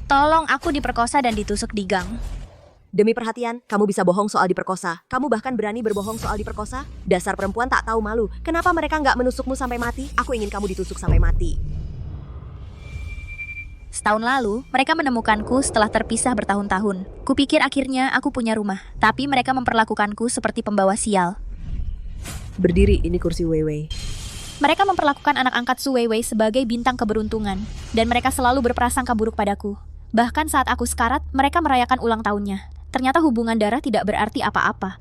Tolong, aku diperkosa dan ditusuk di gang. Demi perhatian, kamu bisa bohong soal diperkosa. Kamu bahkan berani berbohong soal diperkosa? Dasar perempuan tak tahu malu. Kenapa mereka nggak menusukmu sampai mati? Aku ingin kamu ditusuk sampai mati. Setahun lalu, mereka menemukanku setelah terpisah bertahun-tahun. Kupikir akhirnya aku punya rumah, tapi mereka memperlakukanku seperti pembawa sial. Berdiri, ini kursi Weiwei. Mereka memperlakukan anak angkat Su Weiwei sebagai bintang keberuntungan, dan mereka selalu berprasangka buruk padaku. Bahkan saat aku sekarat, mereka merayakan ulang tahunnya. Ternyata hubungan darah tidak berarti apa-apa.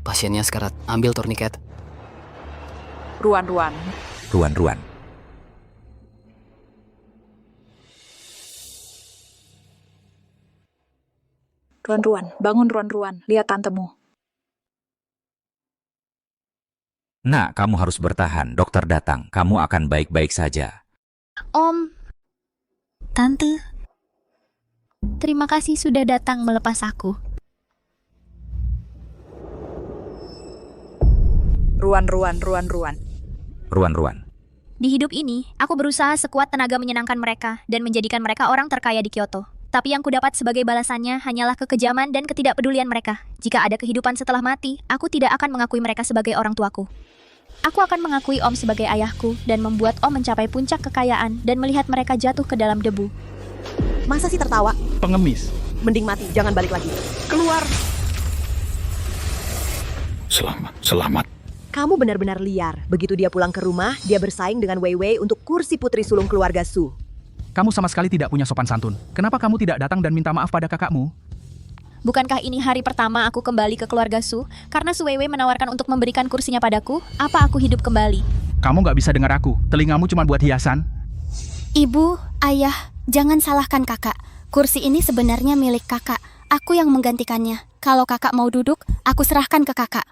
Pasiennya sekarat, ambil torniket. Ruan-ruan. Ruan-ruan. Ruan-ruan, bangun Ruan-ruan, lihat tantemu. Nak, kamu harus bertahan. Dokter datang. Kamu akan baik-baik saja. Om, Tante, terima kasih sudah datang melepas aku. Ruan-ruan, Ruan-ruan. Ruan-ruan. Di hidup ini, aku berusaha sekuat tenaga menyenangkan mereka dan menjadikan mereka orang terkaya di Kyoto. Tapi yang kudapat sebagai balasannya hanyalah kekejaman dan ketidakpedulian mereka. Jika ada kehidupan setelah mati, aku tidak akan mengakui mereka sebagai orang tuaku. Aku akan mengakui Om sebagai ayahku dan membuat Om mencapai puncak kekayaan dan melihat mereka jatuh ke dalam debu. Masa sih tertawa? Pengemis. Mending mati, jangan balik lagi. Keluar. Selamat. Kamu benar-benar liar. Begitu dia pulang ke rumah, dia bersaing dengan Weiwei untuk kursi putri sulung keluarga Su. Kamu sama sekali tidak punya sopan santun. Kenapa kamu tidak datang dan minta maaf pada kakakmu? Bukankah ini hari pertama aku kembali ke keluarga Su? Karena Su Weiwei menawarkan untuk memberikan kursinya padaku, apa aku hidup kembali? Kamu nggak bisa dengar aku. Telingamu cuma buat hiasan. Ibu, ayah, jangan salahkan kakak. Kursi ini sebenarnya milik kakak. Aku yang menggantikannya. Kalau kakak mau duduk, aku serahkan ke kakak.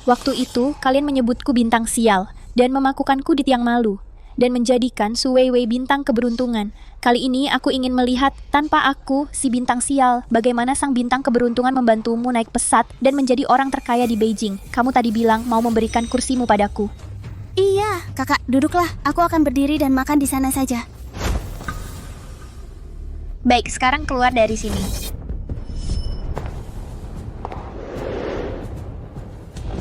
Waktu itu, kalian menyebutku bintang sial dan memakukanku di tiang malu dan menjadikan Su Weiwei bintang keberuntungan. Kali ini aku ingin melihat tanpa aku, si bintang sial, bagaimana sang bintang keberuntungan membantumu naik pesat dan menjadi orang terkaya di Beijing. Kamu tadi bilang mau memberikan kursimu padaku. Iya, kakak, duduklah. Aku akan berdiri dan makan di sana saja. Baik, sekarang keluar dari sini.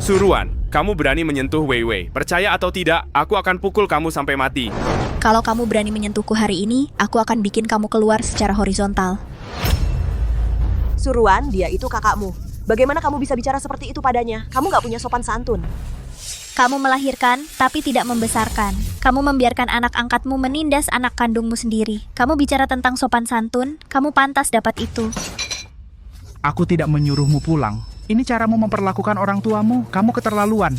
Suruan, kamu berani menyentuh Weiwei. Percaya atau tidak, aku akan pukul kamu sampai mati. Kalau kamu berani menyentuhku hari ini, aku akan bikin kamu keluar secara horizontal. Suruan, dia itu kakakmu. Bagaimana kamu bisa bicara seperti itu padanya? Kamu nggak punya sopan santun. Kamu melahirkan, tapi tidak membesarkan. Kamu membiarkan anak angkatmu menindas anak kandungmu sendiri. Kamu bicara tentang sopan santun, kamu pantas dapat itu. Aku tidak menyuruhmu pulang. Ini caramu memperlakukan orang tuamu. Kamu keterlaluan.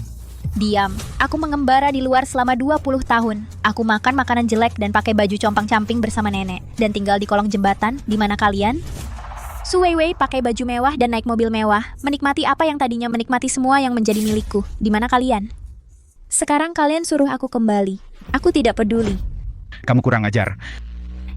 Diam, aku mengembara di luar selama 20 tahun. Aku makan makanan jelek dan pakai baju compang-camping bersama nenek. Dan tinggal di kolong jembatan, di mana kalian? Su Weiwei pakai baju mewah dan naik mobil mewah. Menikmati apa yang tadinya menikmati semua yang menjadi milikku. Di mana kalian? Sekarang kalian suruh aku kembali. Aku tidak peduli. Kamu kurang ajar.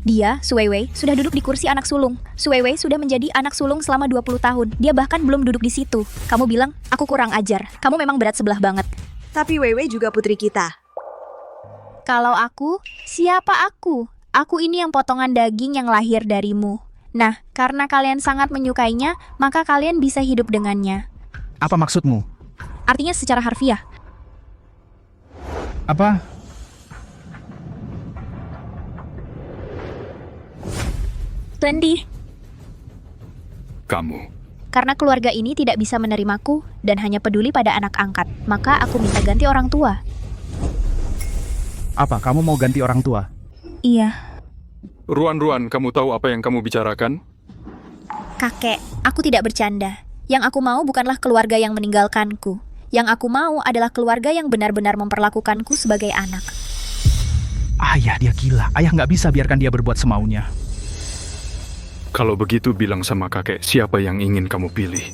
Dia, Su Weiwei, sudah duduk di kursi anak sulung. Su Weiwei sudah menjadi anak sulung selama 20 tahun. Dia bahkan belum duduk di situ. Kamu bilang, aku kurang ajar. Kamu memang berat sebelah banget. Tapi Weiwei juga putri kita. Kalau aku, siapa aku? Aku ini yang potongan daging yang lahir darimu. Nah, karena kalian sangat menyukainya, maka kalian bisa hidup dengannya. Apa maksudmu? Artinya secara harfiah. Apa? Tendi, Kamu. karena keluarga ini tidak bisa menerimaku dan hanya peduli pada anak angkat, maka aku minta ganti orang tua. Apa, kamu mau ganti orang tua? Iya. Ruan, kamu tahu apa yang kamu bicarakan? Kakek, aku tidak bercanda. Yang aku mau bukanlah keluarga yang meninggalkanku. Yang aku mau adalah keluarga yang benar-benar memperlakukanku sebagai anak. Ayah, dia gila. Ayah nggak bisa biarkan dia berbuat semaunya. Kalau begitu bilang sama kakek siapa yang ingin kamu pilih.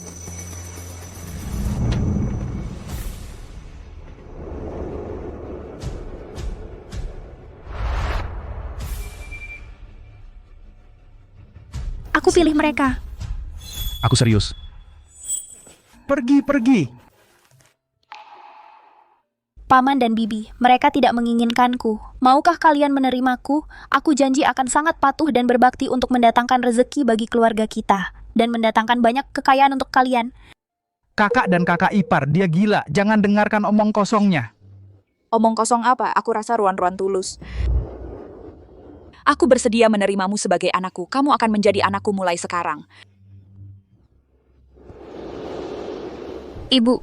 Aku pilih mereka. Aku serius. Pergi. Paman dan Bibi, mereka tidak menginginkanku. Maukah kalian menerimaku? Aku janji akan sangat patuh dan berbakti untuk mendatangkan rezeki bagi keluarga kita. Dan mendatangkan banyak kekayaan untuk kalian. Kakak dan kakak ipar, dia gila. Jangan dengarkan omong kosongnya. Omong kosong apa? Aku rasa Ruan-Ruan tulus. Aku bersedia menerimamu sebagai anakku. Kamu akan menjadi anakku mulai sekarang. Ibu,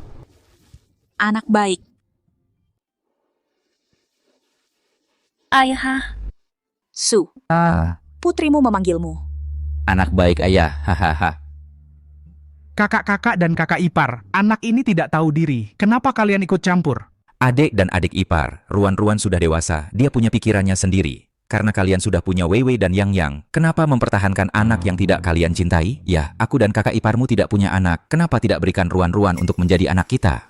Anak baik. Ayah, Su, putrimu memanggilmu. Anak baik ayah, hahaha. Kakak-kakak dan kakak ipar, anak ini tidak tahu diri. Kenapa kalian ikut campur? Adik dan adik ipar, Ruan-Ruan sudah dewasa, dia punya pikirannya sendiri. Karena kalian sudah punya Weiwei dan Yang-Yang, kenapa mempertahankan anak yang tidak kalian cintai? Ya, aku dan kakak iparmu tidak punya anak, kenapa tidak berikan Ruan-Ruan untuk menjadi anak kita?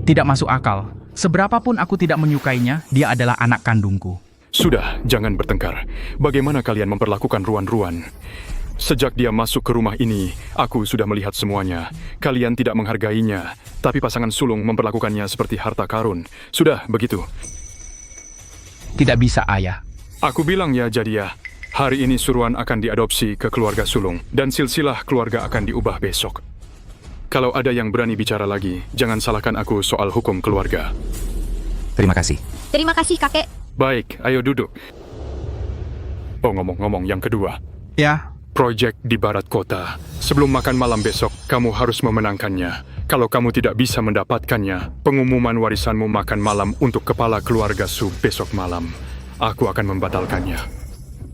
Tidak masuk akal. Seberapapun aku tidak menyukainya, dia adalah anak kandungku. Sudah, jangan bertengkar. Bagaimana kalian memperlakukan Ruan-Ruan? Sejak dia masuk ke rumah ini, aku sudah melihat semuanya. Kalian tidak menghargainya, tapi pasangan sulung memperlakukannya seperti harta karun. Sudah, begitu. Tidak bisa, ayah. Aku bilang ya, Jadiah. Hari ini Suruan akan diadopsi ke keluarga sulung, dan silsilah keluarga akan diubah besok. Kalau ada yang berani bicara lagi, jangan salahkan aku soal hukum keluarga. Terima kasih. terima kasih kakek. Baik, ayo duduk. Oh, ngomong-ngomong yang kedua. Ya, Proyek di barat kota. Sebelum makan malam besok, kamu harus memenangkannya. Kalau kamu tidak bisa mendapatkannya, pengumuman warisanmu makan malam untuk kepala keluarga Su besok malam. Aku akan membatalkannya.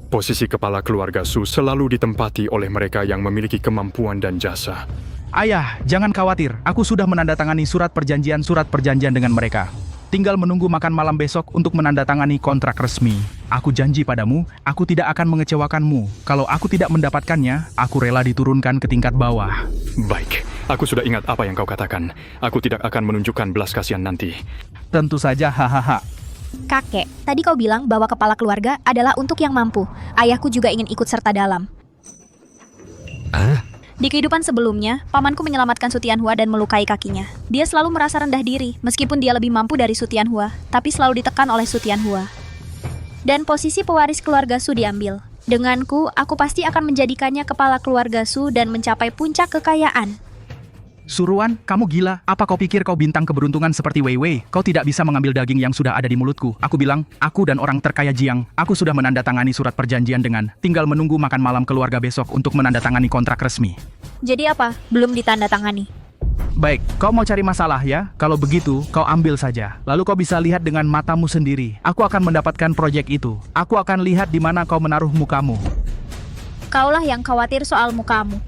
Posisi kepala keluarga Su selalu ditempati oleh mereka yang memiliki kemampuan dan jasa. ayah, jangan khawatir. Aku sudah menandatangani surat perjanjian dengan mereka. Tinggal menunggu makan malam besok untuk menandatangani kontrak resmi. Aku janji padamu, aku tidak akan mengecewakanmu. Kalau aku tidak mendapatkannya, aku rela diturunkan ke tingkat bawah. Baik, aku sudah ingat apa yang kau katakan. Aku tidak akan menunjukkan belas kasihan nanti. Tentu saja, hahaha. Kakek, tadi kau bilang bahwa kepala keluarga adalah untuk yang mampu. Ayahku juga ingin ikut serta dalam. Di kehidupan sebelumnya, pamanku menyelamatkan Su Tianhua dan melukai kakinya. Dia selalu merasa rendah diri, meskipun dia lebih mampu dari Su Tianhua, tapi selalu ditekan oleh Su Tianhua. Dan posisi pewaris keluarga Su diambil. Denganku, aku pasti akan menjadikannya kepala keluarga Su dan mencapai puncak kekayaan. Suruan, kamu gila. Apa kau pikir kau bintang keberuntungan seperti Weiwei? Kau tidak bisa mengambil daging yang sudah ada di mulutku. Aku bilang, aku dan orang terkaya Jiang, aku sudah menandatangani surat perjanjian dengan, tinggal menunggu makan malam keluarga besok untuk menandatangani kontrak resmi. Jadi apa? Belum ditandatangani. Baik, kau mau cari masalah ya? Kalau begitu, kau ambil saja. Lalu kau bisa lihat dengan matamu sendiri. Aku akan mendapatkan proyek itu. Aku akan lihat di mana kau menaruh mukamu. Kaulah yang khawatir soal mukamu.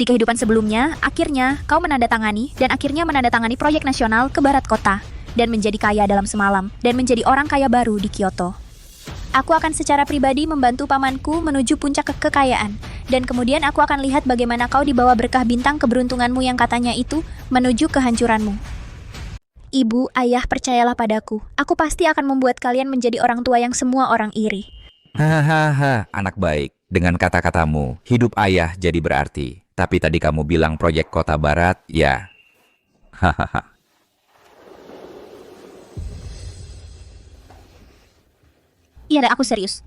Di kehidupan sebelumnya, akhirnya kau menandatangani dan akhirnya menandatangani proyek nasional ke barat kota dan menjadi kaya dalam semalam dan menjadi orang kaya baru di Kyoto. Aku akan secara pribadi membantu pamanku menuju puncak kekayaan dan kemudian aku akan lihat bagaimana kau dibawa berkah bintang keberuntunganmu yang katanya itu menuju kehancuranmu. Ibu, ayah, percayalah padaku. Aku pasti akan membuat kalian menjadi orang tua yang semua orang iri. Hahaha, anak baik. Dengan kata-katamu, hidup ayah jadi berarti. Tapi tadi kamu bilang proyek kota barat, ya. Hahaha. Iya, aku serius.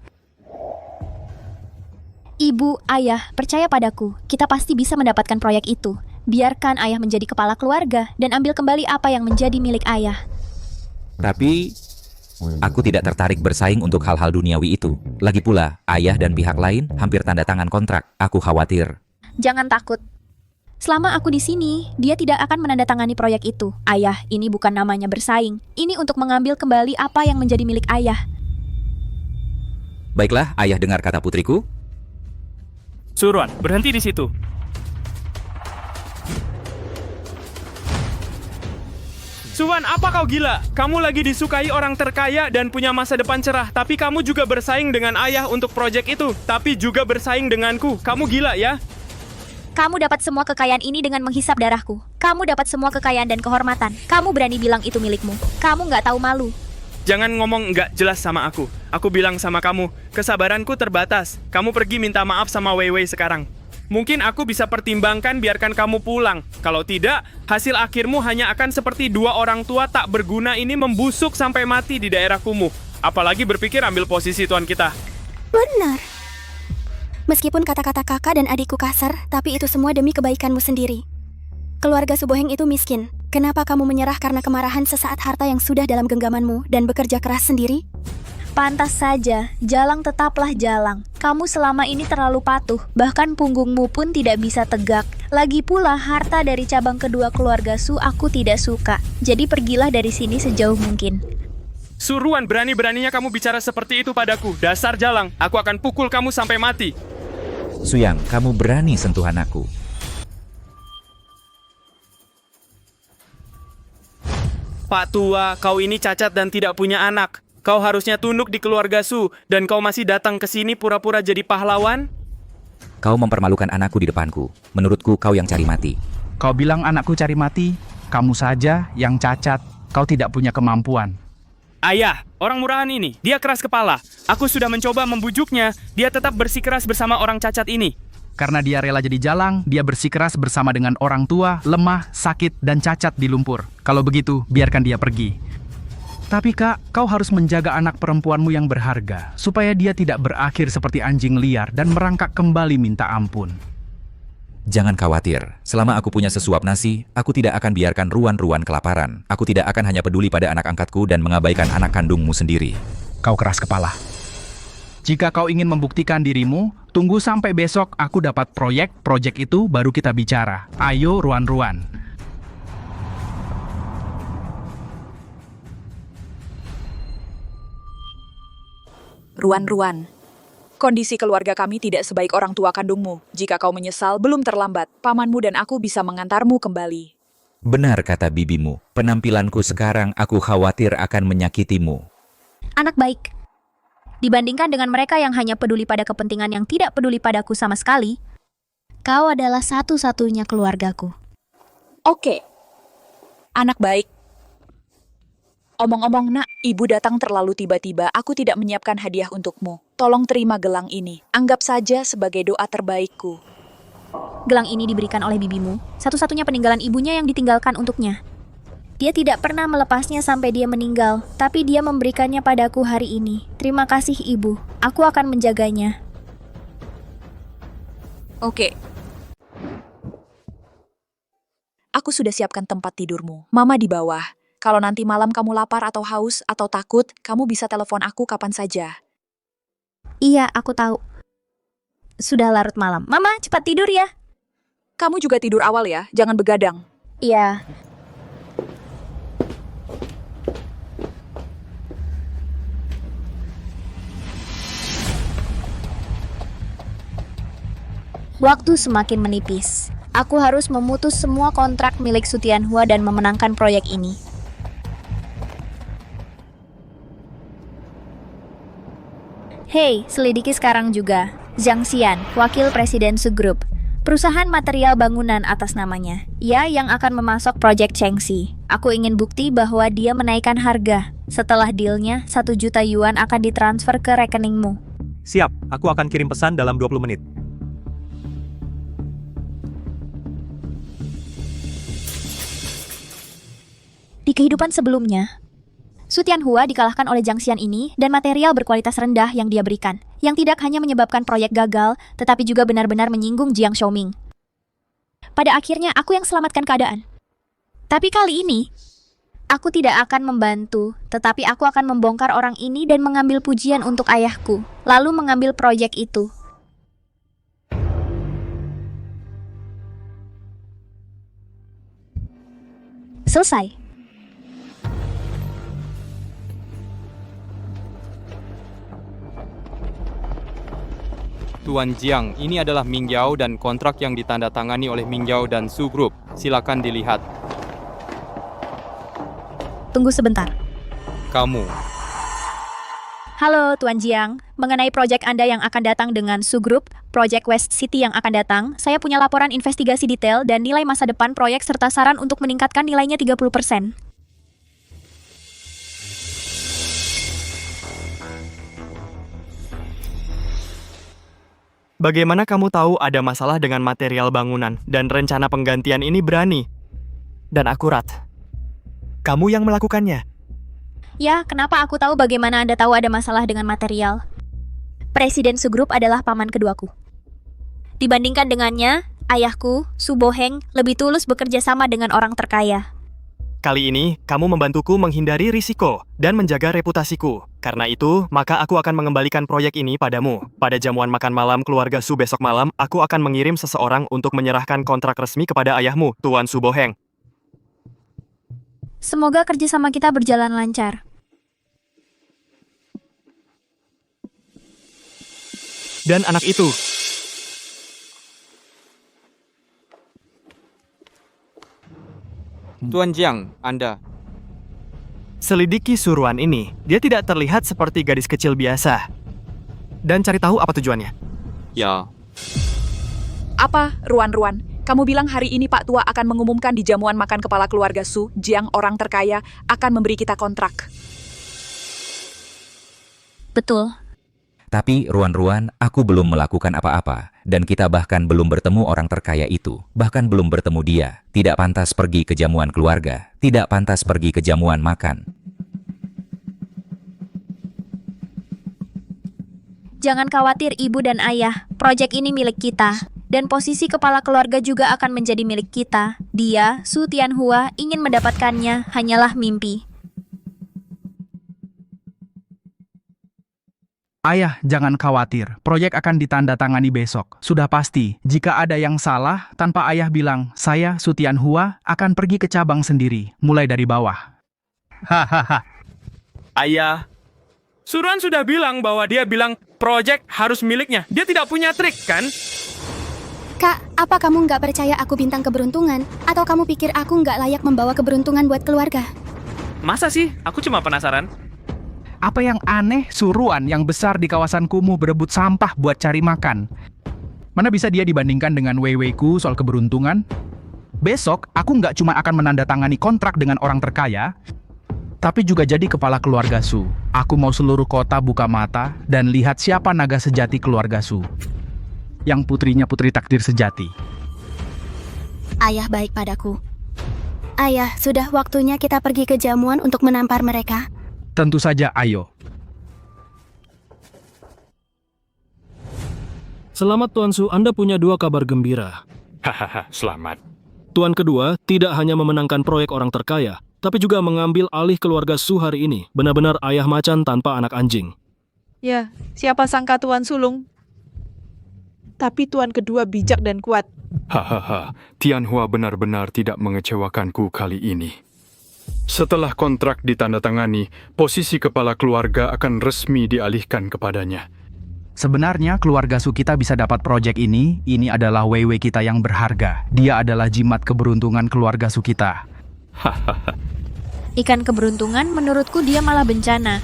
Ibu, ayah, percaya padaku. Kita pasti bisa mendapatkan proyek itu. Biarkan ayah menjadi kepala keluarga dan ambil kembali apa yang menjadi milik ayah. Tapi, aku tidak tertarik bersaing untuk hal-hal duniawi itu. Lagi pula, ayah dan pihak lain hampir tanda tangan kontrak. Aku khawatir. Jangan takut. Selama aku di sini, dia tidak akan menandatangani proyek itu. Ayah, ini bukan namanya bersaing. Ini untuk mengambil kembali apa yang menjadi milik ayah. Baiklah, ayah dengar kata putriku. Suruan, berhenti di situ. Suwan, apa kau gila? Kamu lagi disukai orang terkaya dan punya masa depan cerah, tapi kamu juga bersaing dengan ayah untuk proyek itu, tapi juga bersaing denganku. Kamu gila ya? Kamu dapat semua kekayaan ini dengan menghisap darahku. Kamu dapat semua kekayaan dan kehormatan. Kamu berani bilang itu milikmu. Kamu nggak tahu malu. Jangan ngomong nggak jelas sama aku. Aku bilang sama kamu, kesabaranku terbatas. Kamu pergi minta maaf sama Weiwei sekarang. Mungkin aku bisa pertimbangkan biarkan kamu pulang. Kalau tidak, hasil akhirmu hanya akan seperti dua orang tua tak berguna ini membusuk sampai mati di daerah kumuh. Apalagi berpikir ambil posisi tuan kita. Benar. Meskipun kata-kata kakak dan adikku kasar, tapi itu semua demi kebaikanmu sendiri. Keluarga Suboheng itu miskin. Kenapa kamu menyerah karena kemarahan sesaat harta yang sudah dalam genggamanmu dan bekerja keras sendiri? Pantas saja, Jalang tetaplah Jalang. Kamu selama ini terlalu patuh, bahkan punggungmu pun tidak bisa tegak. Lagi pula harta dari cabang kedua keluarga Su aku tidak suka. Jadi pergilah dari sini sejauh mungkin. Suruan, berani-beraninya kamu bicara seperti itu padaku. Dasar Jalang, aku akan pukul kamu sampai mati. Suyang, kamu berani sentuhan aku. Pak tua, kau ini cacat dan tidak punya anak. Kau harusnya tunduk di keluarga Su, dan kau masih datang ke sini pura-pura jadi pahlawan? Kau mempermalukan anakku di depanku. Menurutku kau yang cari mati. Kau bilang anakku cari mati, kamu saja yang cacat. Kau tidak punya kemampuan. Ayah, orang murahan ini, dia keras kepala. Aku sudah mencoba membujuknya, dia tetap bersikeras bersama orang cacat ini. Karena dia rela jadi jalang, dia bersikeras bersama dengan orang tua, lemah, sakit, dan cacat di lumpur. Kalau begitu, biarkan dia pergi. Tapi kak, kau harus menjaga anak perempuanmu yang berharga, supaya dia tidak berakhir seperti anjing liar dan merangkak kembali minta ampun. Jangan khawatir, selama aku punya sesuap nasi, aku tidak akan biarkan Ruan-Ruan kelaparan. Aku tidak akan hanya peduli pada anak angkatku dan mengabaikan anak kandungmu sendiri. Kau keras kepala. Jika kau ingin membuktikan dirimu, tunggu sampai besok aku dapat proyek itu baru kita bicara. Ayo Ruan-Ruan. Ruan-Ruan. Kondisi keluarga kami tidak sebaik orang tua kandungmu. Jika kau menyesal, belum terlambat. Pamanmu dan aku bisa mengantarmu kembali. Benar kata bibimu, penampilanku sekarang aku khawatir akan menyakitimu. Anak baik. Dibandingkan dengan mereka yang hanya peduli pada kepentingan yang tidak peduli padaku sama sekali, kau adalah satu-satunya keluargaku. Oke. Anak baik. Omong-omong nak, ibu datang terlalu tiba-tiba. Aku tidak menyiapkan hadiah untukmu. Tolong terima gelang ini. Anggap saja sebagai doa terbaikku. Gelang ini diberikan oleh bibimu, satu-satunya peninggalan ibunya yang ditinggalkan untuknya. Dia tidak pernah melepasnya sampai dia meninggal, tapi dia memberikannya padaku hari ini. Terima kasih ibu, aku akan menjaganya. Oke. Aku sudah siapkan tempat tidurmu. Mama di bawah. Kalau nanti malam kamu lapar atau haus atau takut, kamu bisa telepon aku kapan saja. Iya, aku tahu. Sudah larut malam. Mama, cepat tidur ya. Kamu juga tidur awal ya, jangan begadang. Iya. Waktu semakin menipis. Aku harus memutus semua kontrak milik Su Tianhua dan memenangkan proyek ini. Hei, selidiki sekarang juga. Zhang Xian, wakil presiden Su Group. Perusahaan material bangunan atas namanya. Ia yang akan memasok proyek Chengxi. Aku ingin bukti bahwa dia menaikkan harga. Setelah dealnya, 1 juta yuan akan ditransfer ke rekeningmu. Siap, aku akan kirim pesan dalam 20 menit. Di kehidupan sebelumnya, Su Tianhua dikalahkan oleh Zhang Xian ini dan material berkualitas rendah yang dia berikan, yang tidak hanya menyebabkan proyek gagal, tetapi juga benar-benar menyinggung Jiang Xiaoming. Pada akhirnya, aku yang selamatkan keadaan. Tapi kali ini, aku tidak akan membantu, tetapi aku akan membongkar orang ini dan mengambil pujian untuk ayahku, lalu mengambil proyek itu. Selesai. Tuan Jiang, ini adalah Ming Yao dan kontrak yang ditandatangani oleh Ming Yao dan Su Group. Silakan dilihat. Tunggu sebentar. Kamu. Halo Tuan Jiang, mengenai proyek Anda yang akan datang dengan Su Group, proyek West City yang akan datang, saya punya laporan investigasi detail dan nilai masa depan proyek serta saran untuk meningkatkan nilainya 30%. Bagaimana kamu tahu ada masalah dengan material bangunan dan rencana penggantian ini berani dan akurat? Kamu yang melakukannya. Ya, kenapa aku tahu bagaimana Anda tahu ada masalah dengan material? Presiden Sugrup adalah paman keduaku. Dibandingkan dengannya, ayahku, Suboheng, lebih tulus bekerja sama dengan orang terkaya. Kali ini, kamu membantuku menghindari risiko dan menjaga reputasiku. Karena itu, maka aku akan mengembalikan proyek ini padamu. Pada jamuan makan malam keluarga Su besok malam, aku akan mengirim seseorang untuk menyerahkan kontrak resmi kepada ayahmu, Tuan Suboheng. Semoga kerjasama kita berjalan lancar. Dan anak itu. Tuan Jiang, Anda. Selidiki suruhan ini. Dia tidak terlihat seperti gadis kecil biasa. Dan cari tahu apa tujuannya. Ya, Apa, Ruan-Ruan? Kamu bilang hari ini Pak Tua akan mengumumkan di jamuan makan kepala keluarga Su, Jiang orang terkaya, akan memberi kita kontrak. Betul. Tapi Ruan-Ruan, aku belum melakukan apa-apa. Dan kita bahkan belum bertemu orang terkaya itu. Bahkan belum bertemu dia. Tidak pantas pergi ke jamuan keluarga. Tidak pantas pergi ke jamuan makan. Jangan khawatir ibu dan ayah, proyek ini milik kita. Dan posisi kepala keluarga juga akan menjadi milik kita. Dia, Su Tianhua, ingin mendapatkannya, hanyalah mimpi. Ayah, jangan khawatir. Proyek akan ditandatangani besok. Sudah pasti, jika ada yang salah, tanpa ayah bilang, saya, Su Tianhua, akan pergi ke cabang sendiri, mulai dari bawah. Hahaha. Ayah, Suruhan sudah bilang bahwa dia bilang proyek harus miliknya. Dia tidak punya trik, kan? Kak, apa kamu nggak percaya aku bintang keberuntungan? Atau kamu pikir aku nggak layak membawa keberuntungan buat keluarga? Masa sih? Aku cuma penasaran. Apa yang aneh, Suruhan yang besar di kawasan kumuh berebut sampah buat cari makan. Mana bisa dia dibandingkan dengan Weiweiku soal keberuntungan? Besok, aku nggak cuma akan menandatangani kontrak dengan orang terkaya, tapi juga jadi kepala keluarga Su. Aku mau seluruh kota buka mata dan lihat siapa naga sejati keluarga Su. Yang putrinya putri takdir sejati. Ayah baik padaku. Ayah, sudah waktunya kita pergi ke jamuan untuk menampar mereka. Tentu saja, ayo. Selamat Tuan Su, Anda punya 2 kabar gembira. Hahaha, selamat. Tuan kedua tidak hanya memenangkan proyek orang terkaya, tapi juga mengambil alih keluarga Su hari ini. Benar-benar ayah macan tanpa anak anjing. Ya, siapa sangka Tuan sulung? Tapi Tuan kedua bijak dan kuat. Hahaha, Tianhua benar-benar tidak mengecewakanku kali ini. Setelah kontrak ditandatangani, posisi kepala keluarga akan resmi dialihkan kepadanya. Sebenarnya keluarga Su kita bisa dapat proyek ini adalah Weiwei kita yang berharga. Dia adalah jimat keberuntungan keluarga Su kita. Ikan keberuntungan, menurutku dia malah bencana.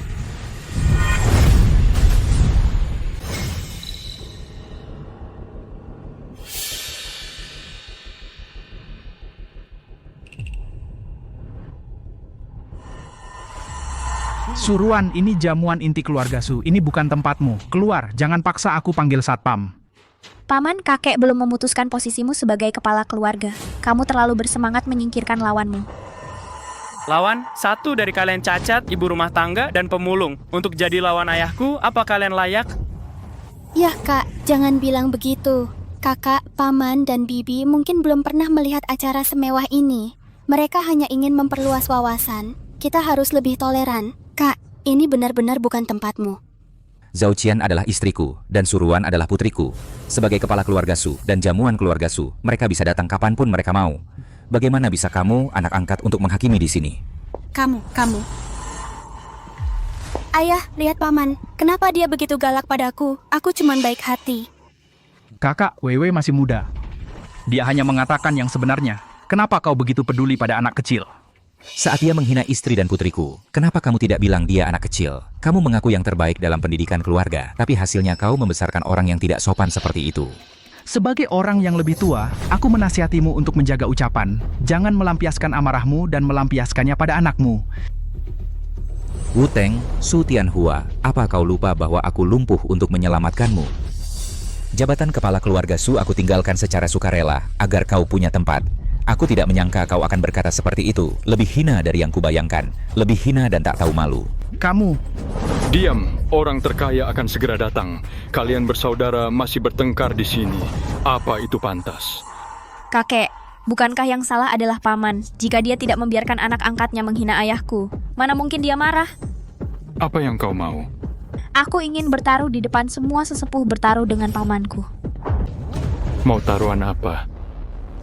Suruhan, ini jamuan inti keluarga Su. Ini bukan tempatmu. Keluar, jangan paksa aku panggil satpam. Paman, kakek belum memutuskan posisimu sebagai kepala keluarga. Kamu terlalu bersemangat menyingkirkan lawanmu. Lawan, satu dari kalian cacat, ibu rumah tangga, dan pemulung. Untuk jadi lawan ayahku, apa kalian layak? Yah kak, jangan bilang begitu. Kakak, paman, dan bibi mungkin belum pernah melihat acara semewah ini. Mereka hanya ingin memperluas wawasan. Kita harus lebih toleran. Kak, ini benar-benar bukan tempatmu. Zhao Qian adalah istriku, dan Suruhan adalah putriku. Sebagai kepala keluarga Su dan jamuan keluarga Su, mereka bisa datang kapanpun mereka mau. Bagaimana bisa kamu, anak angkat, untuk menghakimi di sini? Kamu. Ayah, lihat paman. Kenapa dia begitu galak padaku? Aku cuman baik hati. Kakak, Weiwei masih muda. Dia hanya mengatakan yang sebenarnya. Kenapa kau begitu peduli pada anak kecil? Saat dia menghina istri dan putriku, kenapa kamu tidak bilang dia anak kecil? Kamu mengaku yang terbaik dalam pendidikan keluarga, tapi hasilnya kau membesarkan orang yang tidak sopan seperti itu. Sebagai orang yang lebih tua, aku menasihatimu untuk menjaga ucapan. Jangan melampiaskan amarahmu dan melampiaskannya pada anakmu. Wu Teng, Su Tianhua, apa kau lupa bahwa aku lumpuh untuk menyelamatkanmu? Jabatan kepala keluarga Su aku tinggalkan secara sukarela, agar kau punya tempat. Aku tidak menyangka kau akan berkata seperti itu. Lebih hina dari yang kubayangkan. Lebih hina dan tak tahu malu. Kamu. Diam, orang terkaya akan segera datang. Kalian bersaudara masih bertengkar di sini. Apa itu pantas? Kakek, bukankah yang salah adalah paman jika dia tidak membiarkan anak angkatnya menghina ayahku? Mana mungkin dia marah? Apa yang kau mau? Aku ingin bertaruh di depan semua sesepuh bertaruh dengan pamanku. Mau taruhan apa?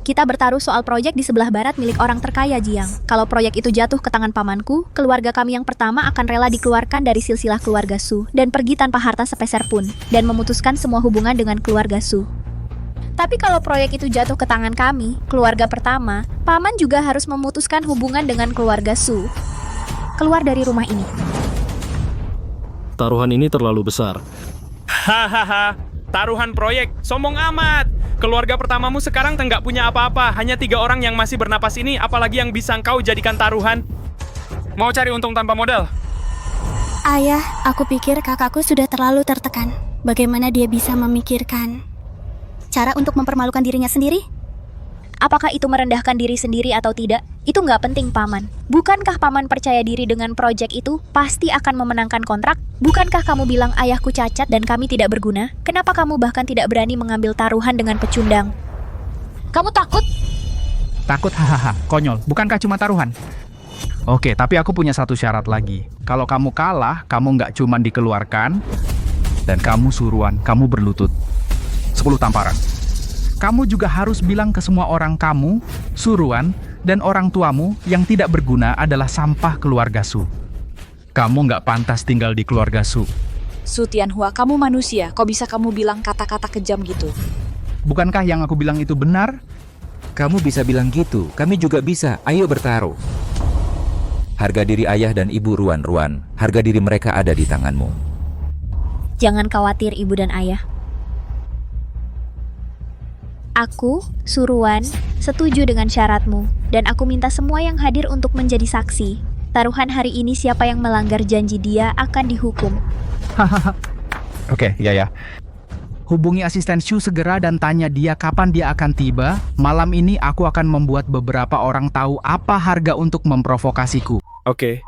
Kita bertaruh soal proyek di sebelah barat milik orang terkaya, Jiang. Kalau proyek itu jatuh ke tangan pamanku, keluarga kami yang pertama akan rela dikeluarkan dari silsilah keluarga Su dan pergi tanpa harta sepeser pun, dan memutuskan semua hubungan dengan keluarga Su. Tapi kalau proyek itu jatuh ke tangan kami, keluarga pertama, paman juga harus memutuskan hubungan dengan keluarga Su. Keluar dari rumah ini. Taruhan ini terlalu besar. Hahaha, taruhan proyek, sombong amat. Keluarga pertamamu sekarang nggak punya apa-apa. Hanya 3 orang yang masih bernapas ini, apalagi yang bisa engkau jadikan taruhan. Mau cari untung tanpa modal? Ayah, aku pikir kakakku sudah terlalu tertekan. Bagaimana dia bisa memikirkan cara untuk mempermalukan dirinya sendiri? Apakah itu merendahkan diri sendiri atau tidak? Itu nggak penting, Paman. Bukankah Paman percaya diri dengan proyek itu pasti akan memenangkan kontrak? Bukankah kamu bilang ayahku cacat dan kami tidak berguna? Kenapa kamu bahkan tidak berani mengambil taruhan dengan pecundang? Kamu takut? Takut, hahaha, konyol. Bukankah cuma taruhan? Oke, tapi aku punya satu syarat lagi. Kalau kamu kalah, kamu nggak cuma dikeluarkan, dan kamu suruhan, kamu berlutut. 10 tamparan. Kamu juga harus bilang ke semua orang kamu, suruhan, dan orang tuamu yang tidak berguna adalah sampah keluarga Su. Kamu nggak pantas tinggal di keluarga Su. Su Tianhua, kamu manusia, kok bisa kamu bilang kata-kata kejam gitu? Bukankah yang aku bilang itu benar? Kamu bisa bilang gitu, kami juga bisa. Ayo bertaruh. Harga diri ayah dan ibu Ruan-Ruan, harga diri mereka ada di tanganmu. Jangan khawatir, ibu dan ayah. Aku, Suruan, setuju dengan syaratmu, dan aku minta semua yang hadir untuk menjadi saksi. Taruhan hari ini siapa yang melanggar janji dia akan dihukum. Oke, ya. Hubungi asisten Shu segera dan tanya dia kapan dia akan tiba. Malam ini aku akan membuat beberapa orang tahu apa harga untuk memprovokasiku. Oke.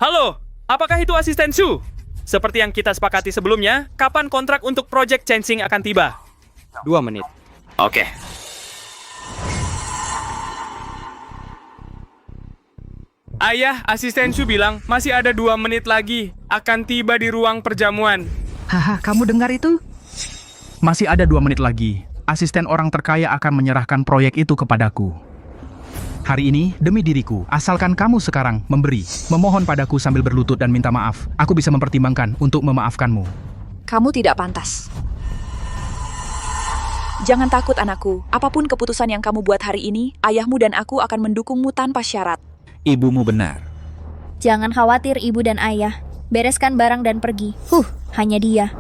Halo, apakah itu asisten Shu? Seperti yang kita sepakati sebelumnya, kapan kontrak untuk proyek Chensing akan tiba? 2 menit. Oke. Ayah, asisten Shu bilang masih ada 2 menit lagi akan tiba di ruang perjamuan. Haha, kamu dengar itu? Masih ada 2 menit lagi. Asisten orang terkaya akan menyerahkan proyek itu kepadaku. Hari ini, demi diriku, asalkan kamu sekarang memberi, memohon padaku sambil berlutut dan minta maaf, aku bisa mempertimbangkan untuk memaafkanmu. Kamu tidak pantas. Jangan takut, anakku. Apapun keputusan yang kamu buat hari ini, ayahmu dan aku akan mendukungmu tanpa syarat. Ibumu benar. Jangan khawatir, ibu dan ayah. Bereskan barang dan pergi. Hanya dia.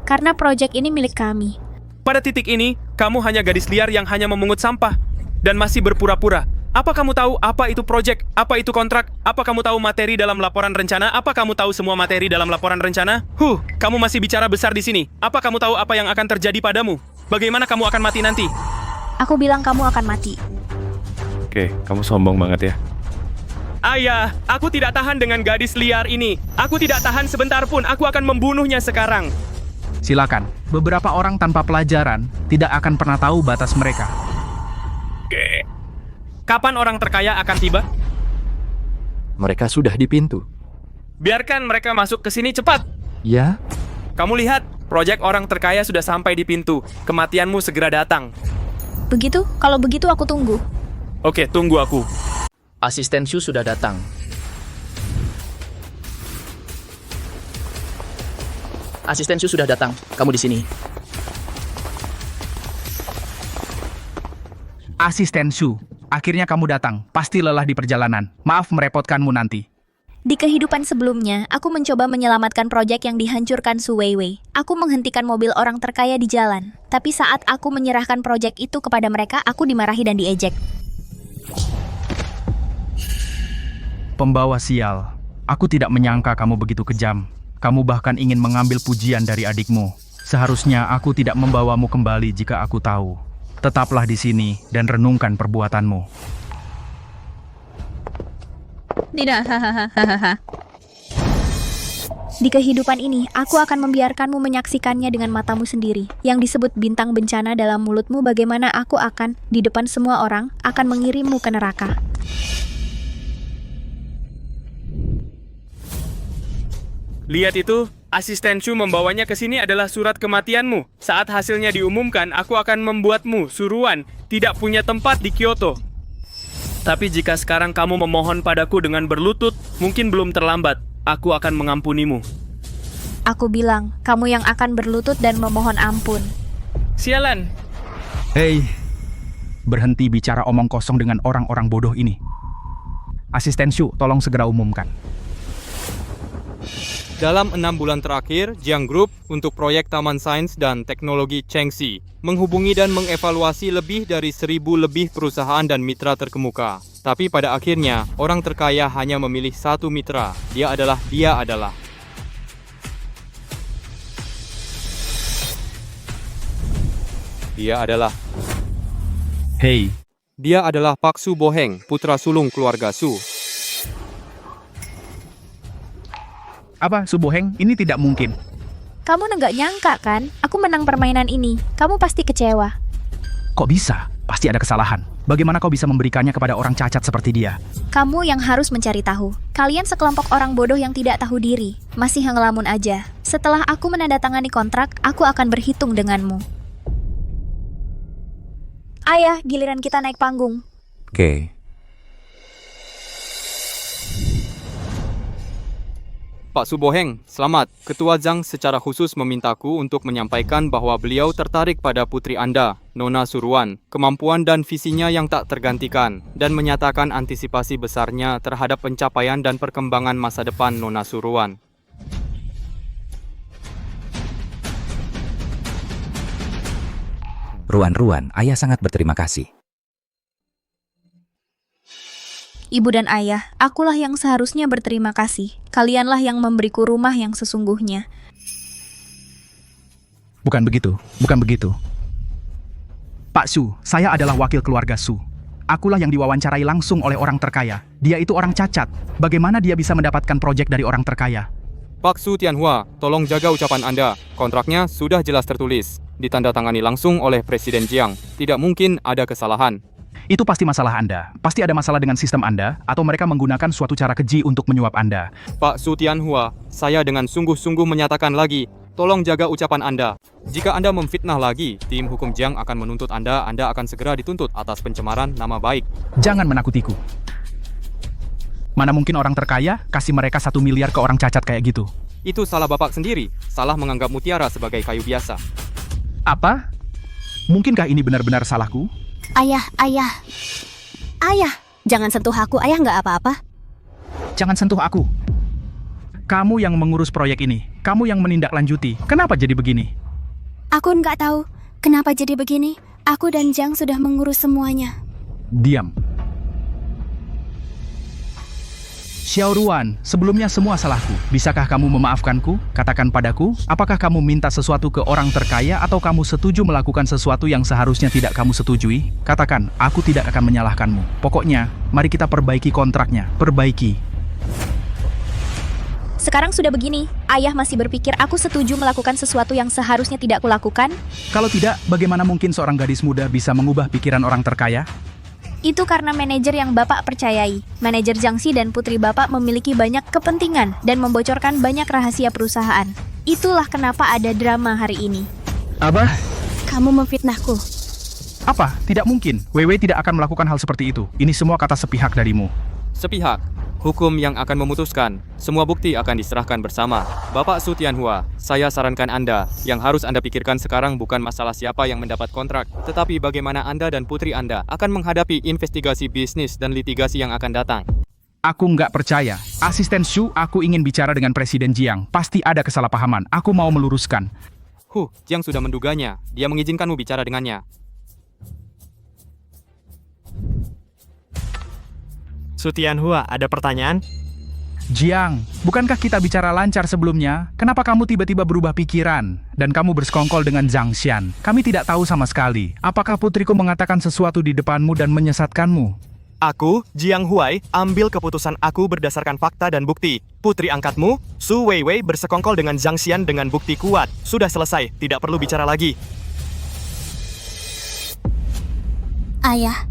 Karena proyek ini milik kami. Pada titik ini, kamu hanya gadis liar yang hanya memungut sampah dan masih berpura-pura. Apa kamu tahu apa itu proyek? Apa itu kontrak? Apa kamu tahu materi dalam laporan rencana? Apa kamu tahu semua materi dalam laporan rencana? Kamu masih bicara besar di sini. Apa kamu tahu apa yang akan terjadi padamu? Bagaimana kamu akan mati nanti? Aku bilang kamu akan mati. Oke, kamu sombong banget ya. Ayah, aku tidak tahan dengan gadis liar ini. Aku tidak tahan sebentar pun. Aku akan membunuhnya sekarang. Silakan. Beberapa orang tanpa pelajaran tidak akan pernah tahu batas mereka. Kapan orang terkaya akan tiba? Mereka sudah di pintu. Biarkan mereka masuk ke sini cepat. Ya? Kamu lihat, proyek orang terkaya sudah sampai di pintu. Kematianmu segera datang. Begitu? Kalau begitu aku tunggu. Oke, tunggu aku. Asisten Shu sudah datang. Asisten Shu sudah datang. Kamu di sini. Asisten Shu, akhirnya kamu datang. Pasti lelah di perjalanan. Maaf merepotkanmu nanti. Di kehidupan sebelumnya, aku mencoba menyelamatkan proyek yang dihancurkan Su Weiwei. Aku menghentikan mobil orang terkaya di jalan. Tapi saat aku menyerahkan proyek itu kepada mereka, aku dimarahi dan diejek. Pembawa sial, aku tidak menyangka kamu begitu kejam. Kamu bahkan ingin mengambil pujian dari adikmu. Seharusnya aku tidak membawamu kembali jika aku tahu. Tetaplah di sini dan renungkan perbuatanmu. Tidak, hahaha. Di kehidupan ini, aku akan membiarkanmu menyaksikannya dengan matamu sendiri. Yang disebut bintang bencana dalam mulutmu, bagaimana aku akan, di depan semua orang, akan mengirimmu ke neraka. Lihat itu, asisten Shu membawanya ke sini adalah surat kematianmu. Saat hasilnya diumumkan, aku akan membuatmu, suruhan, tidak punya tempat di Kyoto. Tapi jika sekarang kamu memohon padaku dengan berlutut, mungkin belum terlambat. Aku akan mengampunimu. Aku bilang, kamu yang akan berlutut dan memohon ampun. Sialan. Hei, berhenti bicara omong kosong dengan orang-orang bodoh ini. Asisten Shu, tolong segera umumkan. Dalam 6 bulan terakhir, Jiang Group untuk proyek Taman Sains dan Teknologi Chengxi menghubungi dan mengevaluasi lebih dari 1.000 lebih perusahaan dan mitra terkemuka. Tapi pada akhirnya, orang terkaya hanya memilih satu mitra. Dia adalah Hei, Dia adalah Pak Su Boheng, putra sulung keluarga Su. apa Suboheng? Ini tidak mungkin. Kamu nggak nyangka kan? Aku menang permainan ini. Kamu pasti kecewa. Kok bisa? Pasti ada kesalahan. Bagaimana kau bisa memberikannya kepada orang cacat seperti dia? Kamu yang harus mencari tahu. Kalian sekelompok orang bodoh yang tidak tahu diri. Masih ngelamun aja. Setelah aku menandatangani kontrak, aku akan berhitung denganmu. Ayah, giliran kita naik panggung. Oke. Pak Su Boheng, selamat. Ketua Zhang secara khusus memintaku untuk menyampaikan bahwa beliau tertarik pada putri Anda, Nona Suruan, kemampuan dan visinya yang tak tergantikan, dan menyatakan antisipasi besarnya terhadap pencapaian dan perkembangan masa depan Nona Suruan. Ruan, ayah sangat berterima kasih. Ibu dan ayah, akulah yang seharusnya berterima kasih. Kalianlah yang memberiku rumah yang sesungguhnya. Bukan begitu. Pak Su, saya adalah wakil keluarga Su. Akulah yang diwawancarai langsung oleh orang terkaya. Dia itu orang cacat. Bagaimana dia bisa mendapatkan proyek dari orang terkaya? Pak Su Tianhua, tolong jaga ucapan Anda. Kontraknya sudah jelas tertulis. Ditandatangani langsung oleh Presiden Jiang. Tidak mungkin ada kesalahan. Itu pasti masalah Anda. Pasti ada masalah dengan sistem Anda, atau mereka menggunakan suatu cara keji untuk menyuap Anda. Pak Su Tianhua, saya dengan sungguh-sungguh menyatakan lagi, tolong jaga ucapan Anda. Jika Anda memfitnah lagi, tim hukum Jiang akan menuntut Anda akan segera dituntut atas pencemaran nama baik. Jangan menakutiku. Mana mungkin orang terkaya kasih mereka 1 miliar ke orang cacat kayak gitu? Itu salah Bapak sendiri, salah menganggap mutiara sebagai kayu biasa. Apa? Mungkinkah ini benar-benar salahku? Ayah, jangan sentuh aku, ayah nggak apa-apa. Jangan sentuh aku. Kamu yang mengurus proyek ini. Kamu yang menindaklanjuti. Kenapa jadi begini? Aku nggak tahu kenapa jadi begini. Aku dan Jiang sudah mengurus semuanya. Diam. Xiao Ruan, sebelumnya semua salahku. Bisakah kamu memaafkanku? Katakan padaku, apakah kamu minta sesuatu ke orang terkaya atau kamu setuju melakukan sesuatu yang seharusnya tidak kamu setujui? Katakan, aku tidak akan menyalahkanmu. Pokoknya, mari kita perbaiki kontraknya. Perbaiki. Sekarang sudah begini, ayah masih berpikir aku setuju melakukan sesuatu yang seharusnya tidak kulakukan? Kalau tidak, bagaimana mungkin seorang gadis muda bisa mengubah pikiran orang terkaya? Itu karena manajer yang Bapak percayai. Manajer Jiangxi dan putri Bapak memiliki banyak kepentingan dan membocorkan banyak rahasia perusahaan. Itulah kenapa ada drama hari ini. Apa? Kamu memfitnahku. Apa? Tidak mungkin. Wewe tidak akan melakukan hal seperti itu. Ini semua kata sepihak darimu. Sepihak. Hukum yang akan memutuskan. Semua bukti akan diserahkan bersama. Bapak Su Tianhua, saya sarankan Anda. Yang harus Anda pikirkan sekarang bukan masalah siapa yang mendapat kontrak, tetapi bagaimana Anda dan putri Anda akan menghadapi investigasi bisnis dan litigasi yang akan datang. Aku nggak percaya. Asisten Shu, aku ingin bicara dengan Presiden Jiang. Pasti ada kesalahpahaman. Aku mau meluruskan. Jiang sudah menduganya. Dia mengizinkanmu bicara dengannya. Su Tianhua, ada pertanyaan? Jiang, bukankah kita bicara lancar sebelumnya? Kenapa kamu tiba-tiba berubah pikiran? Dan kamu bersekongkol dengan Zhang Xian. Kami tidak tahu sama sekali. Apakah putriku mengatakan sesuatu di depanmu dan menyesatkanmu? Aku, Jiang Huai, ambil keputusan aku berdasarkan fakta dan bukti. Putri angkatmu, Su Weiwei bersekongkol dengan Zhang Xian dengan bukti kuat. Sudah selesai, tidak perlu bicara lagi. Ayah,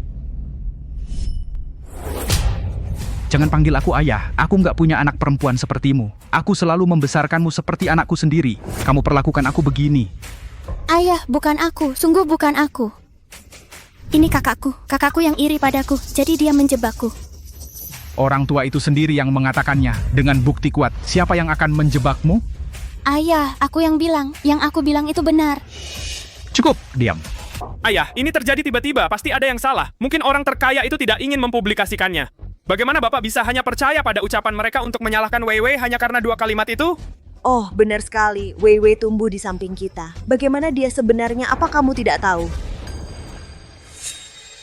Jangan panggil aku ayah, aku nggak punya anak perempuan sepertimu. Aku selalu membesarkanmu seperti anakku sendiri. Kamu perlakukan aku begini. ayah, bukan aku, sungguh bukan aku. Ini kakakku yang iri padaku, jadi dia menjebakku. Orang tua itu sendiri yang mengatakannya dengan bukti kuat. Siapa yang akan menjebakmu? Ayah, aku yang aku bilang itu benar. Cukup, diam. Ayah, ini terjadi tiba-tiba, pasti ada yang salah. Mungkin orang terkaya itu tidak ingin mempublikasikannya. Bagaimana Bapak bisa hanya percaya pada ucapan mereka untuk menyalahkan Weiwei hanya karena 2 kalimat itu? Oh, benar sekali. Weiwei tumbuh di samping kita. Bagaimana dia sebenarnya? Apa kamu tidak tahu?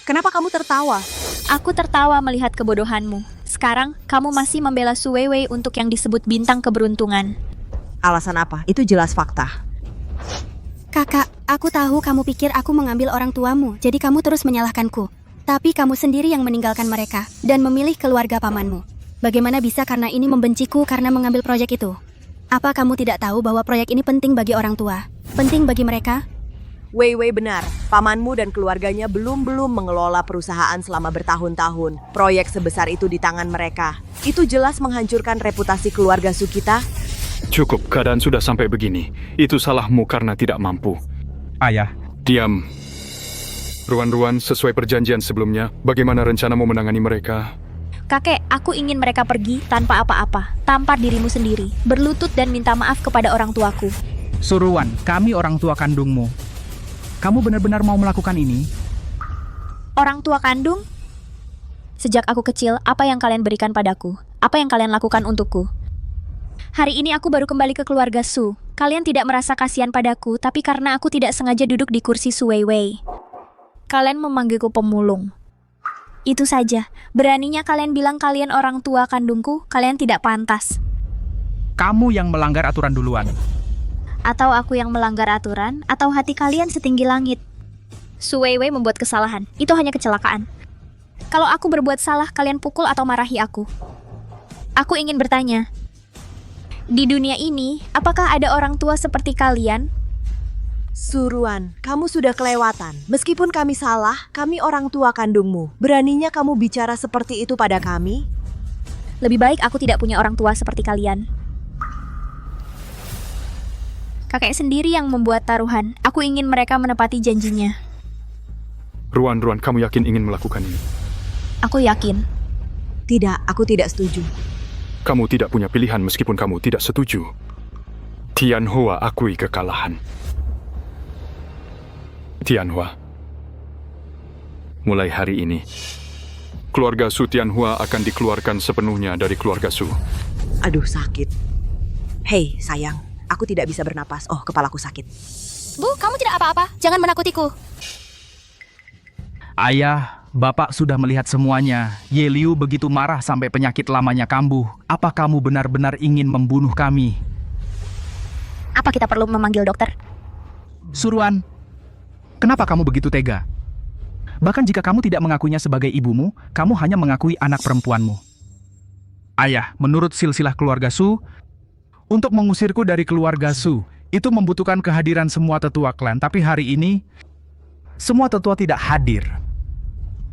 Kenapa kamu tertawa? Aku tertawa melihat kebodohanmu. Sekarang, kamu masih membela Su Weiwei untuk yang disebut bintang keberuntungan. Alasan apa? Itu jelas fakta. Kakak, aku tahu kamu pikir aku mengambil orang tuamu, jadi kamu terus menyalahkanku. Tapi kamu sendiri yang meninggalkan mereka dan memilih keluarga pamanmu. Bagaimana bisa karena ini membenciku karena mengambil proyek itu? Apa kamu tidak tahu bahwa proyek ini penting bagi orang tua? Penting bagi mereka? Weiwei benar, pamanmu dan keluarganya belum mengelola perusahaan selama bertahun-tahun. Proyek sebesar itu di tangan mereka. Itu jelas menghancurkan reputasi keluarga Su kita. Cukup, keadaan sudah sampai begini. Itu salahmu karena tidak mampu. Ayah. Diam. Ruan-ruan, sesuai perjanjian sebelumnya, bagaimana rencanamu menangani mereka? Kakek, aku ingin mereka pergi tanpa apa-apa. Tampar dirimu sendiri, berlutut dan minta maaf kepada orang tuaku. Suruan, kami orang tua kandungmu. Kamu benar-benar mau melakukan ini? Orang tua kandung? Sejak aku kecil, apa yang kalian berikan padaku? Apa yang kalian lakukan untukku? Hari ini aku baru kembali ke keluarga Su. Kalian tidak merasa kasihan padaku, tapi karena aku tidak sengaja duduk di kursi Su Weiwei. Kalian memanggilku pemulung. Itu saja. Beraninya kalian bilang kalian orang tua kandungku, kalian tidak pantas. Kamu yang melanggar aturan duluan. Atau aku yang melanggar aturan, atau hati kalian setinggi langit. Su Weiwei membuat kesalahan. Itu hanya kecelakaan. Kalau aku berbuat salah, kalian pukul atau marahi aku. Aku ingin bertanya, di dunia ini, apakah ada orang tua seperti kalian? Suruan, kamu sudah kelewatan. Meskipun kami salah, kami orang tua kandungmu. Beraninya kamu bicara seperti itu pada kami? Lebih baik aku tidak punya orang tua seperti kalian. Kakek sendiri yang membuat taruhan. Aku ingin mereka menepati janjinya. Ruan-ruan, kamu yakin ingin melakukan ini? Aku yakin. Tidak, aku tidak setuju. Kamu tidak punya pilihan meskipun kamu tidak setuju. Tianhua akui kekalahan. Tianhua, mulai hari ini, keluarga Su Tianhua akan dikeluarkan sepenuhnya dari keluarga Su. Aduh, sakit. Hei, sayang, aku tidak bisa bernapas. Oh, kepalaku sakit. Bu, kamu tidak apa-apa. Jangan menakutiku. Ayah, Bapak sudah melihat semuanya. Ye Liu begitu marah sampai penyakit lamanya kambuh. Apa kamu benar-benar ingin membunuh kami? Apa kita perlu memanggil dokter? Suruan, kenapa kamu begitu tega? Bahkan jika kamu tidak mengakuinya sebagai ibumu, kamu hanya mengakui anak perempuanmu. Ayah, menurut silsilah keluarga Su, untuk mengusirku dari keluarga Su, itu membutuhkan kehadiran semua tetua klan. Tapi hari ini, semua tetua tidak hadir.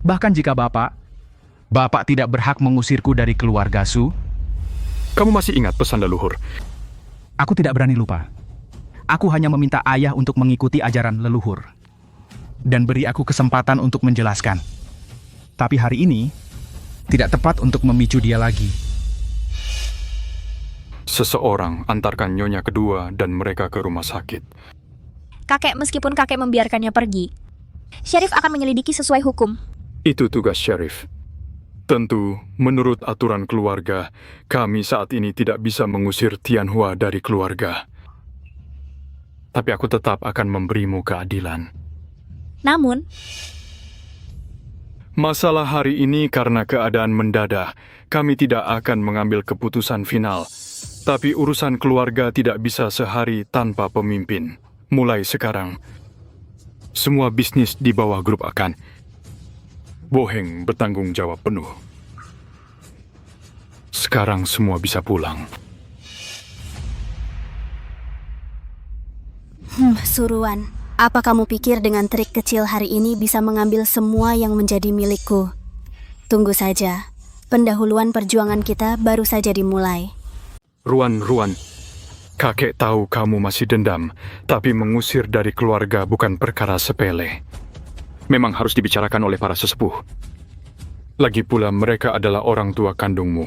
Bahkan jika Bapak tidak berhak mengusirku dari keluarga Su. Kamu masih ingat pesan leluhur? Aku tidak berani lupa. Aku hanya meminta ayah untuk mengikuti ajaran leluhur. Dan beri aku kesempatan untuk menjelaskan. Tapi hari ini, tidak tepat untuk memicu dia lagi. Seseorang antarkan nyonya kedua dan mereka ke rumah sakit. Kakek, meskipun kakek membiarkannya pergi, Syarif akan menyelidiki sesuai hukum. Itu tugas Syarif. Tentu, menurut aturan keluarga, kami saat ini tidak bisa mengusir Tianhua dari keluarga. Tapi aku tetap akan memberimu keadilan. Namun, Masalah hari ini karena keadaan mendadak, kami tidak akan mengambil keputusan final. Tapi urusan keluarga tidak bisa sehari tanpa pemimpin. Mulai sekarang, semua bisnis di bawah grup akan. Boheng bertanggung jawab penuh. Sekarang semua bisa pulang. Suruhan. Apa kamu pikir dengan trik kecil hari ini bisa mengambil semua yang menjadi milikku? Tunggu saja. Pendahuluan perjuangan kita baru saja dimulai. Ruan, kakek tahu kamu masih dendam, tapi mengusir dari keluarga bukan perkara sepele. Memang harus dibicarakan oleh para sesepuh. Lagi pula mereka adalah orang tua kandungmu.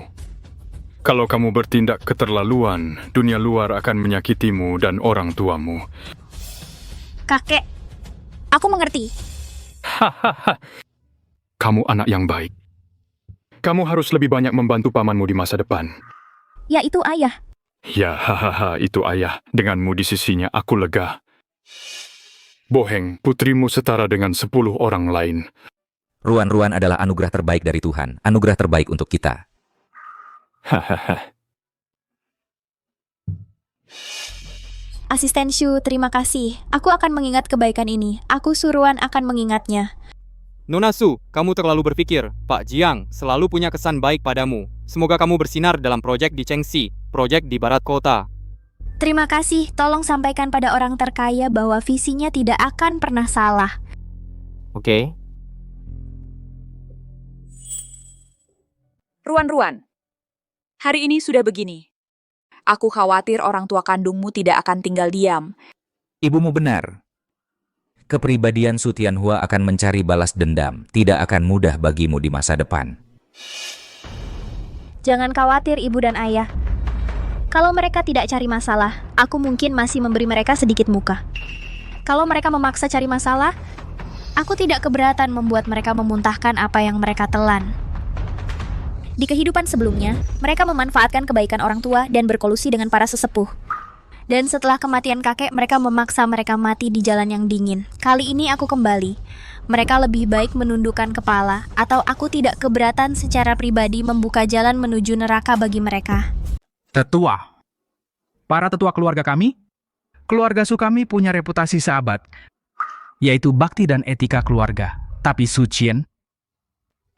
Kalau kamu bertindak keterlaluan, dunia luar akan menyakitimu dan orang tuamu. Kakek, aku mengerti. Hahaha. Kamu anak yang baik. Kamu harus lebih banyak membantu pamanmu di masa depan. Ya, itu ayah. Ya, hahaha, itu ayah. Denganmu di sisinya, aku lega. Boheng, putrimu setara dengan 10 orang lain. Ruan adalah anugerah terbaik dari Tuhan, anugerah terbaik untuk kita. Hahaha. Asisten Shu, terima kasih. Aku akan mengingat kebaikan ini. Aku Suruhan akan mengingatnya. Nona Su, kamu terlalu berpikir. Pak Jiang selalu punya kesan baik padamu. Semoga kamu bersinar dalam proyek di Chengxi, proyek di barat kota. Terima kasih. Tolong sampaikan pada orang terkaya bahwa visinya tidak akan pernah salah. Oke. Ruan, hari ini sudah begini. Aku khawatir orang tua kandungmu tidak akan tinggal diam. Ibumu benar. Kepribadian Su Tianhua akan mencari balas dendam, tidak akan mudah bagimu di masa depan. Jangan khawatir, Ibu dan Ayah. Kalau mereka tidak cari masalah, aku mungkin masih memberi mereka sedikit muka. Kalau mereka memaksa cari masalah, aku tidak keberatan membuat mereka memuntahkan apa yang mereka telan. Di kehidupan sebelumnya, mereka memanfaatkan kebaikan orang tua dan berkolusi dengan para sesepuh. Dan setelah kematian kakek, mereka memaksa mereka mati di jalan yang dingin. Kali ini aku kembali. Mereka lebih baik menundukkan kepala, atau aku tidak keberatan secara pribadi membuka jalan menuju neraka bagi mereka. Tetua. Para tetua keluarga kami? Keluarga Su kami punya reputasi sahabat, yaitu bakti dan etika keluarga. Tapi Su Qian,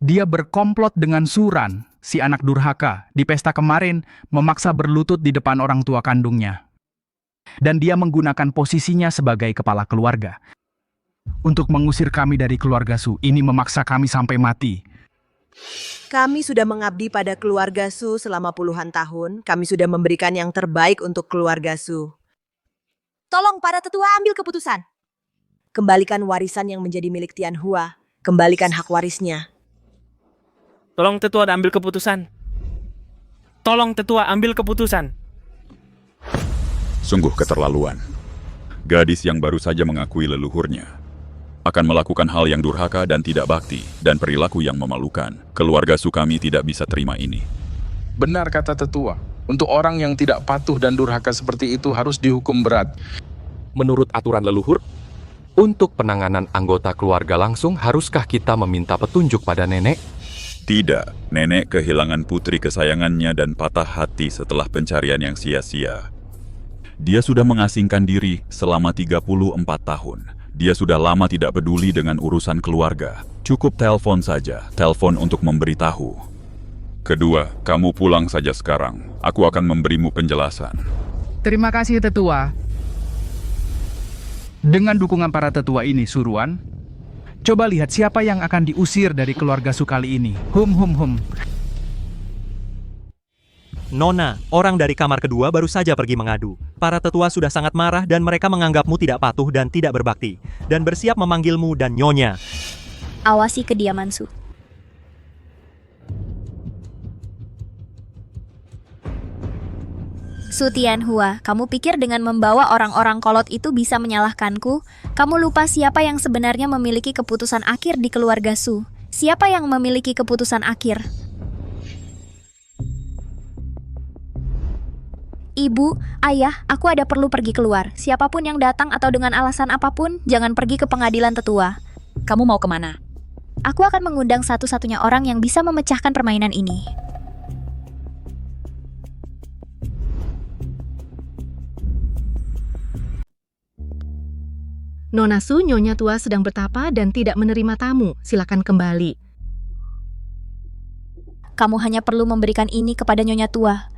dia berkomplot dengan Suran, si anak durhaka, di pesta kemarin memaksa berlutut di depan orang tua kandungnya. Dan dia menggunakan posisinya sebagai kepala keluarga untuk mengusir kami dari keluarga Su. Ini memaksa kami sampai mati. Kami sudah mengabdi pada keluarga Su selama puluhan tahun. Kami sudah memberikan yang terbaik untuk keluarga Su. Tolong para tetua ambil keputusan. Kembalikan warisan yang menjadi milik Tianhua. Kembalikan hak warisnya. Tolong tetua ambil keputusan. Tolong tetua ambil keputusan. Sungguh keterlaluan. Gadis yang baru saja mengakui leluhurnya akan melakukan hal yang durhaka dan tidak bakti, dan perilaku yang memalukan. Keluarga Su kami tidak bisa terima ini. Benar kata tetua. Untuk orang yang tidak patuh dan durhaka seperti itu harus dihukum berat. Menurut aturan leluhur, untuk penanganan anggota keluarga langsung, haruskah kita meminta petunjuk pada nenek? Tidak, nenek kehilangan putri kesayangannya dan patah hati setelah pencarian yang sia-sia. Dia sudah mengasingkan diri selama 34 tahun. Dia sudah lama tidak peduli dengan urusan keluarga. Cukup telepon saja, telepon untuk memberitahu. Kedua, kamu pulang saja sekarang. Aku akan memberimu penjelasan. Terima kasih tetua. Dengan dukungan para tetua ini, Suruhan, coba lihat siapa yang akan diusir dari keluarga Su kali ini. Hum. Nona, orang dari kamar kedua baru saja pergi mengadu. Para tetua sudah sangat marah dan mereka menganggapmu tidak patuh dan tidak berbakti. Dan bersiap memanggilmu dan nyonya. Awasi kediaman Su. Su Tianhua, kamu pikir dengan membawa orang-orang kolot itu bisa menyalahkanku? Kamu lupa siapa yang sebenarnya memiliki keputusan akhir di keluarga Su. Siapa yang memiliki keputusan akhir? Ibu, ayah, aku ada perlu pergi keluar. Siapapun yang datang atau dengan alasan apapun, jangan pergi ke pengadilan tetua. Kamu mau kemana? Aku akan mengundang satu-satunya orang yang bisa memecahkan permainan ini. Nona Su, Nyonya tua sedang bertapa dan tidak menerima tamu. Silakan kembali. Kamu hanya perlu memberikan ini kepada Nyonya tua.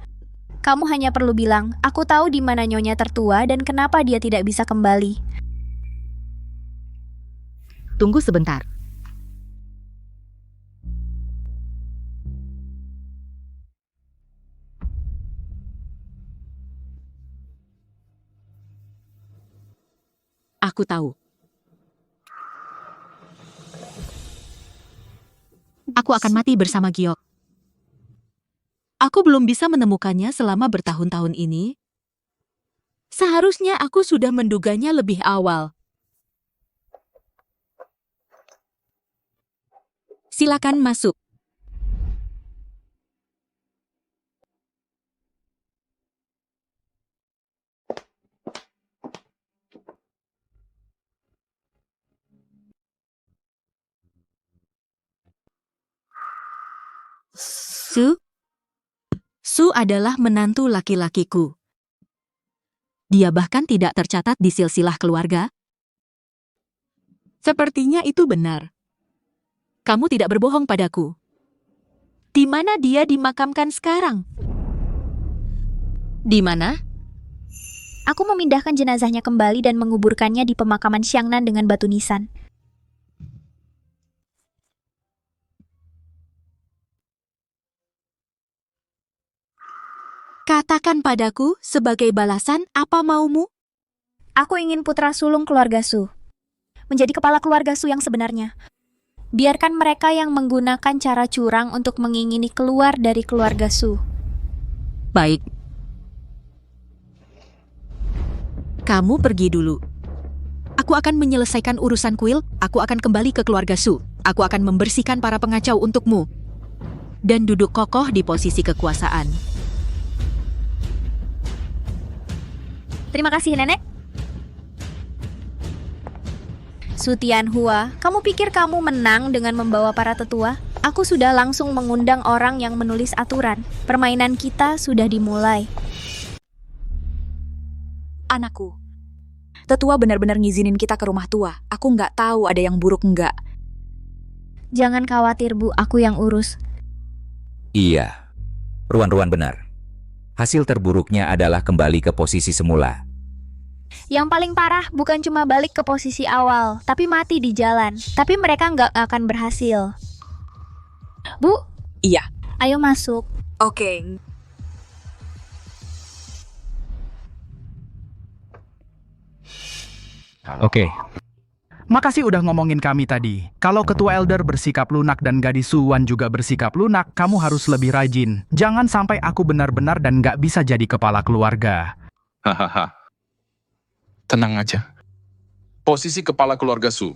Kamu hanya perlu bilang, aku tahu di mana Nyonya tertua dan kenapa dia tidak bisa kembali. Tunggu sebentar. Aku tahu. Aku akan mati bersama Giok. Aku belum bisa menemukannya selama bertahun-tahun ini. Seharusnya aku sudah menduganya lebih awal. Silakan masuk. Su adalah menantu laki-lakiku. Dia bahkan tidak tercatat di silsilah keluarga. Sepertinya itu benar. Kamu tidak berbohong padaku. Di mana dia dimakamkan sekarang? Di mana? Aku memindahkan jenazahnya kembali dan menguburkannya di pemakaman Xiangnan dengan batu nisan. Katakan padaku sebagai balasan apa maumu? Aku ingin putra sulung keluarga Su. Menjadi kepala keluarga Su yang sebenarnya. Biarkan mereka yang menggunakan cara curang untuk mengingini keluar dari keluarga Su. Baik. Kamu pergi dulu. Aku akan menyelesaikan urusan kuil. Aku akan kembali ke keluarga Su. Aku akan membersihkan para pengacau untukmu. Dan duduk kokoh di posisi kekuasaan. Terima kasih, Nenek. Su Tianhua, kamu pikir kamu menang dengan membawa para tetua? Aku sudah langsung mengundang orang yang menulis aturan. Permainan kita sudah dimulai. Anakku, tetua benar-benar ngizinin kita ke rumah tua. Aku nggak tahu ada yang buruk nggak. Jangan khawatir, Bu. Aku yang urus. Iya. Ruan-ruan benar. Hasil terburuknya adalah kembali ke posisi semula. Yang paling parah bukan cuma balik ke posisi awal, tapi mati di jalan. Tapi mereka nggak akan berhasil. Bu? Iya. Ayo masuk. Oke. Oke. Makasih udah ngomongin kami tadi. Kalau ketua elder bersikap lunak dan gadis Suwan juga bersikap lunak, kamu harus lebih rajin. Jangan sampai aku benar-benar dan nggak bisa jadi kepala keluarga. Hahaha. Tenang aja. Posisi kepala keluarga Su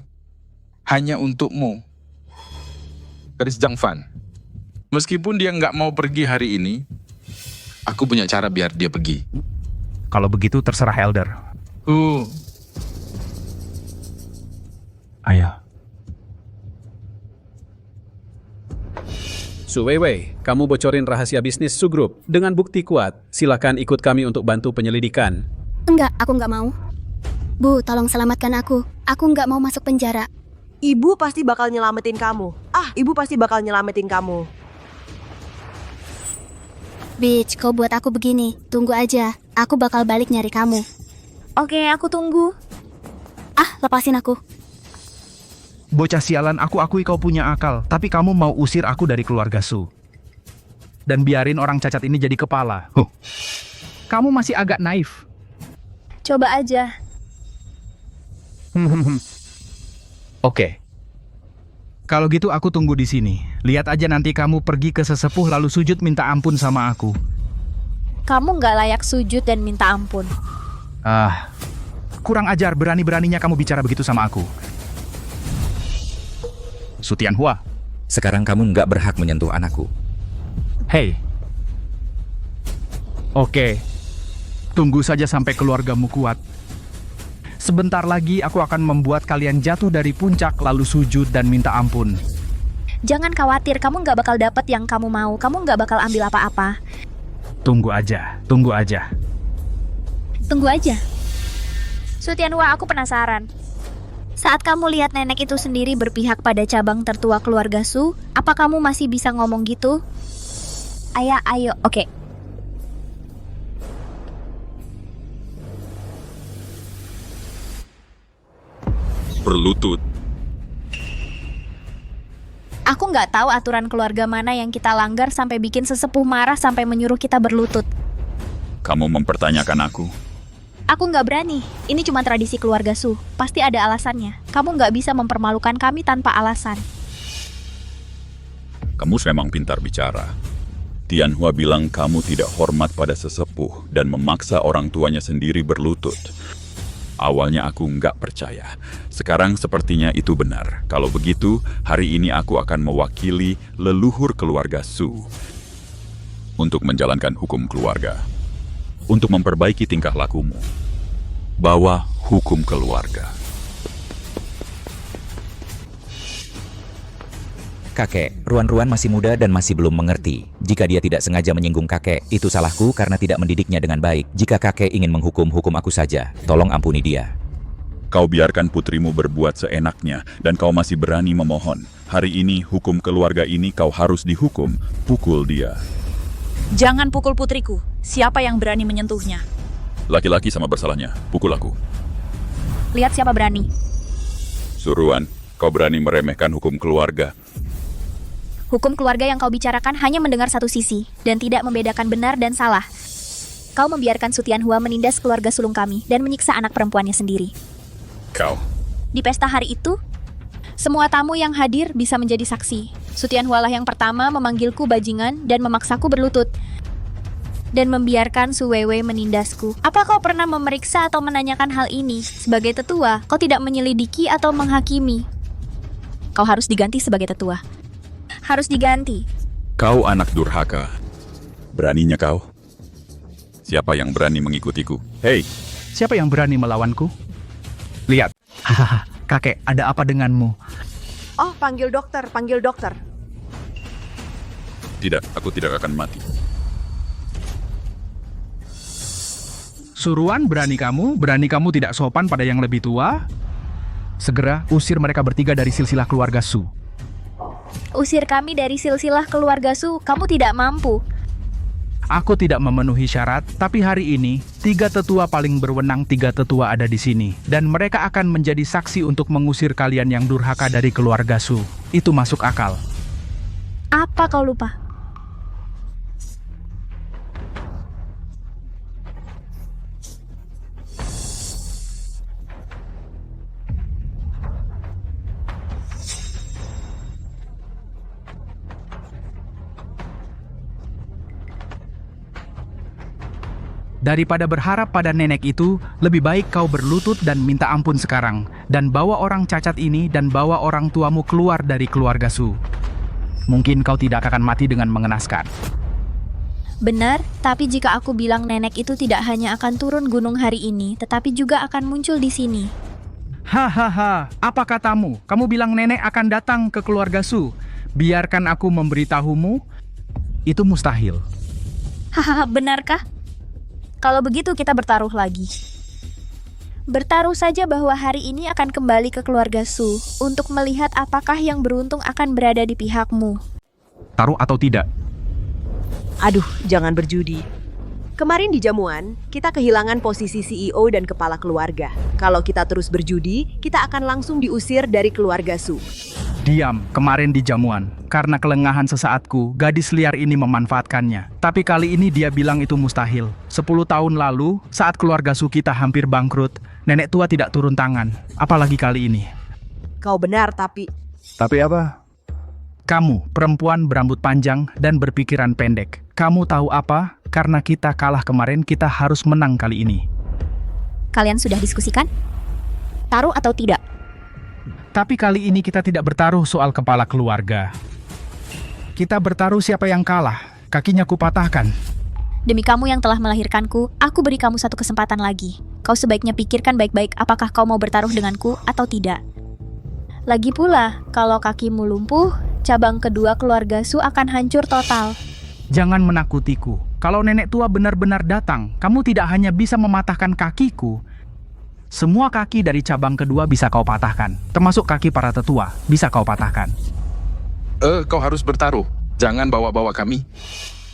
hanya untukmu. Gadis Zhang Fan. Meskipun dia nggak mau pergi hari ini, aku punya cara biar dia pergi. Kalau begitu terserah elder. Ayah. Su Weiwei, kamu bocorin rahasia bisnis Su Group dengan bukti kuat. Silakan ikut kami untuk bantu penyelidikan. Enggak, aku nggak mau. Bu, tolong selamatkan aku. Aku nggak mau masuk penjara. Ibu pasti bakal nyelamatin kamu. Ibu pasti bakal nyelamatin kamu. Bitch, kau buat aku begini. Tunggu aja. Aku bakal balik nyari kamu. Oke, aku tunggu. Lepasin aku. Bocah sialan, aku akui kau punya akal, tapi kamu mau usir aku dari keluarga Su. Dan biarin orang cacat ini jadi kepala. Kamu masih agak naif. Coba aja. Oke. Kalau gitu aku tunggu di sini. Lihat aja nanti kamu pergi ke sesepuh lalu sujud minta ampun sama aku. Kamu nggak layak sujud dan minta ampun. Kurang ajar, berani-beraninya kamu bicara begitu sama aku. Su Tianhua. Sekarang kamu nggak berhak menyentuh anakku. Hei. Oke. Tunggu saja sampai keluargamu kuat. Sebentar lagi aku akan membuat kalian jatuh dari puncak lalu sujud dan minta ampun. Jangan khawatir, kamu nggak bakal dapet yang kamu mau. Kamu nggak bakal ambil apa-apa. Tunggu aja, tunggu aja. Tunggu aja. Su Tianhua, aku penasaran. Saat kamu lihat nenek itu sendiri berpihak pada cabang tertua keluarga Su, apa kamu masih bisa ngomong gitu? Ayah, ayo, oke. Berlutut. Aku nggak tahu aturan keluarga mana yang kita langgar sampai bikin sesepuh marah sampai menyuruh kita berlutut. Kamu mempertanyakan aku. Aku nggak berani. Ini cuma tradisi keluarga Su. Pasti ada alasannya. Kamu nggak bisa mempermalukan kami tanpa alasan. Kamu memang pintar bicara. Tianhua bilang kamu tidak hormat pada sesepuh dan memaksa orang tuanya sendiri berlutut. Awalnya aku nggak percaya. Sekarang sepertinya itu benar. Kalau begitu, hari ini aku akan mewakili leluhur keluarga Su untuk menjalankan hukum keluarga. Untuk memperbaiki tingkah lakumu. Bawa hukum keluarga. Kakek, Ruan-Ruan masih muda dan masih belum mengerti. Jika dia tidak sengaja menyinggung kakek, itu salahku karena tidak mendidiknya dengan baik. Jika kakek ingin menghukum, hukum aku saja. Tolong ampuni dia. Kau biarkan putrimu berbuat seenaknya dan kau masih berani memohon. Hari ini hukum keluarga ini kau harus dihukum. Pukul dia. Jangan pukul putriku. Siapa yang berani menyentuhnya? Laki-laki sama bersalahnya. Pukul aku. Lihat siapa berani. Suruhan, kau berani meremehkan hukum keluarga. Hukum keluarga yang kau bicarakan hanya mendengar satu sisi dan tidak membedakan benar dan salah. Kau membiarkan Su Tianhua menindas keluarga sulung kami dan menyiksa anak perempuannya sendiri. Kau. Di pesta hari itu, semua tamu yang hadir bisa menjadi saksi. Su Tianhua lah yang pertama memanggilku bajingan dan memaksaku berlutut. Dan membiarkan Su Weiwei menindasku. Apa kau pernah memeriksa atau menanyakan hal ini? Sebagai tetua, kau tidak menyelidiki atau menghakimi. Kau harus diganti sebagai tetua. Harus diganti. Kau anak durhaka. Beraninya kau? Siapa yang berani mengikutiku? Hei! Siapa yang berani melawanku? Lihat. Hahaha, kakek, ada apa denganmu? Oh, panggil dokter, panggil dokter. Tidak, aku tidak akan mati. Suruhan, berani kamu tidak sopan pada yang lebih tua? Segera usir mereka bertiga dari silsilah keluarga Su. Usir kami dari silsilah keluarga Su, kamu tidak mampu. Aku tidak memenuhi syarat, tapi hari ini 3 tetua paling berwenang 3 tetua ada di sini. Dan mereka akan menjadi saksi untuk mengusir kalian yang durhaka dari keluarga Su. Itu masuk akal. Apa kau lupa? Daripada berharap pada nenek itu, lebih baik kau berlutut dan minta ampun sekarang. Dan bawa orang cacat ini dan bawa orang tuamu keluar dari keluarga Su. Mungkin kau tidak akan mati dengan mengenaskan. Benar, tapi jika aku bilang nenek itu tidak hanya akan turun gunung hari ini, tetapi juga akan muncul di sini. Hahaha, apa katamu? Kamu bilang nenek akan datang ke keluarga Su. Biarkan aku memberitahumu, itu mustahil. Hahaha, benarkah? Kalau begitu kita bertaruh lagi. Bertaruh saja bahwa hari ini akan kembali ke keluarga Su untuk melihat apakah yang beruntung akan berada di pihakmu. Taruh atau tidak? Aduh, jangan berjudi. Kemarin di jamuan, kita kehilangan posisi CEO dan kepala keluarga. Kalau kita terus berjudi, kita akan langsung diusir dari keluarga Su. Diam, kemarin di jamuan. Karena kelengahan sesaatku, gadis liar ini memanfaatkannya. Tapi kali ini dia bilang itu mustahil. 10 tahun lalu, saat keluarga Su kita hampir bangkrut, nenek tua tidak turun tangan. Apalagi kali ini. Kau benar, tapi... Tapi apa? Kamu, perempuan berambut panjang dan berpikiran pendek. Kamu tahu apa? Karena kita kalah kemarin, kita harus menang kali ini. Kalian sudah diskusikan? Taruh atau tidak? Tapi kali ini kita tidak bertaruh soal kepala keluarga. Kita bertaruh siapa yang kalah. Kakinya kupatahkan. Demi kamu yang telah melahirkanku, aku beri kamu satu kesempatan lagi. Kau sebaiknya pikirkan baik-baik apakah kau mau bertaruh denganku atau tidak. Lagi pula, kalau kakimu lumpuh, cabang kedua keluarga Su akan hancur total. Jangan menakutiku. Kalau nenek tua benar-benar datang, kamu tidak hanya bisa mematahkan kakiku. Semua kaki dari cabang kedua bisa kau patahkan, termasuk kaki para tetua bisa kau patahkan. Kau harus bertaruh. Jangan bawa-bawa kami.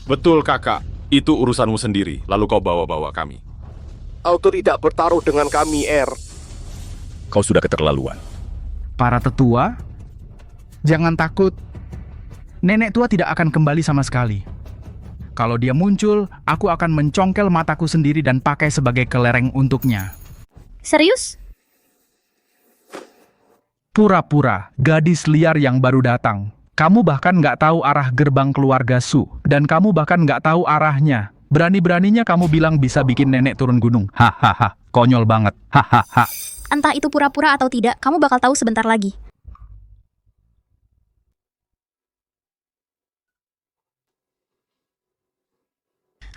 Betul, kakak. Itu urusanmu sendiri, lalu kau bawa-bawa kami. Kau tidak bertaruh dengan kami, Kau sudah keterlaluan. Para tetua, jangan takut. Nenek tua tidak akan kembali sama sekali. Kalau dia muncul, aku akan mencongkel mataku sendiri dan pakai sebagai kelereng untuknya. Serius? Pura-pura, gadis liar yang baru datang. Kamu bahkan nggak tahu arah gerbang keluarga Su, dan kamu bahkan nggak tahu arahnya. Berani-beraninya kamu bilang bisa bikin nenek turun gunung. Hahaha, konyol banget. Hahaha. Entah itu pura-pura atau tidak, kamu bakal tahu sebentar lagi.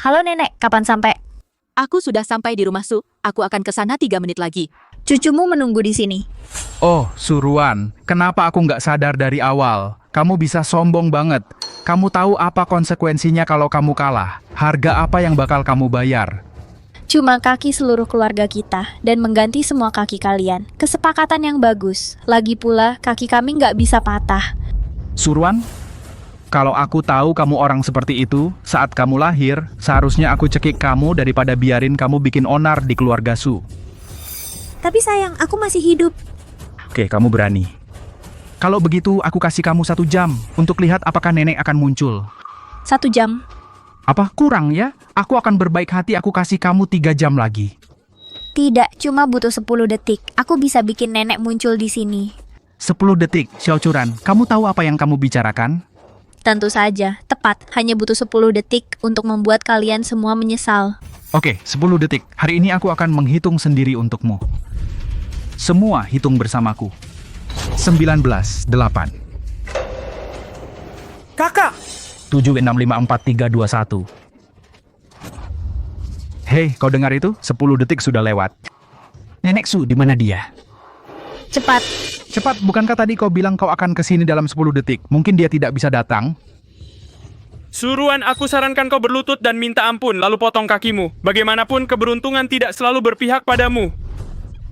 Halo nenek, kapan sampai? Aku sudah sampai di rumah Su. Aku akan ke sana 3 menit lagi. Cucumu menunggu di sini. Oh, Suruan, kenapa aku nggak sadar dari awal? Kamu bisa sombong banget. Kamu tahu apa konsekuensinya kalau kamu kalah? Harga apa yang bakal kamu bayar? Cuma kaki seluruh keluarga kita dan mengganti semua kaki kalian. Kesepakatan yang bagus. Lagi pula, kaki kami nggak bisa patah. Suruan, kalau aku tahu kamu orang seperti itu, saat kamu lahir, seharusnya aku cekik kamu daripada biarin kamu bikin onar di keluarga Su. Tapi sayang, aku masih hidup. Oke, kamu berani. Kalau begitu, aku kasih kamu 1 jam untuk lihat apakah nenek akan muncul. 1 jam. Apa? Kurang ya? Aku akan berbaik hati aku kasih kamu 3 jam lagi. Tidak, cuma butuh 10 detik. Aku bisa bikin nenek muncul di sini. 10 detik, Xiao Churan. Kamu tahu apa yang kamu bicarakan? Tentu saja, tepat. Hanya butuh 10 detik untuk membuat kalian semua menyesal. Oke, 10 detik. Hari ini aku akan menghitung sendiri untukmu. Semua hitung bersamaku. 19, 8. Kakak! 7, 6, 5, 4, 3, 2, 1. Hei, kau dengar itu? 10 detik sudah lewat. Nenek Su, di mana dia? Cepat. Cepat, bukankah tadi kau bilang kau akan kesini dalam 10 detik? Mungkin dia tidak bisa datang. Suruan, aku sarankan kau berlutut dan minta ampun, lalu potong kakimu. Bagaimanapun, keberuntungan tidak selalu berpihak padamu.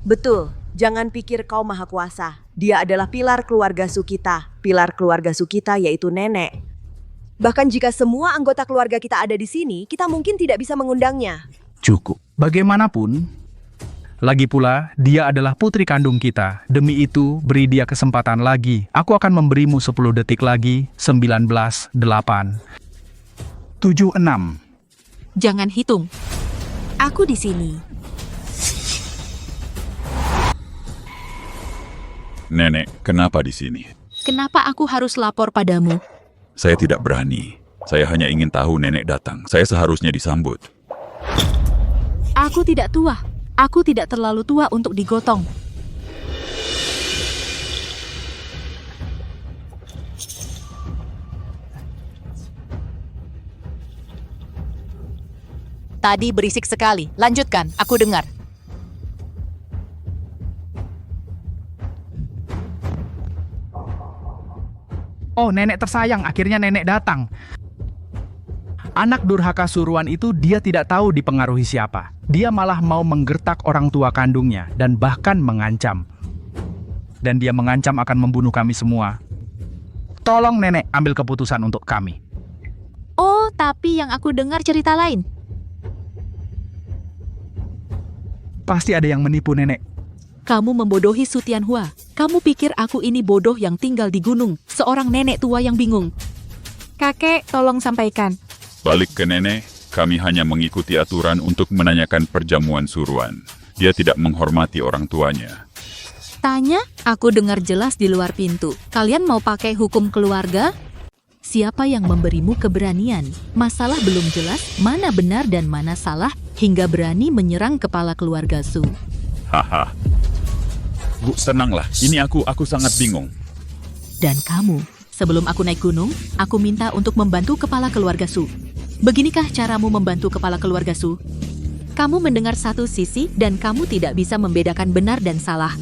Betul, jangan pikir kau maha kuasa. Dia adalah pilar keluarga Su kita. Pilar keluarga Su kita yaitu nenek. Bahkan jika semua anggota keluarga kita ada di sini, kita mungkin tidak bisa mengundangnya. Cukup. Bagaimanapun, lagi pula, dia adalah putri kandung kita. Demi itu, beri dia kesempatan lagi. Aku akan memberimu 10 detik lagi. 19, 8, 7, 6. Jangan hitung. Aku di sini. Nenek, kenapa di sini? Kenapa aku harus lapor padamu? Saya tidak berani. Saya hanya ingin tahu nenek datang. Saya seharusnya disambut. Aku tidak tua. Aku tidak terlalu tua untuk digotong. Tadi berisik sekali. Lanjutkan, aku dengar. Oh, nenek tersayang, akhirnya nenek datang. Anak durhaka Suruan itu dia tidak tahu dipengaruhi siapa. Dia malah mau menggertak orang tua kandungnya dan bahkan mengancam. Dan dia mengancam akan membunuh kami semua. Tolong nenek ambil keputusan untuk kami. Oh, tapi yang aku dengar cerita lain. Pasti ada yang menipu nenek. Kamu membodohi Su Tianhua. Kamu pikir aku ini bodoh yang tinggal di gunung, seorang nenek tua yang bingung. Kakek, tolong sampaikan. Balik ke nenek, kami hanya mengikuti aturan untuk menanyakan perjamuan Suruan. Dia tidak menghormati orang tuanya. Tanya, aku dengar jelas di luar pintu. Kalian mau pakai hukum keluarga? Siapa yang memberimu keberanian? Masalah belum jelas, mana benar dan mana salah, hingga berani menyerang kepala keluarga Su. Haha. Bu, tenanglah. Ini aku sangat bingung. Dan kamu, sebelum aku naik gunung, aku minta untuk membantu kepala keluarga Su. Beginikah caramu membantu kepala keluarga Su? Kamu mendengar satu sisi dan kamu tidak bisa membedakan benar dan salah.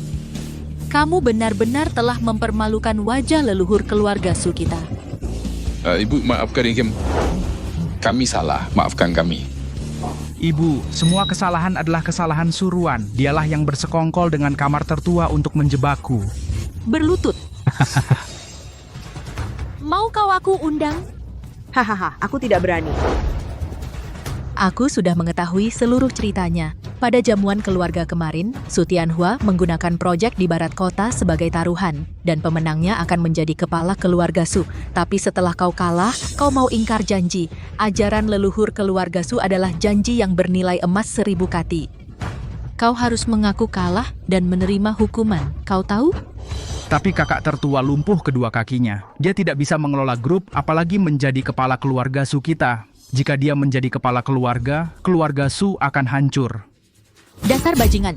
Kamu benar-benar telah mempermalukan wajah leluhur keluarga Su kita. Ibu, maafkan Kim. Kami salah, maafkan kami. Ibu, semua kesalahan adalah kesalahan Suruan. Dialah yang bersekongkol dengan kamar tertua untuk menjebakku. Berlutut. Mau kau aku undang? Hahaha, aku tidak berani. Aku sudah mengetahui seluruh ceritanya. Pada jamuan keluarga kemarin, Su Tianhua menggunakan proyek di barat kota sebagai taruhan, dan pemenangnya akan menjadi kepala keluarga Su. Tapi setelah kau kalah, kau mau ingkar janji. Ajaran leluhur keluarga Su adalah janji yang bernilai emas 1000 kati. Kau harus mengaku kalah dan menerima hukuman. Kau tahu? Tapi kakak tertua lumpuh kedua kakinya. Dia tidak bisa mengelola grup, apalagi menjadi kepala keluarga Su kita. Jika dia menjadi kepala keluarga, keluarga Su akan hancur. Dasar bajingan.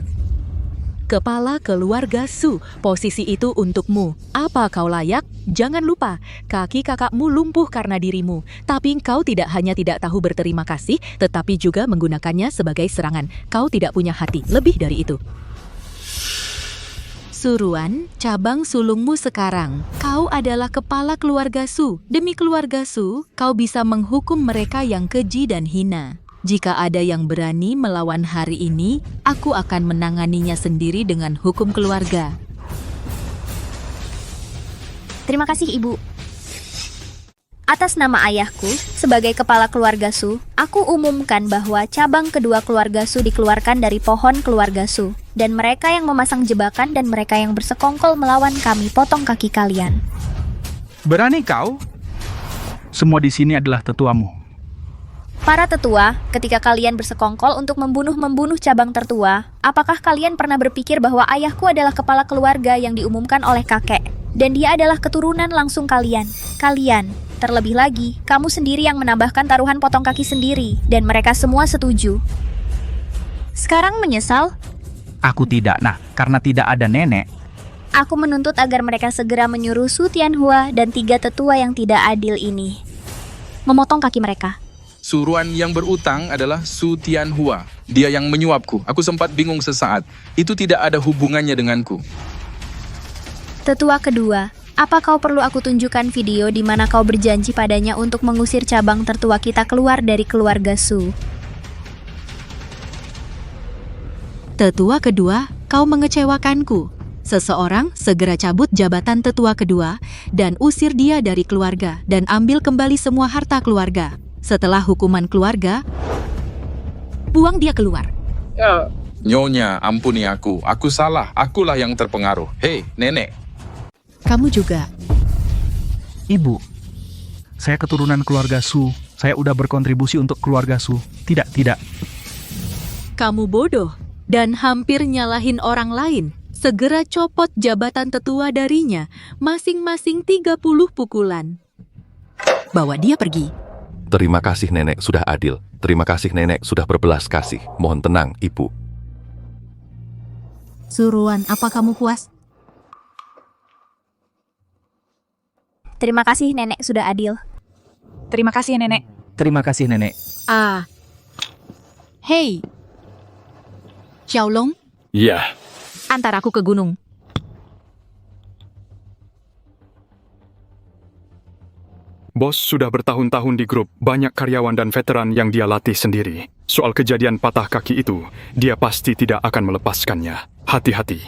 Kepala keluarga Su, posisi itu untukmu. Apa kau layak? Jangan lupa, kaki kakakmu lumpuh karena dirimu. Tapi kau tidak hanya tidak tahu berterima kasih, tetapi juga menggunakannya sebagai serangan. Kau tidak punya hati, lebih dari itu. Suruan, cabang sulungmu sekarang. Kau adalah kepala keluarga Su. Demi keluarga Su, kau bisa menghukum mereka yang keji dan hina. Jika ada yang berani melawan hari ini, aku akan menanganinya sendiri dengan hukum keluarga. Terima kasih, Ibu. Atas nama ayahku, sebagai kepala keluarga Su, aku umumkan bahwa cabang kedua keluarga Su dikeluarkan dari pohon keluarga Su. Dan mereka yang memasang jebakan dan mereka yang bersekongkol melawan kami potong kaki kalian. Berani kau? Semua di sini adalah tetuamu. Para tetua, ketika kalian bersekongkol untuk membunuh cabang tertua, apakah kalian pernah berpikir bahwa ayahku adalah kepala keluarga yang diumumkan oleh kakek? Dan dia adalah keturunan langsung kalian. Terlebih lagi, kamu sendiri yang menambahkan taruhan potong kaki sendiri, dan mereka semua setuju. Sekarang menyesal? Aku tidak, karena tidak ada nenek. Aku menuntut agar mereka segera menyuruh Su Tianhua dan 3 tetua yang tidak adil ini memotong kaki mereka. Suruan yang berutang adalah Su Tianhua. Dia yang menyuapku. Aku sempat bingung sesaat. Itu tidak ada hubungannya denganku. Tetua kedua, apa kau perlu aku tunjukkan video di mana kau berjanji padanya untuk mengusir cabang tertua kita keluar dari keluarga Su? Tetua kedua, kau mengecewakanku. Seseorang segera cabut jabatan tetua kedua dan usir dia dari keluarga dan ambil kembali semua harta keluarga. Setelah hukuman keluarga, buang dia keluar. Nyonya, ampuni aku. Aku salah. Akulah yang terpengaruh. Hei, nenek. Kamu juga. Ibu, saya keturunan keluarga Su. Saya udah berkontribusi untuk keluarga Su. Tidak. Kamu bodoh dan hampir nyalahin orang lain. Segera copot jabatan tetua darinya, masing-masing 30 pukulan. Bawa dia pergi. Terima kasih nenek sudah adil. Terima kasih nenek sudah berbelas kasih. Mohon tenang, Ibu. Suruan, apa kamu puas? Terima kasih nenek sudah adil. Terima kasih nenek. Terima kasih nenek. Hei, Xiaolong, Ya, antar aku ke gunung. bos sudah bertahun-tahun di grup, banyak karyawan dan veteran yang dia latih sendiri. Soal kejadian patah kaki itu, dia pasti tidak akan melepaskannya. Hati-hati.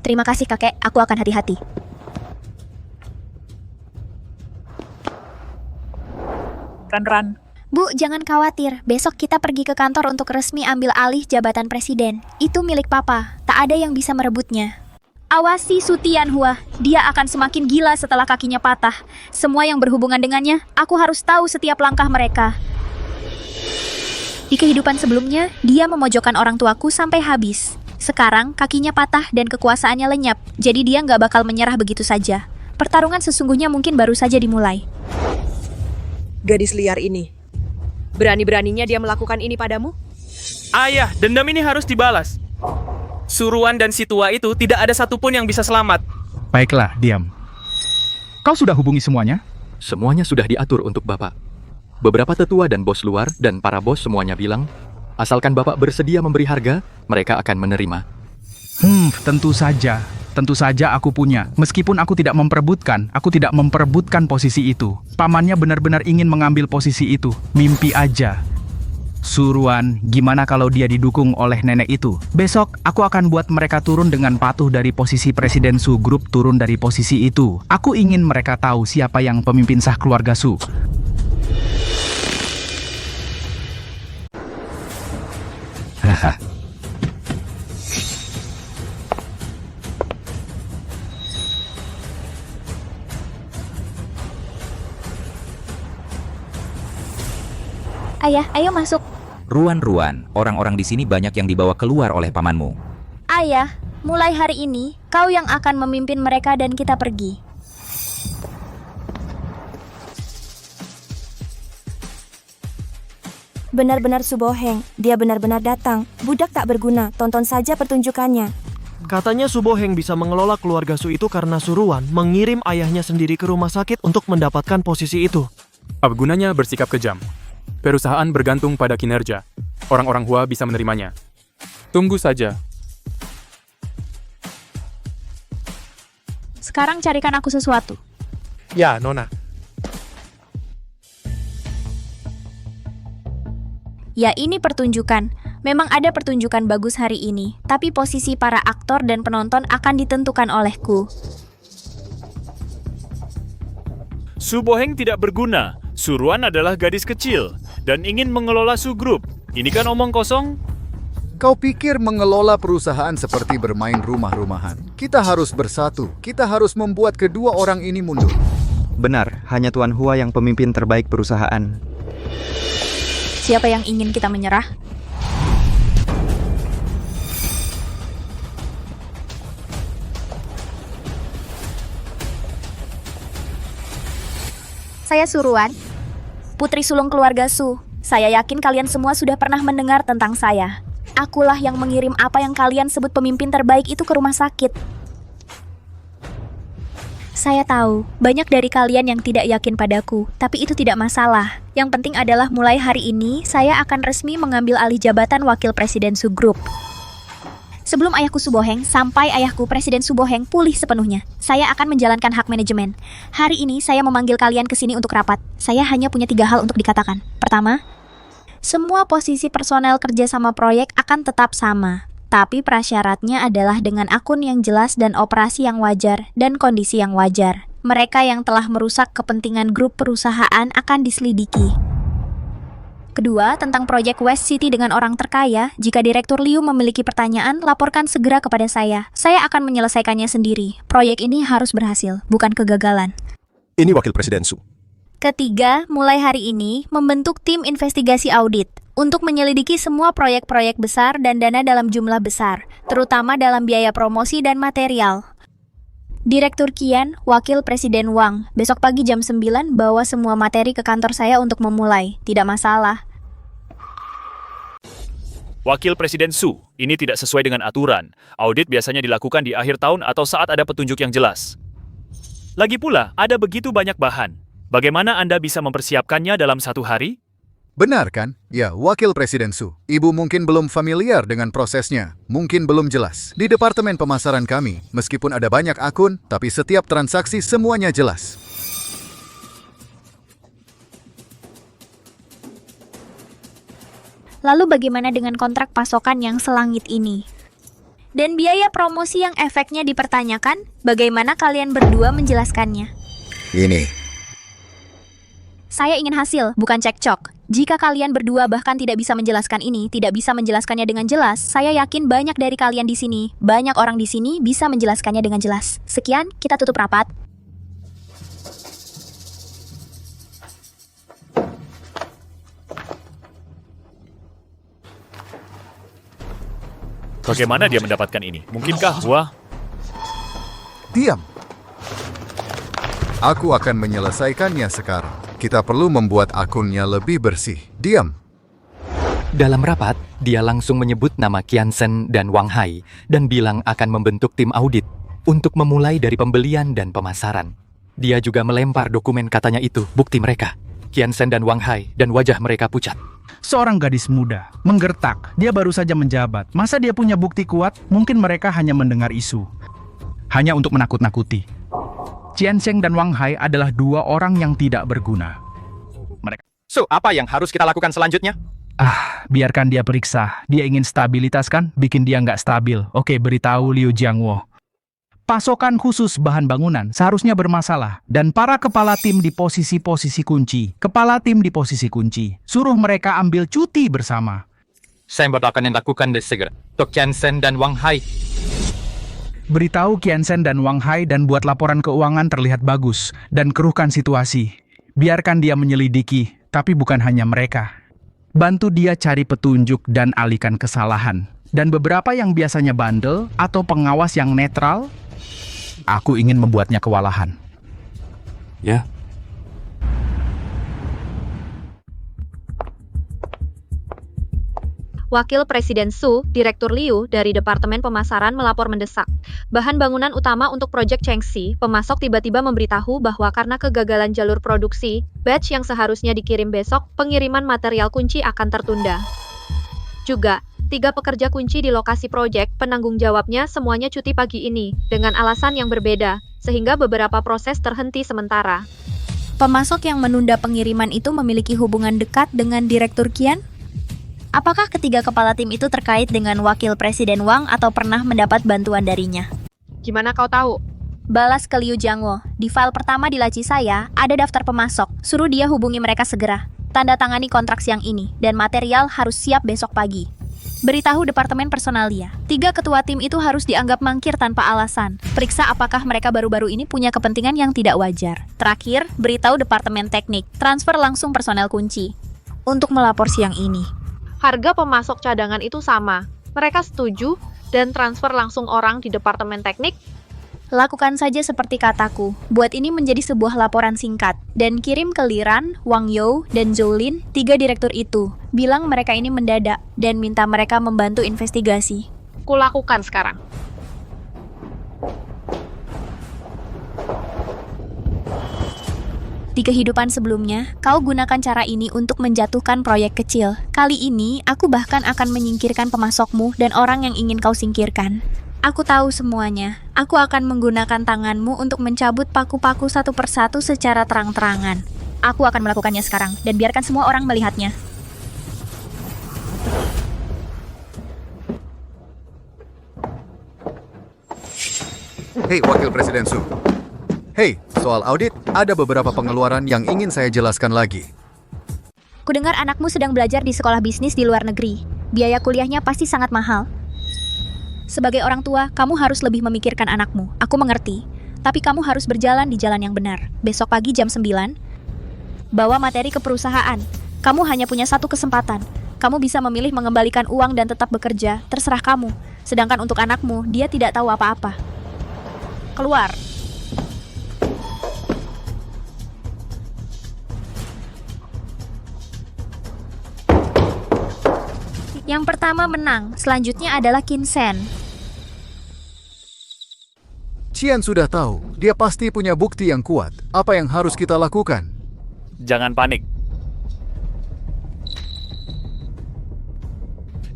Terima kasih kakek, aku akan hati-hati. Ran. Bu, jangan khawatir. Besok kita pergi ke kantor untuk resmi ambil alih jabatan presiden. Itu milik papa. Tak ada yang bisa merebutnya. Awasi Su Tianhua. Dia akan semakin gila setelah kakinya patah. Semua yang berhubungan dengannya, aku harus tahu setiap langkah mereka. Di kehidupan sebelumnya, dia memojokkan orang tuaku sampai habis. Sekarang, kakinya patah dan kekuasaannya lenyap. Jadi dia nggak bakal menyerah begitu saja. Pertarungan sesungguhnya mungkin baru saja dimulai. Gadis liar ini. Berani-beraninya dia melakukan ini padamu? Ayah, dendam ini harus dibalas. Suruan dan si tua itu tidak ada satupun yang bisa selamat. Baiklah, diam. Kau sudah hubungi semuanya? Semuanya sudah diatur untuk Bapak. Beberapa tetua dan bos luar dan para bos semuanya bilang, Asalkan Bapak bersedia memberi harga, mereka akan menerima. Tentu saja. Tentu saja aku punya. Meskipun aku tidak memperebutkan posisi itu. Pamannya benar-benar ingin mengambil posisi itu. Mimpi aja. Suruan, gimana kalau dia didukung oleh nenek itu? Besok, aku akan buat mereka turun dengan patuh dari posisi Presiden Su Group turun dari posisi itu. Aku ingin mereka tahu siapa yang pemimpin sah keluarga Su. Haha. Ayah, ayo masuk. Ruan, orang-orang di sini banyak yang dibawa keluar oleh pamanmu. Ayah, mulai hari ini, kau yang akan memimpin mereka dan kita pergi. Benar-benar Suboheng, dia benar-benar datang. Budak tak berguna, tonton saja pertunjukannya. Katanya Suboheng bisa mengelola keluarga Su itu karena Suruan mengirim ayahnya sendiri ke rumah sakit untuk mendapatkan posisi itu. Apa gunanya bersikap kejam? Perusahaan bergantung pada kinerja. Orang-orang Hua bisa menerimanya. Tunggu saja. Sekarang carikan aku sesuatu. Ya, Nona. Ya, ini pertunjukan. Memang ada pertunjukan bagus hari ini, tapi posisi para aktor dan penonton akan ditentukan olehku. Suboheng tidak berguna. Suruan adalah gadis kecil dan ingin mengelola Su Group. Ini kan omong kosong? Kau pikir mengelola perusahaan seperti bermain rumah-rumahan? Kita harus bersatu. Kita harus membuat kedua orang ini mundur. Benar, hanya Tuan Hua yang pemimpin terbaik perusahaan. Siapa yang ingin kita menyerah? Saya Suruan, putri sulung keluarga Su. Saya yakin kalian semua sudah pernah mendengar tentang saya. Akulah yang mengirim apa yang kalian sebut pemimpin terbaik itu ke rumah sakit. Saya tahu, banyak dari kalian yang tidak yakin padaku, tapi itu tidak masalah. Yang penting adalah mulai hari ini, saya akan resmi mengambil alih jabatan Wakil Presiden Su Group. Sebelum ayahku Suboheng, sampai ayahku Presiden Suboheng pulih sepenuhnya, saya akan menjalankan hak manajemen. Hari ini saya memanggil kalian ke sini untuk rapat. Saya hanya punya 3 hal untuk dikatakan. Pertama, semua posisi personel kerja sama proyek akan tetap sama. Tapi prasyaratnya adalah dengan akun yang jelas dan operasi yang wajar dan kondisi yang wajar. Mereka yang telah merusak kepentingan grup perusahaan akan diselidiki. Kedua, tentang proyek West City dengan orang terkaya, jika Direktur Liu memiliki pertanyaan, laporkan segera kepada saya. Saya akan menyelesaikannya sendiri. Proyek ini harus berhasil, bukan kegagalan. Ini Wakil Presiden Su. Ketiga, mulai hari ini, membentuk tim investigasi audit untuk menyelidiki semua proyek-proyek besar dan dana dalam jumlah besar, terutama dalam biaya promosi dan material. Direktur Kian, Wakil Presiden Wang, besok pagi jam 9 bawa semua materi ke kantor saya untuk memulai. Tidak masalah. Wakil Presiden Su, ini tidak sesuai dengan aturan. Audit biasanya dilakukan di akhir tahun atau saat ada petunjuk yang jelas. Lagi pula, ada begitu banyak bahan. Bagaimana Anda bisa mempersiapkannya dalam 1 hari? Benar kan? Ya, Wakil Presiden Su. Ibu mungkin belum familiar dengan prosesnya. Mungkin belum jelas. Di departemen pemasaran kami, meskipun ada banyak akun, tapi setiap transaksi semuanya jelas. Lalu bagaimana dengan kontrak pasokan yang selangit ini? Dan biaya promosi yang efeknya dipertanyakan, bagaimana kalian berdua menjelaskannya? Ini. Saya ingin hasil, bukan cekcok. Jika kalian berdua bahkan tidak bisa menjelaskan ini, tidak bisa menjelaskannya dengan jelas, saya yakin banyak dari kalian di sini, banyak orang di sini bisa menjelaskannya dengan jelas. Sekian, kita tutup rapat. Bagaimana dia mendapatkan ini? Mungkinkah Hua? Diam. Aku akan menyelesaikannya sekarang. Kita perlu membuat akunnya lebih bersih. Diam. Dalam rapat, dia langsung menyebut nama Qianzhen dan Wang Hai dan bilang akan membentuk tim audit untuk memulai dari pembelian dan pemasaran. Dia juga melempar dokumen katanya itu, bukti mereka. Qianzhen dan Wang Hai, dan wajah mereka pucat. Seorang gadis muda, menggertak. Dia baru saja menjabat. Masa dia punya bukti kuat? Mungkin mereka hanya mendengar isu. Hanya untuk menakut-nakuti. Qianzhen dan Wang Hai adalah dua orang yang tidak berguna. So, apa yang harus kita lakukan selanjutnya? Biarkan dia periksa. Dia ingin stabilitas kan? Bikin dia nggak stabil. Oke, beritahu Liu Jiangwo. Pasokan khusus bahan bangunan seharusnya bermasalah. Dan para kepala tim di posisi-posisi kunci. Kepala tim di posisi kunci. Suruh mereka ambil cuti bersama. Saya akan lakukan segera. Untuk Qianzhen dan Wang Hai. Beritahu Qianzhen dan Wang Hai dan buat laporan keuangan terlihat bagus. Dan keruhkan situasi. Biarkan dia menyelidiki, tapi bukan hanya mereka. Bantu dia cari petunjuk dan alihkan kesalahan. Dan beberapa yang biasanya bandel atau pengawas yang netral, aku ingin membuatnya kewalahan. Ya. Wakil Presiden Su, Direktur Liu dari Departemen Pemasaran melapor mendesak. Bahan bangunan utama untuk proyek Chengxi, pemasok tiba-tiba memberitahu bahwa karena kegagalan jalur produksi, batch yang seharusnya dikirim besok, pengiriman material kunci akan tertunda. Juga, 3 pekerja kunci di lokasi proyek, penanggung jawabnya semuanya cuti pagi ini, dengan alasan yang berbeda, sehingga beberapa proses terhenti sementara. Pemasok yang menunda pengiriman itu memiliki hubungan dekat dengan Direktur Qian? Apakah ketiga kepala tim itu terkait dengan Wakil Presiden Wang atau pernah mendapat bantuan darinya? Gimana kau tahu? Balas ke Liu Jiangwo. Di file pertama di laci saya, ada daftar pemasok. Suruh dia hubungi mereka segera. Tanda tangani kontrak siang ini, dan material harus siap besok pagi. Beritahu Departemen Personalia. 3 ketua tim itu harus dianggap mangkir tanpa alasan. Periksa apakah mereka baru-baru ini punya kepentingan yang tidak wajar. Terakhir, beritahu Departemen Teknik. Transfer langsung personel kunci. Untuk melapor siang ini. Harga pemasok cadangan itu sama. Mereka setuju dan transfer langsung orang di Departemen Teknik. Lakukan saja seperti kataku. Buat ini menjadi sebuah laporan singkat. Dan kirim ke Liran, Wang You, dan Zhou-Lin, 3 direktur itu. Bilang mereka ini mendadak dan minta mereka membantu investigasi. Kulakukan sekarang. Di kehidupan sebelumnya, kau gunakan cara ini untuk menjatuhkan proyek kecil. Kali ini, aku bahkan akan menyingkirkan pemasokmu dan orang yang ingin kau singkirkan. Aku tahu semuanya. Aku akan menggunakan tanganmu untuk mencabut paku-paku satu persatu secara terang-terangan. Aku akan melakukannya sekarang, dan biarkan semua orang melihatnya. Hei, Wakil Presiden Su. Hei, soal audit, ada beberapa pengeluaran yang ingin saya jelaskan lagi. Kudengar anakmu sedang belajar di sekolah bisnis di luar negeri. Biaya kuliahnya pasti sangat mahal. Sebagai orang tua, kamu harus lebih memikirkan anakmu. Aku mengerti. Tapi kamu harus berjalan di jalan yang benar. Besok pagi jam 9, bawa materi ke perusahaan. Kamu hanya punya satu kesempatan. Kamu bisa memilih mengembalikan uang dan tetap bekerja. Terserah kamu. Sedangkan untuk anakmu, dia tidak tahu apa-apa. Keluar. Yang pertama menang, selanjutnya adalah Qianzhen. Qian sudah tahu, dia pasti punya bukti yang kuat. Apa yang harus kita lakukan? Jangan panik.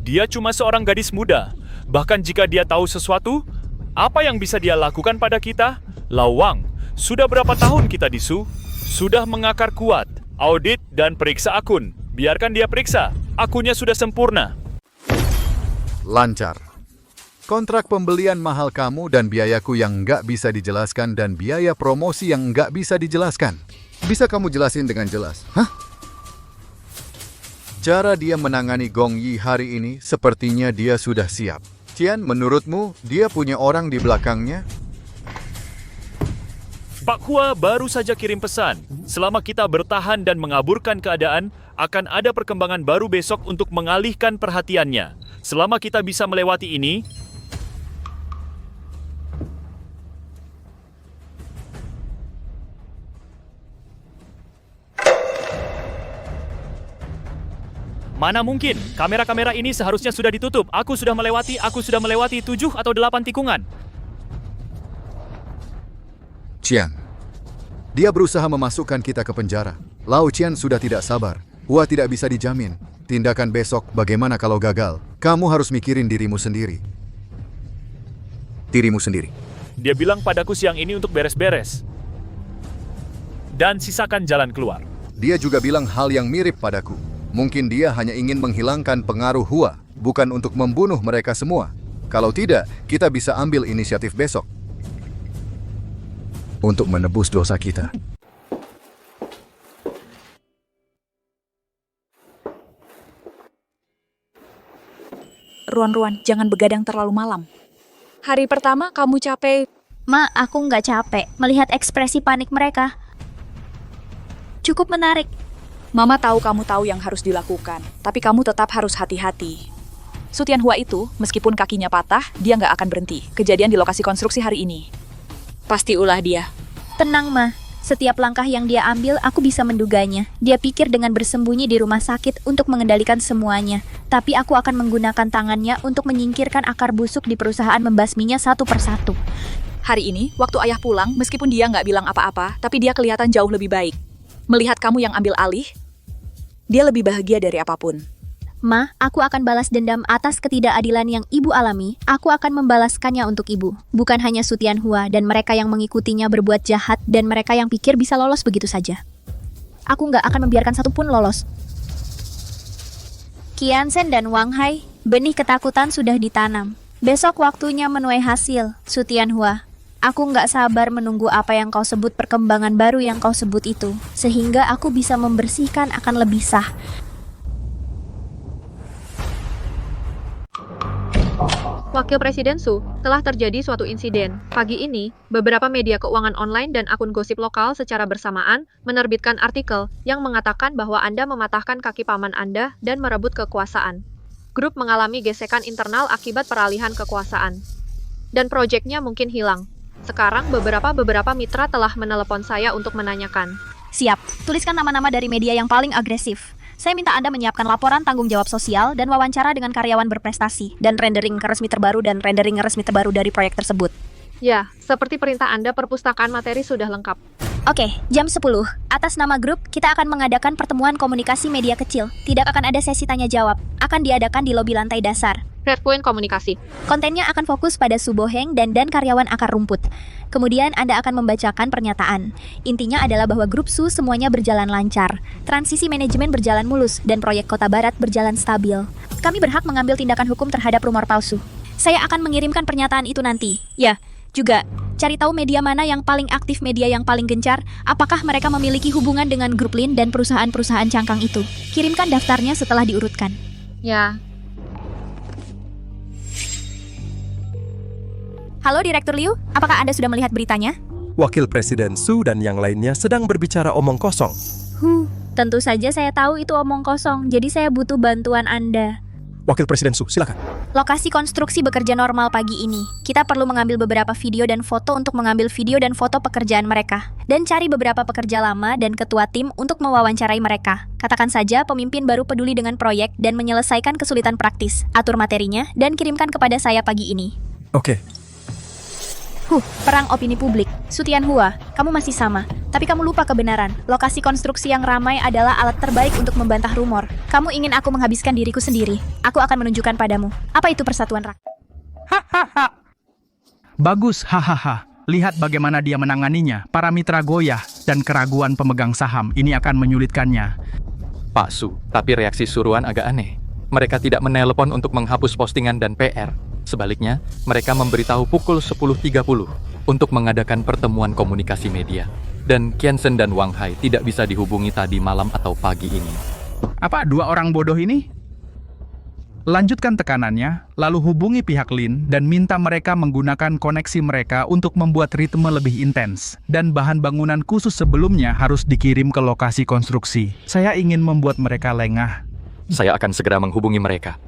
Dia cuma seorang gadis muda. Bahkan jika dia tahu sesuatu, apa yang bisa dia lakukan pada kita? Lawang, sudah berapa tahun kita di Su? Sudah mengakar kuat, audit dan periksa akun. Biarkan dia periksa, akunnya sudah sempurna. Lancar. Kontrak pembelian mahal kamu dan biayaku yang nggak bisa dijelaskan dan biaya promosi yang nggak bisa dijelaskan. Bisa kamu jelasin dengan jelas? Hah? Cara dia menangani Gong Yi hari ini sepertinya dia sudah siap. Qian, menurutmu dia punya orang di belakangnya? Pak Hua baru saja kirim pesan. Selama kita bertahan dan mengaburkan keadaan, akan ada perkembangan baru besok untuk mengalihkan perhatiannya. Selama kita bisa melewati ini, mana mungkin? Kamera-kamera ini seharusnya sudah ditutup. Aku sudah melewati 7 atau 8 tikungan. Qian, dia berusaha memasukkan kita ke penjara. Lao Qian sudah tidak sabar. Hua tidak bisa dijamin. Tindakan besok bagaimana kalau gagal? Kamu harus mikirin dirimu sendiri. Dirimu sendiri. Dia bilang padaku siang ini untuk beres-beres. Dan sisakan jalan keluar. Dia juga bilang hal yang mirip padaku. Mungkin dia hanya ingin menghilangkan pengaruh Hua, bukan untuk membunuh mereka semua. Kalau tidak, kita bisa ambil inisiatif besok untuk menebus dosa kita. Ruan-Ruan, jangan begadang terlalu malam. Hari pertama kamu capek. Ma, aku nggak capek melihat ekspresi panik mereka. Cukup menarik. Mama tahu kamu tahu yang harus dilakukan, tapi kamu tetap harus hati-hati. Su Tianhua itu, meskipun kakinya patah, dia nggak akan berhenti. Kejadian di lokasi konstruksi hari ini. Pasti ulah dia. Tenang, Ma. Setiap langkah yang dia ambil, aku bisa menduganya. Dia pikir dengan bersembunyi di rumah sakit untuk mengendalikan semuanya. Tapi aku akan menggunakan tangannya untuk menyingkirkan akar busuk di perusahaan membasminya satu persatu. Hari ini, waktu ayah pulang, meskipun dia nggak bilang apa-apa, tapi dia kelihatan jauh lebih baik. Melihat kamu yang ambil alih, dia lebih bahagia dari apapun. Ma, aku akan balas dendam atas ketidakadilan yang ibu alami. Aku akan membalaskannya untuk ibu. Bukan hanya Su Tianhua dan mereka yang mengikutinya berbuat jahat dan mereka yang pikir bisa lolos begitu saja. Aku nggak akan membiarkan satupun lolos. Qianzhen dan Wang Hai, benih ketakutan sudah ditanam. Besok waktunya menuai hasil, Su Tianhua. Aku nggak sabar menunggu apa yang kau sebut perkembangan baru yang kau sebut itu, sehingga aku bisa membersihkan akan lebih sah. Wakil Presiden Su, telah terjadi suatu insiden. Pagi ini, beberapa media keuangan online dan akun gosip lokal secara bersamaan menerbitkan artikel yang mengatakan bahwa Anda mematahkan kaki paman Anda dan merebut kekuasaan. Grup mengalami gesekan internal akibat peralihan kekuasaan. Dan proyeknya mungkin hilang. Sekarang beberapa mitra telah menelepon saya untuk menanyakan. Siap, tuliskan nama-nama dari media yang paling agresif. Saya minta Anda menyiapkan laporan tanggung jawab sosial dan wawancara dengan karyawan berprestasi, dan rendering resmi terbaru dari proyek tersebut. Ya, seperti perintah Anda, perpustakaan materi sudah lengkap. Oke, jam 10. Atas nama grup, kita akan mengadakan pertemuan komunikasi media kecil. Tidak akan ada sesi tanya jawab. Akan diadakan di lobi lantai dasar. Red Point Komunikasi. Kontennya akan fokus pada Su Boheng dan karyawan akar rumput. Kemudian Anda akan membacakan pernyataan. Intinya adalah bahwa grup Su semuanya berjalan lancar. Transisi manajemen berjalan mulus dan proyek Kota Barat berjalan stabil. Kami berhak mengambil tindakan hukum terhadap rumor palsu. Saya akan mengirimkan pernyataan itu nanti. Ya, juga cari tahu media mana yang paling aktif, media yang paling gencar, apakah mereka memiliki hubungan dengan grup Lin dan perusahaan-perusahaan cangkang itu. Kirimkan daftarnya setelah diurutkan. Ya. Halo Direktur Liu, apakah Anda sudah melihat beritanya? Wakil Presiden Su dan yang lainnya sedang berbicara omong kosong. Tentu saja saya tahu itu omong kosong, jadi saya butuh bantuan Anda. Wakil Presiden Su, silakan. Lokasi konstruksi bekerja normal pagi ini. Kita perlu mengambil beberapa video dan foto untuk mengambil video dan foto pekerjaan mereka. Dan cari beberapa pekerja lama dan ketua tim untuk mewawancarai mereka. Katakan saja pemimpin baru peduli dengan proyek dan menyelesaikan kesulitan praktis. Atur materinya dan kirimkan kepada saya pagi ini. Oke. Perang opini publik. Su Tianhua, kamu masih sama. Tapi kamu lupa kebenaran. Lokasi konstruksi yang ramai adalah alat terbaik untuk membantah rumor. Kamu ingin aku menghabiskan diriku sendiri. Aku akan menunjukkan padamu. Apa itu persatuan rakyat? Bagus, hahaha. Lihat bagaimana dia menanganinya. Para mitra goyah dan keraguan pemegang saham ini akan menyulitkannya. Pak Su, tapi reaksi suruhan agak aneh. Mereka tidak menelepon untuk menghapus postingan dan PR. Sebaliknya, mereka memberitahu pukul 10.30 untuk mengadakan pertemuan komunikasi media. Dan Qianzhen dan Wang Hai tidak bisa dihubungi tadi malam atau pagi ini. Apa dua orang bodoh ini? Lanjutkan tekanannya, lalu hubungi pihak Lin dan minta mereka menggunakan koneksi mereka untuk membuat ritme lebih intens. Dan bahan bangunan khusus sebelumnya harus dikirim ke lokasi konstruksi. Saya ingin membuat mereka lengah. Saya akan segera menghubungi mereka.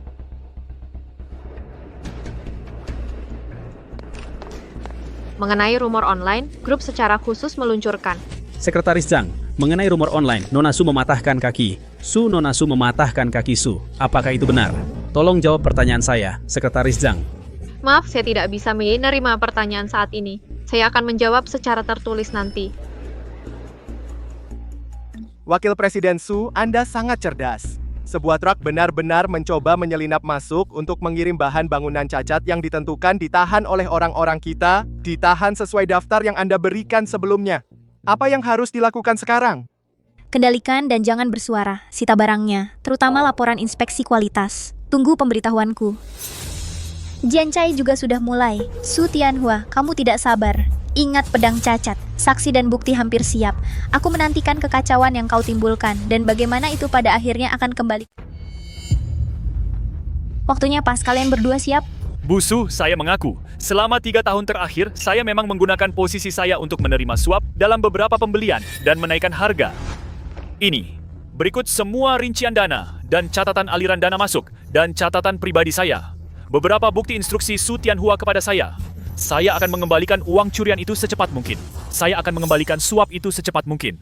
Mengenai rumor online, grup secara khusus meluncurkan. Sekretaris Zhang, mengenai rumor online, Nona Su mematahkan kaki. Nona Su mematahkan kaki Su. Apakah itu benar? Tolong jawab pertanyaan saya, Sekretaris Zhang. Maaf, saya tidak bisa menerima pertanyaan saat ini. Saya akan menjawab secara tertulis nanti. Wakil Presiden Su, Anda sangat cerdas. Sebuah truk benar-benar mencoba menyelinap masuk untuk mengirim bahan bangunan cacat yang ditentukan ditahan oleh orang-orang kita, ditahan sesuai daftar yang Anda berikan sebelumnya. Apa yang harus dilakukan sekarang? Kendalikan dan jangan bersuara, sita barangnya, terutama laporan inspeksi kualitas. Tunggu pemberitahuanku. Jiancai juga sudah mulai. Su Tianhua, kamu tidak sabar. Ingat pedang cacat, saksi dan bukti hampir siap. Aku menantikan kekacauan yang kau timbulkan, dan bagaimana itu pada akhirnya akan kembali. Waktunya pas, kalian berdua siap? Bu Su, saya mengaku, selama 3 tahun terakhir, saya memang menggunakan posisi saya untuk menerima suap dalam beberapa pembelian dan menaikkan harga. Ini, berikut semua rincian dana, dan catatan aliran dana masuk, dan catatan pribadi saya. Beberapa bukti instruksi Su Tianhua kepada saya. Saya akan mengembalikan uang curian itu secepat mungkin. Saya akan mengembalikan suap itu secepat mungkin.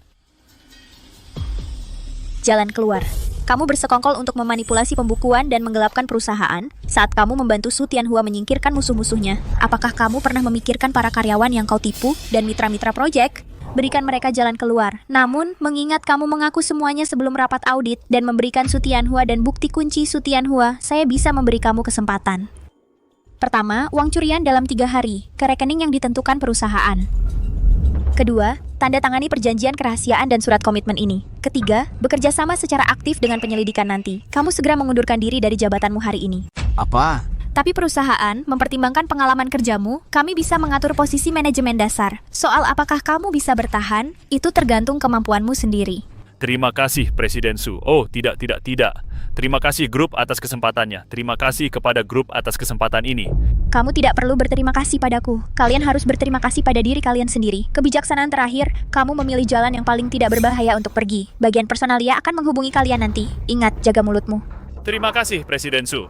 Jalan keluar. Kamu bersekongkol untuk memanipulasi pembukuan dan menggelapkan perusahaan saat kamu membantu Su Tianhua menyingkirkan musuh-musuhnya. Apakah kamu pernah memikirkan para karyawan yang kau tipu dan mitra-mitra proyek? Berikan mereka jalan keluar. Namun, mengingat kamu mengaku semuanya sebelum rapat audit dan memberikan Su Tianhua dan bukti kunci Su Tianhua, saya bisa memberi kamu kesempatan. Pertama, uang curian dalam 3 hari, ke rekening yang ditentukan perusahaan. Kedua, tanda tangani perjanjian kerahasiaan dan surat komitmen ini. Ketiga, bekerja sama secara aktif dengan penyelidikan nanti. Kamu segera mengundurkan diri dari jabatanmu hari ini. Apa? Tapi perusahaan mempertimbangkan pengalaman kerjamu, kami bisa mengatur posisi manajemen dasar. Soal apakah kamu bisa bertahan, itu tergantung kemampuanmu sendiri. Terima kasih, Presiden Su. Oh, tidak. Terima kasih grup atas kesempatannya. Terima kasih kepada grup atas kesempatan ini. Kamu tidak perlu berterima kasih padaku. Kalian harus berterima kasih pada diri kalian sendiri. Kebijaksanaan terakhir, kamu memilih jalan yang paling tidak berbahaya untuk pergi. Bagian personalia akan menghubungi kalian nanti. Ingat, jaga mulutmu. Terima kasih, Presiden Su.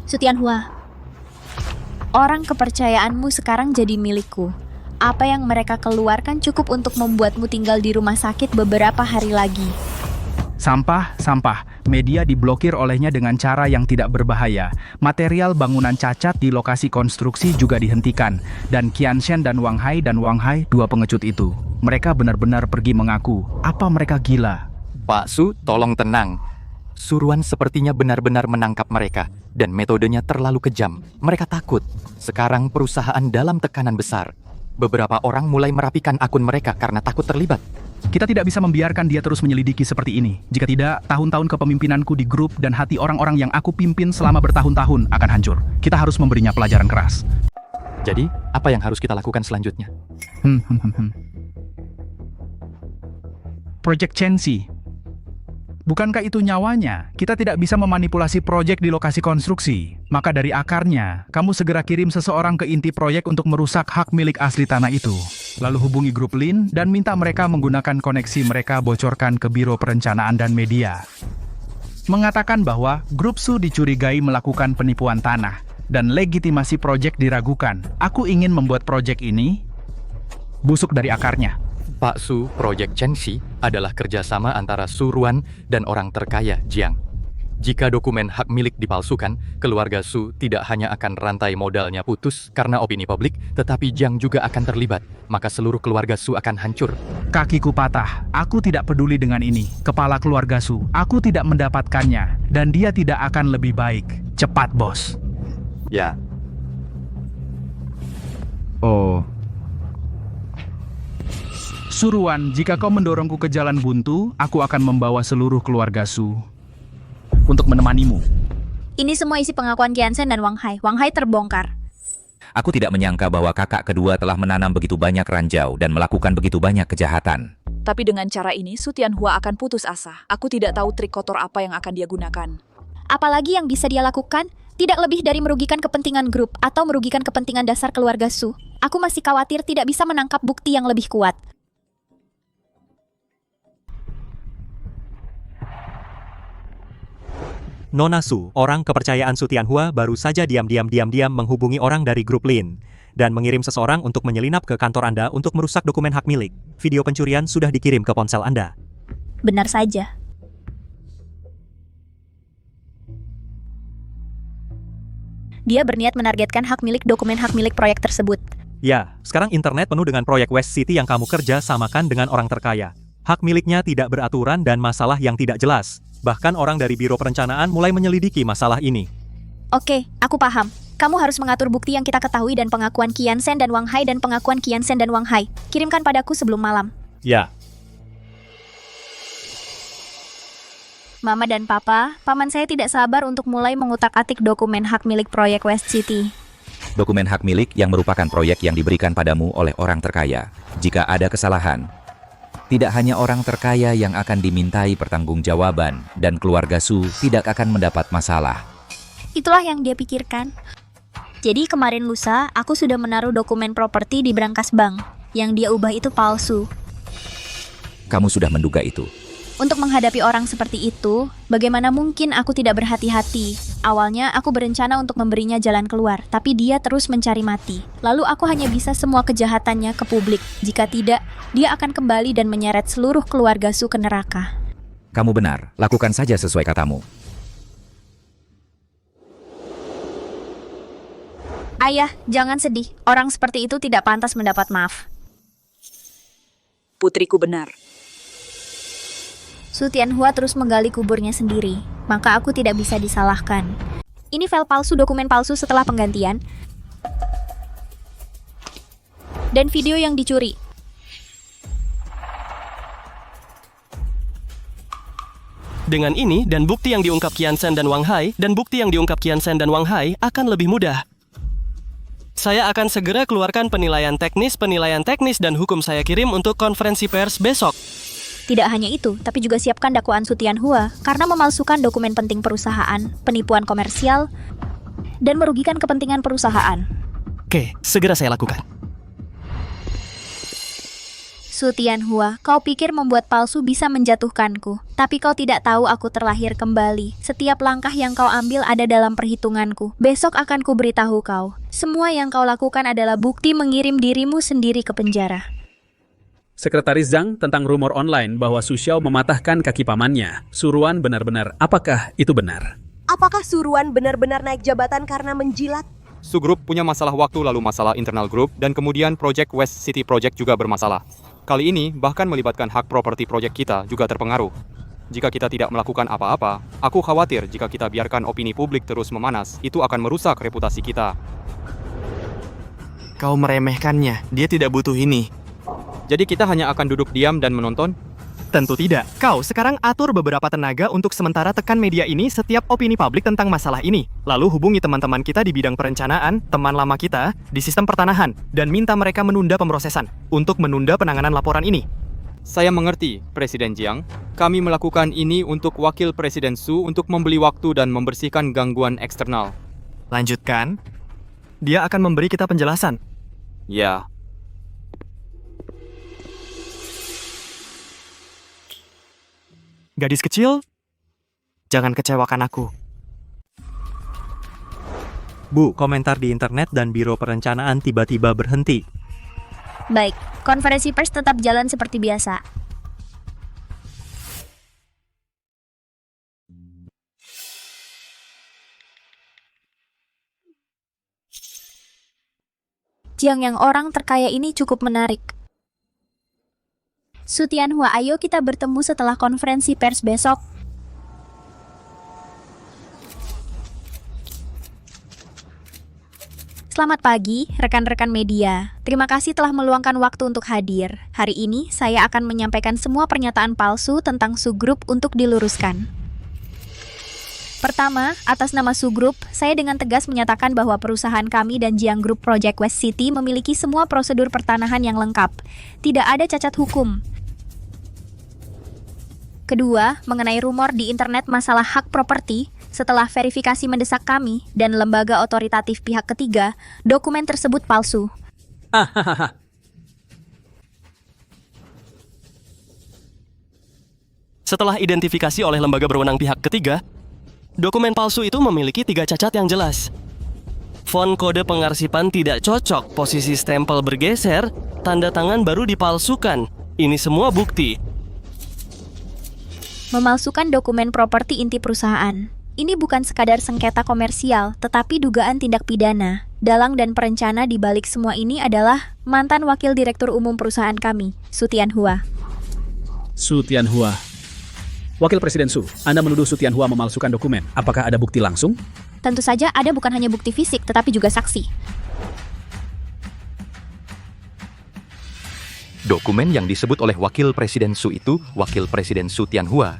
Su Tianhua, orang kepercayaanmu sekarang jadi milikku. Apa yang mereka keluarkan cukup untuk membuatmu tinggal di rumah sakit beberapa hari lagi. Sampah. Media diblokir olehnya dengan cara yang tidak berbahaya. Material bangunan cacat di lokasi konstruksi juga dihentikan. Dan Qianshen dan Wang Hai, dua pengecut itu. Mereka benar-benar pergi mengaku. Apa mereka gila? Pak Su, tolong tenang. Suruhan sepertinya benar-benar menangkap mereka, dan metodenya terlalu kejam. Mereka takut. Sekarang perusahaan dalam tekanan besar. Beberapa orang mulai merapikan akun mereka karena takut terlibat. Kita tidak bisa membiarkan dia terus menyelidiki seperti ini. Jika tidak, tahun-tahun kepemimpinanku di grup dan hati orang-orang yang aku pimpin selama bertahun-tahun akan hancur. Kita harus memberinya pelajaran keras. Jadi, apa yang harus kita lakukan selanjutnya? Project Chenxi. Bukankah itu nyawanya? Kita tidak bisa memanipulasi proyek di lokasi konstruksi. Maka dari akarnya, kamu segera kirim seseorang ke inti proyek untuk merusak hak milik asli tanah itu. Lalu hubungi grup Lin dan minta mereka menggunakan koneksi mereka bocorkan ke Biro Perencanaan dan Media. Mengatakan bahwa grup Su dicurigai melakukan penipuan tanah dan legitimasi proyek diragukan. Aku ingin membuat proyek ini busuk dari akarnya. Pak Su, Project Chenxi adalah kerjasama antara Su Ruan dan orang terkaya Jiang. Jika dokumen hak milik dipalsukan, keluarga Su tidak hanya akan rantai modalnya putus karena opini publik, tetapi Jiang juga akan terlibat, maka seluruh keluarga Su akan hancur. Kakiku patah, aku tidak peduli dengan ini. Kepala keluarga Su, aku tidak mendapatkannya, dan dia tidak akan lebih baik. Cepat, bos. Ya. Oh. Suruhan, jika kau mendorongku ke jalan buntu, aku akan membawa seluruh keluarga Su untuk menemanimu. Ini semua isi pengakuan Qianshen dan Wang Hai. Wang Hai terbongkar. Aku tidak menyangka bahwa kakak kedua telah menanam begitu banyak ranjau dan melakukan begitu banyak kejahatan. Tapi dengan cara ini, Su Tianhua akan putus asa. Aku tidak tahu trik kotor apa yang akan dia gunakan. Apalagi yang bisa dia lakukan? Tidak lebih dari merugikan kepentingan grup atau merugikan kepentingan dasar keluarga Su. Aku masih khawatir tidak bisa menangkap bukti yang lebih kuat. Nona Su, orang kepercayaan Su Tianhua, baru saja diam-diam menghubungi orang dari grup Lin dan mengirim seseorang untuk menyelinap ke kantor Anda untuk merusak dokumen hak milik. Video pencurian sudah dikirim ke ponsel Anda. Benar saja. Dia berniat menargetkan hak milik dokumen hak milik proyek tersebut. Ya, sekarang internet penuh dengan proyek West City yang kamu kerja samakan dengan orang terkaya. Hak miliknya tidak beraturan dan masalah yang tidak jelas. Bahkan orang dari Biro Perencanaan mulai menyelidiki masalah ini. Oke, aku paham. Kamu harus mengatur bukti yang kita ketahui dan pengakuan Qian Shen dan Wang Hai dan pengakuan Qian Shen dan Wang Hai. Kirimkan padaku sebelum malam. Ya. Mama dan Papa, paman saya tidak sabar untuk mulai mengutak-atik dokumen hak milik proyek West City. Dokumen hak milik yang merupakan proyek yang diberikan padamu oleh orang terkaya. Jika ada kesalahan, tidak hanya orang terkaya yang akan dimintai pertanggungjawaban dan keluarga Su tidak akan mendapat masalah. Itulah yang dia pikirkan. Jadi kemarin lusa, aku sudah menaruh dokumen properti di brankas bank. Yang dia ubah itu palsu. Kamu sudah menduga itu. Untuk menghadapi orang seperti itu, bagaimana mungkin aku tidak berhati-hati? Awalnya aku berencana untuk memberinya jalan keluar, tapi dia terus mencari mati. Lalu aku hanya bisa semua kejahatannya ke publik. Jika tidak, dia akan kembali dan menyeret seluruh keluarga Su ke neraka. Kamu benar, lakukan saja sesuai katamu. Ayah, jangan sedih. Orang seperti itu tidak pantas mendapat maaf. Putriku benar. Su Tianhua terus menggali kuburnya sendiri, maka aku tidak bisa disalahkan. Ini file palsu dokumen palsu setelah penggantian. Dan video yang dicuri. Dengan ini, dan bukti yang diungkap Qian Shen dan Wang Hai, akan lebih mudah. Saya akan segera keluarkan penilaian teknis, dan hukum saya kirim untuk konferensi pers besok. Tidak hanya itu, tapi juga siapkan dakwaan Su Tianhua karena memalsukan dokumen penting perusahaan, penipuan komersial, dan merugikan kepentingan perusahaan. Oke, segera saya lakukan. Su Tianhua, kau pikir membuat palsu bisa menjatuhkanku, tapi kau tidak tahu aku terlahir kembali. Setiap langkah yang kau ambil ada dalam perhitunganku. Besok akan kuberitahu kau. Semua yang kau lakukan adalah bukti mengirim dirimu sendiri ke penjara. Sekretaris Zhang tentang rumor online bahwa Su Xiao mematahkan kaki pamannya. Suruan benar-benar, apakah itu benar? Apakah Suruan benar-benar naik jabatan karena menjilat? Su Group punya masalah waktu, lalu masalah internal grup, dan kemudian Project West City Project juga bermasalah. Kali ini, bahkan melibatkan hak properti proyek kita juga terpengaruh. Jika kita tidak melakukan apa-apa, aku khawatir jika kita biarkan opini publik terus memanas, itu akan merusak reputasi kita. Kau meremehkannya, dia tidak butuh ini. Jadi kita hanya akan duduk diam dan menonton? Tentu tidak. Kau sekarang atur beberapa tenaga untuk sementara tekan media ini setiap opini publik tentang masalah ini. Lalu hubungi teman-teman kita di bidang perencanaan, teman lama kita, di sistem pertanahan, dan minta mereka menunda pemrosesan untuk menunda penanganan laporan ini. Saya mengerti, Presiden Jiang. Kami melakukan ini untuk Wakil Presiden Su untuk membeli waktu dan membersihkan gangguan eksternal. Lanjutkan. Dia akan memberi kita penjelasan. Ya. Gadis kecil, jangan kecewakan aku. Bu, komentar di internet dan Biro Perencanaan tiba-tiba berhenti. Baik, konferensi pers tetap jalan seperti biasa. Jiang yang orang terkaya ini cukup menarik. Su Tianhua, ayo kita bertemu setelah konferensi pers besok. Selamat pagi, rekan-rekan media. Terima kasih telah meluangkan waktu untuk hadir. Hari ini, saya akan menyampaikan semua pernyataan palsu tentang Su Group untuk diluruskan. Pertama, atas nama Su Group, saya dengan tegas menyatakan bahwa perusahaan kami dan Jiang Group Project West City memiliki semua prosedur pertanahan yang lengkap. Tidak ada cacat hukum. Kedua, mengenai rumor di internet masalah hak properti, setelah verifikasi mendesak kami dan lembaga otoritatif pihak ketiga, dokumen tersebut palsu. Setelah identifikasi oleh lembaga berwenang pihak ketiga, dokumen palsu itu memiliki 3 cacat yang jelas. Font kode pengarsipan tidak cocok, posisi stempel bergeser, tanda tangan baru dipalsukan. Ini semua bukti. Memalsukan dokumen properti inti perusahaan. Ini bukan sekadar sengketa komersial, tetapi dugaan tindak pidana. Dalang dan perencana di balik semua ini adalah mantan Wakil Direktur Umum perusahaan kami, Su Tianhua. Su Tianhua. Wakil Presiden Su, Anda menuduh Su Tianhua memalsukan dokumen. Apakah ada bukti langsung? Tentu saja ada bukan hanya bukti fisik, tetapi juga saksi. Dokumen yang disebut oleh Wakil Presiden Su itu Wakil Presiden Su Tianhua.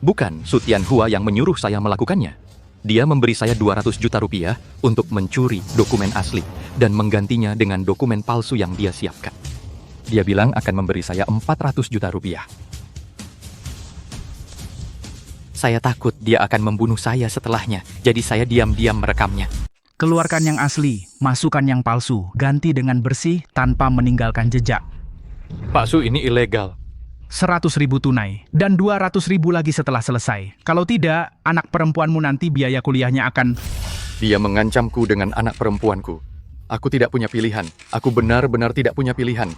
Bukan Su Tianhua yang menyuruh saya melakukannya. Dia memberi saya 200 juta rupiah untuk mencuri dokumen asli dan menggantinya dengan dokumen palsu yang dia siapkan. Dia bilang akan memberi saya 400 juta rupiah. Saya takut dia akan membunuh saya setelahnya, jadi saya diam-diam merekamnya. Keluarkan yang asli, masukkan yang palsu, ganti dengan bersih tanpa meninggalkan jejak. Pak Su, ini ilegal. 100.000 tunai, dan 200.000 lagi setelah selesai. Kalau tidak, anak perempuanmu nanti biaya kuliahnya akan... Dia mengancamku dengan anak perempuanku. Aku tidak punya pilihan. Aku benar-benar tidak punya pilihan.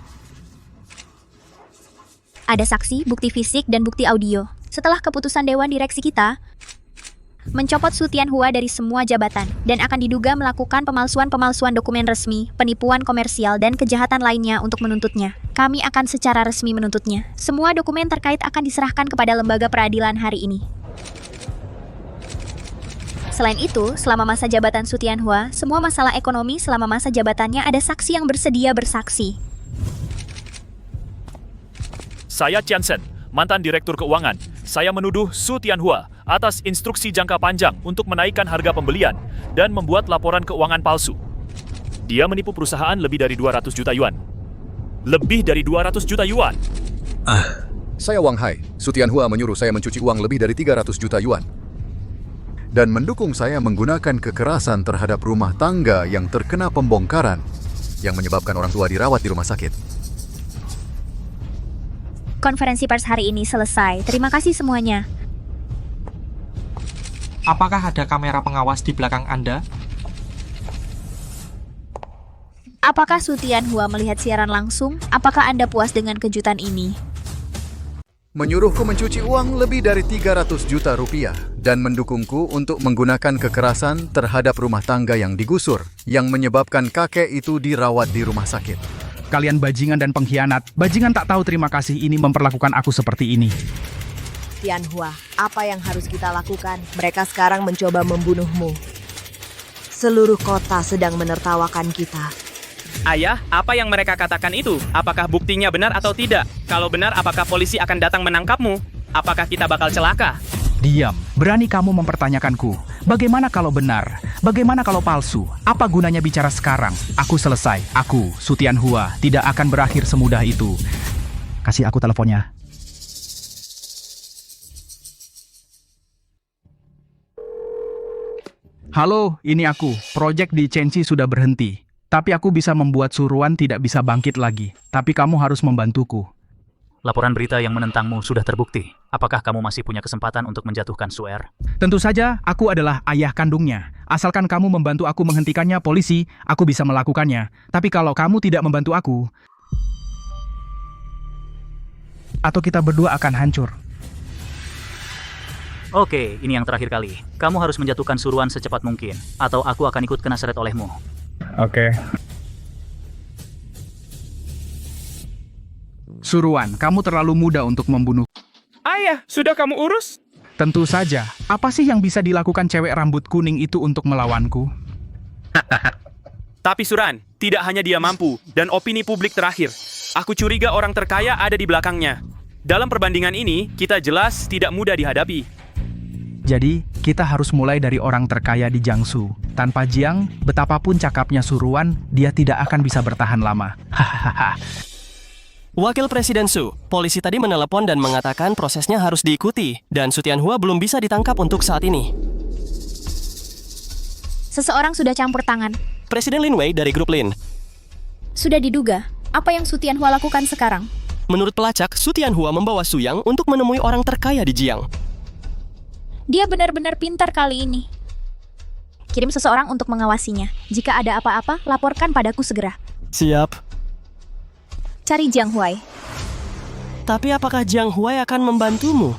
Ada saksi, bukti fisik, dan bukti audio. Setelah keputusan Dewan Direksi kita, mencopot Su Tianhua dari semua jabatan, dan akan diduga melakukan pemalsuan dokumen resmi, penipuan komersial, dan kejahatan lainnya untuk menuntutnya. Kami akan secara resmi menuntutnya. Semua dokumen terkait akan diserahkan kepada lembaga peradilan hari ini. Selain itu, selama masa jabatan Su Tianhua, semua masalah ekonomi selama masa jabatannya ada saksi yang bersedia bersaksi. Saya Qian Shen, mantan Direktur Keuangan. Saya menuduh Su Tianhua atas instruksi jangka panjang untuk menaikkan harga pembelian dan membuat laporan keuangan palsu. Dia menipu perusahaan lebih dari 200 juta yuan. Lebih dari 200 juta yuan. Saya Wang Hai. Su Tianhua menyuruh saya mencuci uang lebih dari 300 juta yuan. Dan mendukung saya menggunakan kekerasan terhadap rumah tangga yang terkena pembongkaran, yang menyebabkan orang tua dirawat di rumah sakit. Konferensi pers hari ini selesai. Terima kasih semuanya. Apakah ada kamera pengawas di belakang Anda? Apakah Su Tianhua melihat siaran langsung? Apakah Anda puas dengan kejutan ini? Menyuruhku mencuci uang lebih dari 300 juta rupiah dan mendukungku untuk menggunakan kekerasan terhadap rumah tangga yang digusur, yang menyebabkan kakek itu dirawat di rumah sakit. Kalian bajingan dan pengkhianat. Bajingan tak tahu terima kasih ini memperlakukan aku seperti ini. Tianhua, apa yang harus kita lakukan? Mereka sekarang mencoba membunuhmu. Seluruh kota sedang menertawakan kita. Ayah, apa yang mereka katakan itu? Apakah buktinya benar atau tidak? Kalau benar, apakah polisi akan datang menangkapmu? Apakah kita bakal celaka? Diam, berani kamu mempertanyakanku. Bagaimana kalau benar? Bagaimana kalau palsu? Apa gunanya bicara sekarang? Aku selesai. Aku, Su Tianhua, tidak akan berakhir semudah itu. Kasih aku teleponnya. Halo, ini aku. Proyek di Chengxi sudah berhenti. Tapi aku bisa membuat Suruan tidak bisa bangkit lagi. Tapi kamu harus membantuku. Laporan berita yang menentangmu sudah terbukti. Apakah kamu masih punya kesempatan untuk menjatuhkan Suer? Tentu saja, aku adalah ayah kandungnya. Asalkan kamu membantu aku menghentikannya, polisi, aku bisa melakukannya. Tapi kalau kamu tidak membantu aku, atau kita berdua akan hancur. Oke, ini yang terakhir kali. Kamu harus menjatuhkan Suruan secepat mungkin, atau aku akan ikut kena seret olehmu. Oke. Suruan, kamu terlalu muda untuk membunuh. Ayah, sudah kamu urus? Tentu saja. Apa sih yang bisa dilakukan cewek rambut kuning itu untuk melawanku? Tapi Suran, tidak hanya dia mampu, dan opini publik terakhir. Aku curiga orang terkaya ada di belakangnya. Dalam perbandingan ini, kita jelas tidak mudah dihadapi. Jadi, kita harus mulai dari orang terkaya di Jiangsu. Tanpa Jiang, betapapun cakapnya Suruan, dia tidak akan bisa bertahan lama. Hahaha. Wakil Presiden Su, polisi tadi menelepon dan mengatakan prosesnya harus diikuti, dan Su Tianhua belum bisa ditangkap untuk saat ini. Seseorang sudah campur tangan. Presiden Lin Wei dari grup Lin. Sudah diduga. Apa yang Su Tianhua lakukan sekarang? Menurut pelacak, Su Tianhua membawa Su Yang untuk menemui orang terkaya di Jiang. Dia benar-benar pintar kali ini. Kirim seseorang untuk mengawasinya. Jika ada apa-apa, laporkan padaku segera. Siap. Cari Jiang Huai. Tapi apakah Jiang Huai akan membantumu?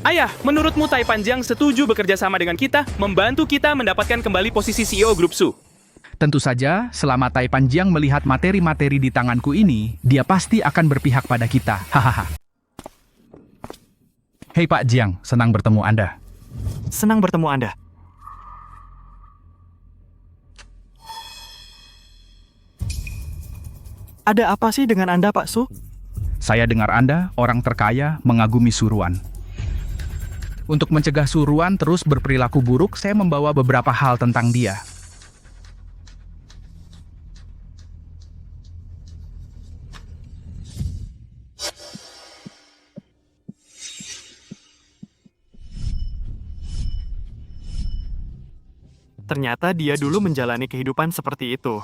Ayah, menurutmu Tai Panjang setuju bekerja sama dengan kita, membantu kita mendapatkan kembali posisi CEO Grup Su? Tentu saja, selama Tai Panjang melihat materi-materi di tanganku ini, dia pasti akan berpihak pada kita. Hahaha. Hei Pak Jiang, senang bertemu Anda. Senang bertemu Anda. Ada apa sih dengan Anda, Pak Su? Saya dengar Anda, orang terkaya, mengagumi Suruan. Untuk mencegah Suruan terus berperilaku buruk, saya membawa beberapa hal tentang dia. Ternyata dia dulu menjalani kehidupan seperti itu.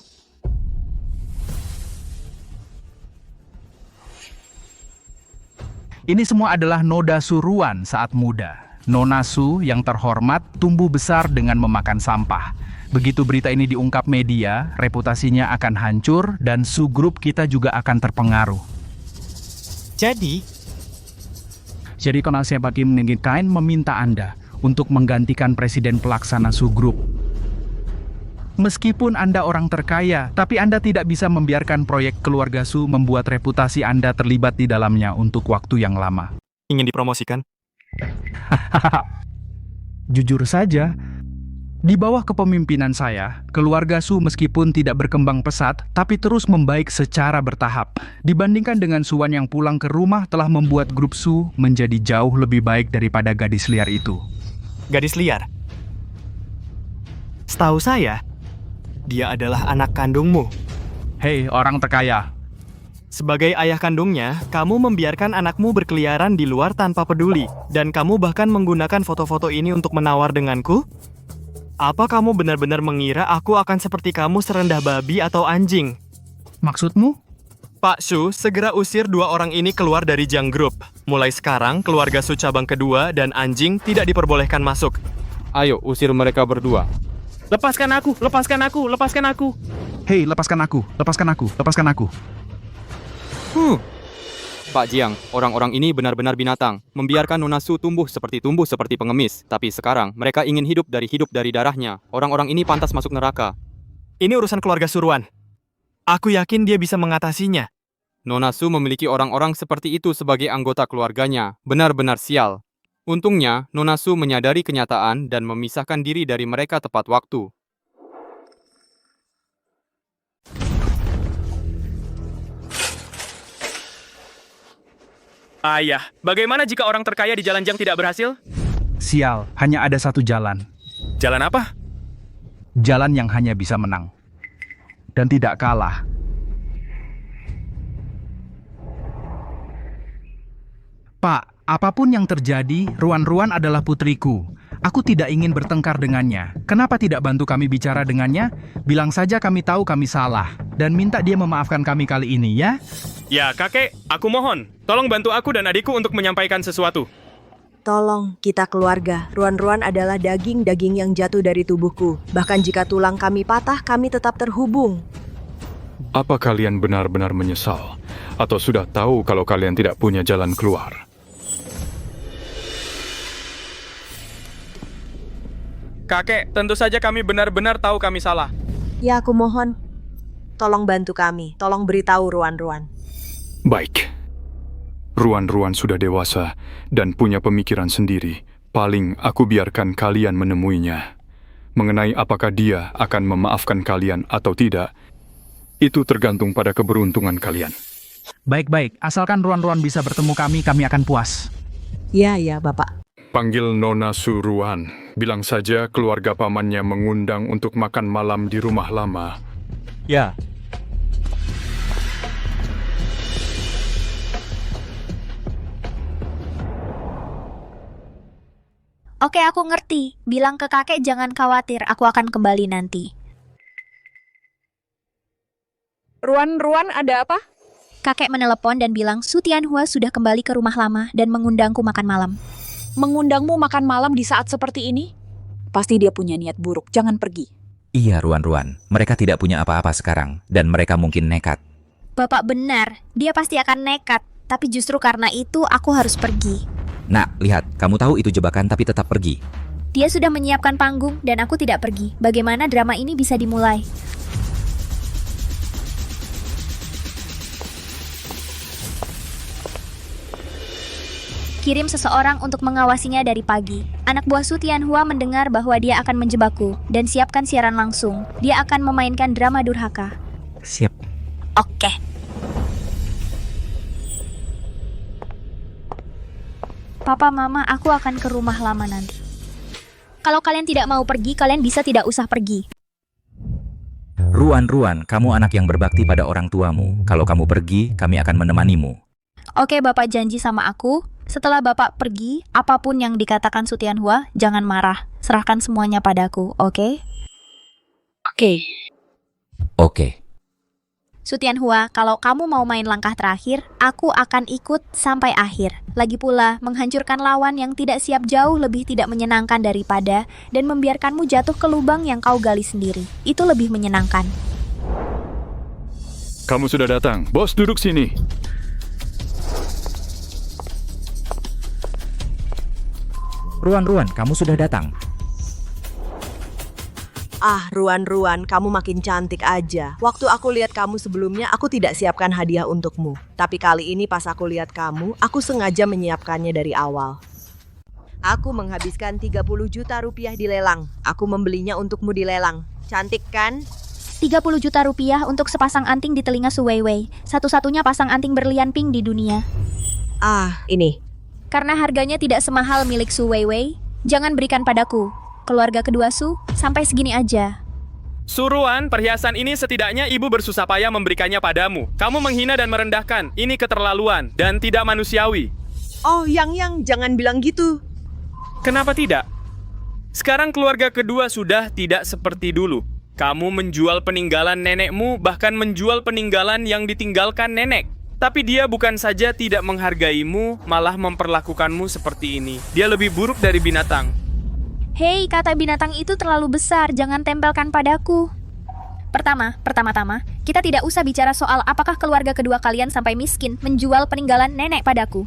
Ini semua adalah noda Suruan saat muda. Nona Su yang terhormat tumbuh besar dengan memakan sampah. Begitu berita ini diungkap media, reputasinya akan hancur dan Su Group kita juga akan terpengaruh. Jadi Konal Sepakim Kain meminta Anda untuk menggantikan presiden pelaksana Su Group. Meskipun Anda orang terkaya, tapi Anda tidak bisa membiarkan proyek keluarga Su membuat reputasi Anda terlibat di dalamnya untuk waktu yang lama. Ingin dipromosikan? Jujur saja, di bawah kepemimpinan saya, keluarga Su meskipun tidak berkembang pesat, tapi terus membaik secara bertahap. Dibandingkan dengan Suwan yang pulang ke rumah telah membuat grup Su menjadi jauh lebih baik daripada gadis liar itu. Gadis liar? Setahu saya, dia adalah anak kandungmu. Hei, orang terkaya. Sebagai ayah kandungnya, kamu membiarkan anakmu berkeliaran di luar tanpa peduli, dan kamu bahkan menggunakan foto-foto ini untuk menawar denganku? Apa kamu benar-benar mengira aku akan seperti kamu serendah babi atau anjing? Maksudmu? Pak Su, segera usir dua orang ini keluar dari Jiang Group. Mulai sekarang, keluarga Su cabang kedua dan anjing tidak diperbolehkan masuk. Ayo, usir mereka berdua. Lepaskan aku, lepaskan aku, lepaskan aku. Hei, lepaskan aku, lepaskan aku, lepaskan aku. Pak Jiang, orang-orang ini benar-benar binatang. Membiarkan Nona Su tumbuh seperti pengemis. Tapi sekarang, mereka ingin hidup dari darahnya. Orang-orang ini pantas masuk neraka. Ini urusan keluarga Suruan. Aku yakin dia bisa mengatasinya. Nona Su memiliki orang-orang seperti itu sebagai anggota keluarganya. Benar-benar sial. Untungnya, Nona Su menyadari kenyataan dan memisahkan diri dari mereka tepat waktu. Ayah, bagaimana jika orang terkaya di Jalan Jiang tidak berhasil? Sial, hanya ada satu jalan. Jalan apa? Jalan yang hanya bisa menang. Dan tidak kalah. Pak, apapun yang terjadi, Ruan-Ruan adalah putriku. Aku tidak ingin bertengkar dengannya. Kenapa tidak bantu kami bicara dengannya? Bilang saja kami tahu kami salah. Dan minta dia memaafkan kami kali ini, ya? Ya, kakek, aku mohon. Tolong bantu aku dan adikku untuk menyampaikan sesuatu. Tolong, kita keluarga. Ruan-Ruan adalah daging-daging yang jatuh dari tubuhku. Bahkan jika tulang kami patah, kami tetap terhubung. Apa kalian benar-benar menyesal? Atau sudah tahu kalau kalian tidak punya jalan keluar? Kakek, tentu saja kami benar-benar tahu kami salah. Ya, aku mohon. Tolong bantu kami. Tolong beritahu Ruan-Ruan. Baik. Ruan-Ruan sudah dewasa dan punya pemikiran sendiri. Paling aku biarkan kalian menemuinya. Mengenai apakah dia akan memaafkan kalian atau tidak, itu tergantung pada keberuntungan kalian. Baik-baik, asalkan Ruan-Ruan bisa bertemu kami akan puas. Ya, Bapak. Panggil Nona Suruan. Bilang saja keluarga pamannya mengundang untuk makan malam di rumah lama. Ya. Oke, aku ngerti. Bilang ke kakek jangan khawatir, aku akan kembali nanti. Ruan, ada apa? Kakek menelepon dan bilang Su Tianhua sudah kembali ke rumah lama dan mengundangku makan malam. Mengundangmu makan malam di saat seperti ini? Pasti dia punya niat buruk, jangan pergi. Iya, Ruan-Ruan. Mereka tidak punya apa-apa sekarang, dan mereka mungkin nekat. Bapak benar, dia pasti akan nekat. Tapi justru karena itu aku harus pergi. Nak, lihat, kamu tahu itu jebakan tapi tetap pergi. Dia sudah menyiapkan panggung dan aku tidak pergi. Bagaimana drama ini bisa dimulai? Kirim seseorang untuk mengawasinya dari pagi. Anak buah Su Tianhua mendengar bahwa dia akan menjebakku dan siapkan siaran langsung. Dia akan memainkan drama durhaka. Siap. Oke. Papa, Mama, aku akan ke rumah lama nanti. Kalau kalian tidak mau pergi, kalian bisa tidak usah pergi. Ruan, kamu anak yang berbakti pada orang tuamu. Kalau kamu pergi, kami akan menemanimu. Oke, Bapak janji sama aku. Setelah Bapak pergi, apapun yang dikatakan Su Tianhua, jangan marah. Serahkan semuanya padaku, oke? Oke. Oke. Su Tianhua, kalau kamu mau main langkah terakhir, aku akan ikut sampai akhir. Lagi pula, menghancurkan lawan yang tidak siap jauh lebih tidak menyenangkan daripada dan membiarkanmu jatuh ke lubang yang kau gali sendiri. Itu lebih menyenangkan. Kamu sudah datang. Bos, duduk sini. Ruan, kamu sudah datang. Ah, Ruan, kamu makin cantik aja. Waktu aku lihat kamu sebelumnya, aku tidak siapkan hadiah untukmu. Tapi kali ini pas aku lihat kamu, aku sengaja menyiapkannya dari awal. Aku menghabiskan 30 juta rupiah di lelang. Aku membelinya untukmu di lelang. Cantik kan? 30 juta rupiah untuk sepasang anting di telinga Su Weiwei. Satu-satunya pasang anting berlian pink di dunia. Ah, ini. Karena harganya tidak semahal milik Su Weiwei, jangan berikan padaku. Keluarga kedua Su, sampai segini aja. Suruan, perhiasan ini setidaknya ibu bersusah payah memberikannya padamu. Kamu menghina dan merendahkan. Ini keterlaluan dan tidak manusiawi. Oh, Yang, jangan bilang gitu. Kenapa tidak? Sekarang keluarga kedua sudah tidak seperti dulu. Kamu menjual peninggalan nenekmu, bahkan menjual peninggalan yang ditinggalkan nenek. Tapi dia bukan saja tidak menghargaimu, malah memperlakukanmu seperti ini. Dia lebih buruk dari binatang. Hei, kata binatang itu terlalu besar, jangan tempelkan padaku. Pertama-tama, kita tidak usah bicara soal apakah keluarga kedua kalian sampai miskin menjual peninggalan nenek padaku.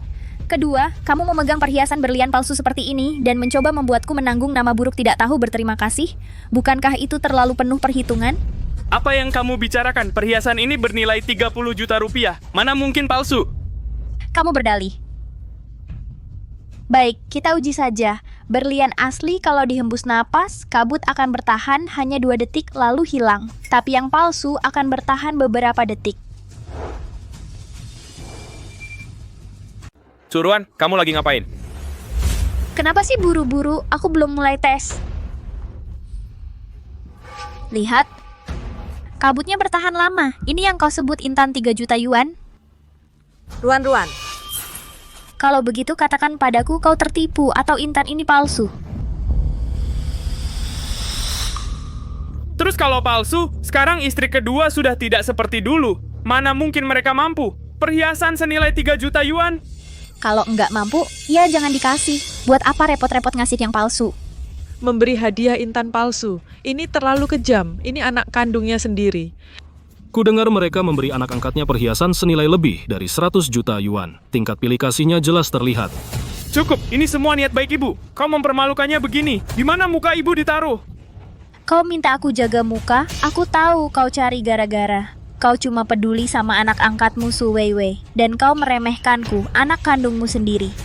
Kedua, kamu memegang perhiasan berlian palsu seperti ini dan mencoba membuatku menanggung nama buruk tidak tahu berterima kasih. Bukankah itu terlalu penuh perhitungan? Apa yang kamu bicarakan? Perhiasan ini bernilai 30 juta rupiah. Mana mungkin palsu? Kamu berdalih. Baik, kita uji saja. Berlian asli kalau dihembus napas, kabut akan bertahan hanya 2 detik lalu hilang. Tapi yang palsu akan bertahan beberapa detik. Suruan, kamu lagi ngapain? Kenapa sih buru-buru? Aku belum mulai tes. Lihat. Kabutnya bertahan lama. Ini yang kau sebut intan 3 juta yuan? Ruan. Kalau begitu katakan padaku kau tertipu atau intan ini palsu. Terus kalau palsu, sekarang istri kedua sudah tidak seperti dulu. Mana mungkin mereka mampu? Perhiasan senilai 3 juta yuan? Kalau enggak mampu, ya jangan dikasih. Buat apa repot-repot ngasih yang palsu? Memberi hadiah intan palsu. Ini terlalu kejam. Ini anak kandungnya sendiri. Kudengar mereka memberi anak angkatnya perhiasan senilai lebih dari 100 juta yuan. Tingkat pilih kasihnya jelas terlihat. Cukup, ini semua niat baik ibu. Kau mempermalukannya begini. Di mana muka ibu ditaruh? Kau minta aku jaga muka? Aku tahu kau cari gara-gara. Kau cuma peduli sama anak angkatmu Su Weiwei. Dan kau meremehkanku, anak kandungmu sendiri.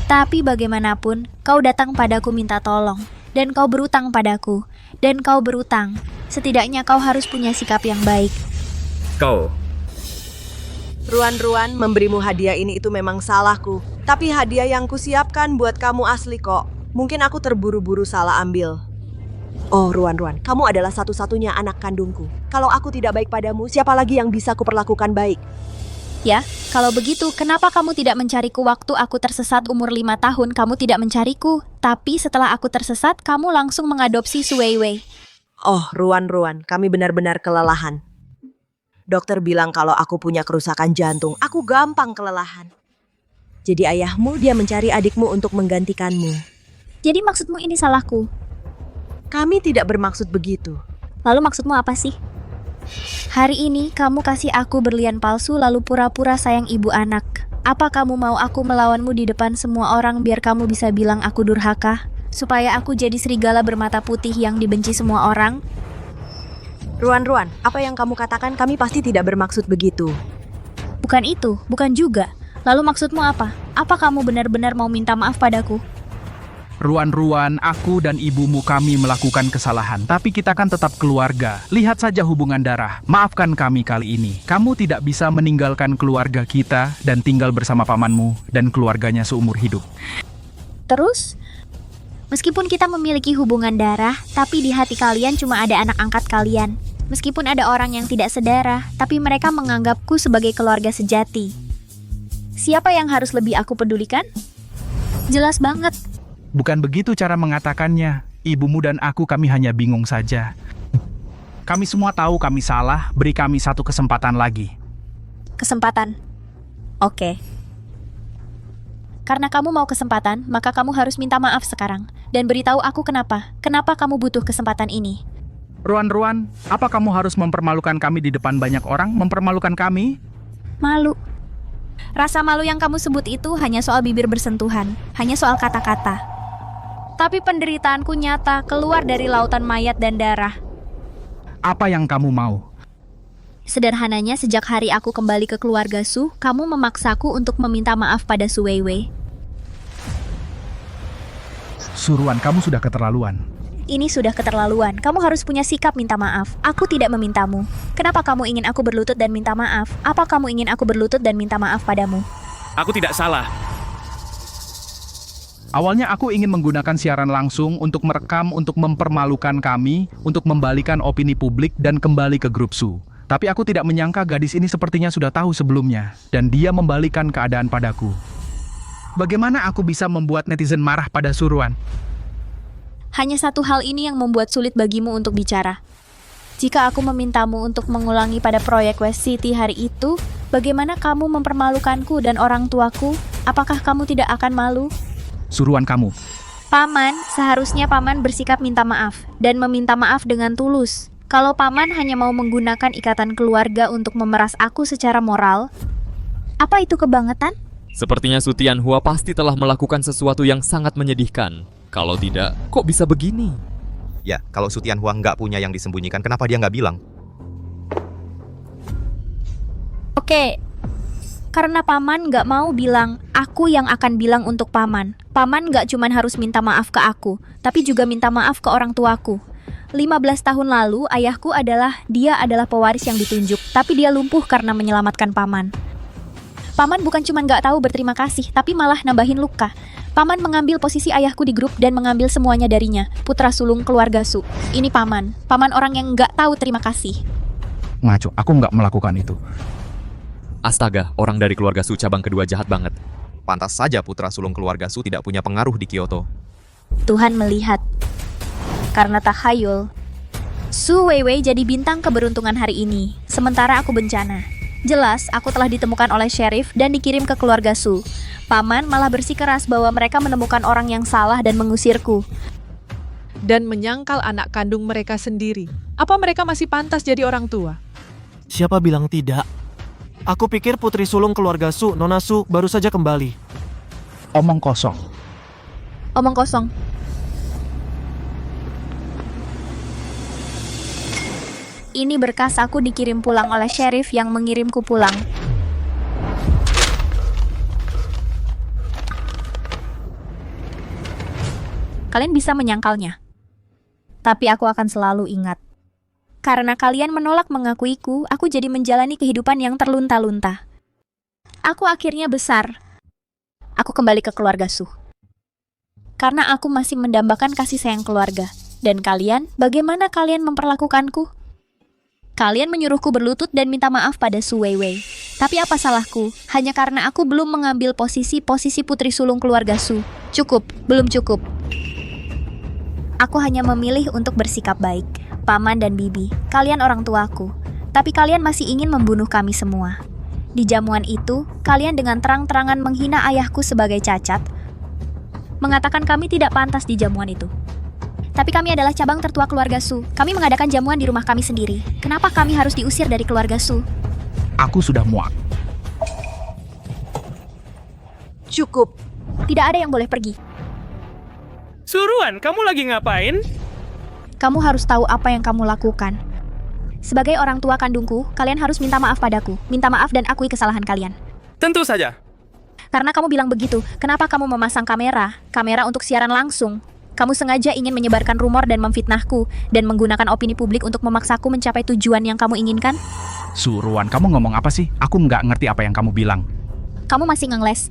Tapi bagaimanapun, kau datang padaku minta tolong. Dan kau berutang padaku. Dan kau berutang. Setidaknya kau harus punya sikap yang baik. Kau. Ruan, memberimu hadiah ini itu memang salahku. Tapi hadiah yang kusiapkan buat kamu asli kok. Mungkin aku terburu-buru salah ambil. Oh, Ruan, kamu adalah satu-satunya anak kandungku. Kalau aku tidak baik padamu, siapa lagi yang bisa kuperlakukan baik? Ya, kalau begitu, kenapa kamu tidak mencariku waktu aku tersesat umur 5 tahun? Kamu tidak mencariku, tapi setelah aku tersesat, kamu langsung mengadopsi Su Weiwei. Oh, Ruan, kami benar-benar kelelahan. Dokter bilang kalau aku punya kerusakan jantung, aku gampang kelelahan. Jadi ayahmu dia mencari adikmu untuk menggantikanmu. Jadi maksudmu ini salahku? Kami tidak bermaksud begitu. Lalu maksudmu apa sih? Hari ini kamu kasih aku berlian palsu lalu pura-pura sayang ibu anak. Apa kamu mau aku melawanmu di depan semua orang biar kamu bisa bilang aku durhaka? Supaya aku jadi serigala bermata putih yang dibenci semua orang? Ruan, apa yang kamu katakan kami pasti tidak bermaksud begitu. Bukan itu, bukan juga. Lalu maksudmu apa? Apa kamu benar-benar mau minta maaf padaku? Ruan, aku dan ibumu kami melakukan kesalahan, tapi kita kan tetap keluarga. Lihat saja hubungan darah. Maafkan kami kali ini. Kamu tidak bisa meninggalkan keluarga kita dan tinggal bersama pamanmu dan keluarganya seumur hidup. Terus? Meskipun kita memiliki hubungan darah, tapi di hati kalian cuma ada anak angkat kalian. Meskipun ada orang yang tidak sedarah, tapi mereka menganggapku sebagai keluarga sejati. Siapa yang harus lebih aku pedulikan? Jelas banget. Bukan begitu cara mengatakannya. Ibumu dan aku kami hanya bingung saja. Kami semua tahu kami salah, beri kami satu kesempatan lagi. Kesempatan. Oke. Karena kamu mau kesempatan, maka kamu harus minta maaf sekarang. Dan beritahu aku kenapa. Kenapa kamu butuh kesempatan ini? Ruan, apa kamu harus mempermalukan kami di depan banyak orang? Mempermalukan kami? Malu. Rasa malu yang kamu sebut itu hanya soal bibir bersentuhan. Hanya soal kata-kata. Tapi penderitaanku nyata keluar dari lautan mayat dan darah. Apa yang kamu mau? Sederhananya, sejak hari aku kembali ke keluarga Su, kamu memaksaku untuk meminta maaf pada Su Weiwei. Suruan, kamu sudah keterlaluan. Ini sudah keterlaluan. Kamu harus punya sikap minta maaf. Aku tidak memintamu. Kenapa kamu ingin aku berlutut dan minta maaf? Apa kamu ingin aku berlutut dan minta maaf padamu? Aku tidak salah. Awalnya aku ingin menggunakan siaran langsung untuk merekam, untuk mempermalukan kami, untuk membalikan opini publik dan kembali ke grup Su. Tapi aku tidak menyangka gadis ini sepertinya sudah tahu sebelumnya, dan dia membalikan keadaan padaku. Bagaimana aku bisa membuat netizen marah pada Suruan? Hanya satu hal ini yang membuat sulit bagimu untuk bicara. Jika aku memintamu untuk mengulangi pada proyek West City hari itu, bagaimana kamu mempermalukanku dan orang tuaku? Apakah kamu tidak akan malu? Suruan kamu. Paman, seharusnya Paman bersikap minta maaf, dan meminta maaf dengan tulus. Kalau Paman hanya mau menggunakan ikatan keluarga untuk memeras aku secara moral, apa itu kebangetan? Sepertinya Su Tianhua pasti telah melakukan sesuatu yang sangat menyedihkan. Kalau tidak, kok bisa begini? Ya, kalau Su Tianhua nggak punya yang disembunyikan, kenapa dia nggak bilang? Oke, karena Paman nggak mau bilang, aku yang akan bilang untuk Paman. Paman nggak cuma harus minta maaf ke aku, tapi juga minta maaf ke orang tuaku. 15 tahun lalu, ayahku dia adalah pewaris yang ditunjuk, tapi dia lumpuh karena menyelamatkan Paman. Paman bukan cuma nggak tahu berterima kasih, tapi malah nambahin luka. Paman mengambil posisi ayahku di grup dan mengambil semuanya darinya, putra sulung keluarga Su. Ini Paman orang yang nggak tahu terima kasih. Ngaco, aku nggak melakukan itu. Astaga, orang dari keluarga Su cabang kedua jahat banget. Pantas saja putra sulung keluarga Su tidak punya pengaruh di Kyoto. Tuhan melihat. Karena tahayul, Su Weiwei jadi bintang keberuntungan hari ini, sementara aku bencana. Jelas, aku telah ditemukan oleh sheriff dan dikirim ke keluarga Su. Paman malah bersikeras bahwa mereka menemukan orang yang salah dan mengusirku. Dan menyangkal anak kandung mereka sendiri. Apa mereka masih pantas jadi orang tua? Siapa bilang tidak? Aku pikir putri sulung keluarga Su, Nona Su, baru saja kembali. Omong kosong. Omong kosong. Ini berkas aku dikirim pulang oleh sheriff yang mengirimku pulang. Kalian bisa menyangkalnya. Tapi aku akan selalu ingat. Karena kalian menolak mengakuiku, aku jadi menjalani kehidupan yang terlunta-lunta. Aku akhirnya besar. Aku kembali ke keluarga Su. Karena aku masih mendambakan kasih sayang keluarga. Dan kalian, bagaimana kalian memperlakukanku? Kalian menyuruhku berlutut dan minta maaf pada Su Weiwei. Tapi apa salahku? Hanya karena aku belum mengambil posisi putri sulung keluarga Su. Cukup, belum cukup. Aku hanya memilih untuk bersikap baik. Paman dan Bibi, kalian orang tuaku. Tapi kalian masih ingin membunuh kami semua. Di jamuan itu, kalian dengan terang-terangan menghina ayahku sebagai cacat. Mengatakan kami tidak pantas di jamuan itu. Tapi kami adalah cabang tertua keluarga Su. Kami mengadakan jamuan di rumah kami sendiri. Kenapa kami harus diusir dari keluarga Su? Aku sudah muak. Cukup. Tidak ada yang boleh pergi. Suruhan, kamu lagi ngapain? Kamu harus tahu apa yang kamu lakukan. Sebagai orang tua kandungku, kalian harus minta maaf padaku. Minta maaf dan akui kesalahan kalian. Tentu saja. Karena kamu bilang begitu, kenapa kamu memasang kamera? Kamera untuk siaran langsung. Kamu sengaja ingin menyebarkan rumor dan memfitnahku, dan menggunakan opini publik untuk memaksaku mencapai tujuan yang kamu inginkan? Suruhan, kamu ngomong apa sih? Aku nggak ngerti apa yang kamu bilang. Kamu masih ngeles.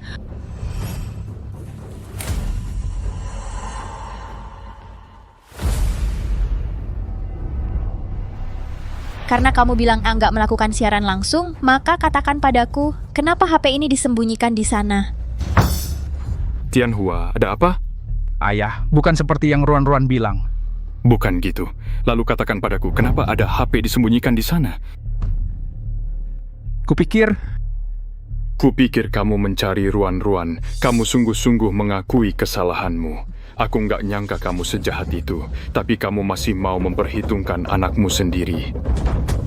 Karena kamu bilang nggak melakukan siaran langsung, maka katakan padaku, kenapa HP ini disembunyikan di sana? Tianhua, ada apa? Ayah, bukan seperti yang Ruan-Ruan bilang. Bukan gitu. Lalu katakan padaku, kenapa ada HP disembunyikan di sana? Kupikir kamu mencari Ruan-Ruan. Kamu sungguh-sungguh mengakui kesalahanmu. Aku nggak nyangka kamu sejahat itu, tapi kamu masih mau memperhitungkan anakmu sendiri.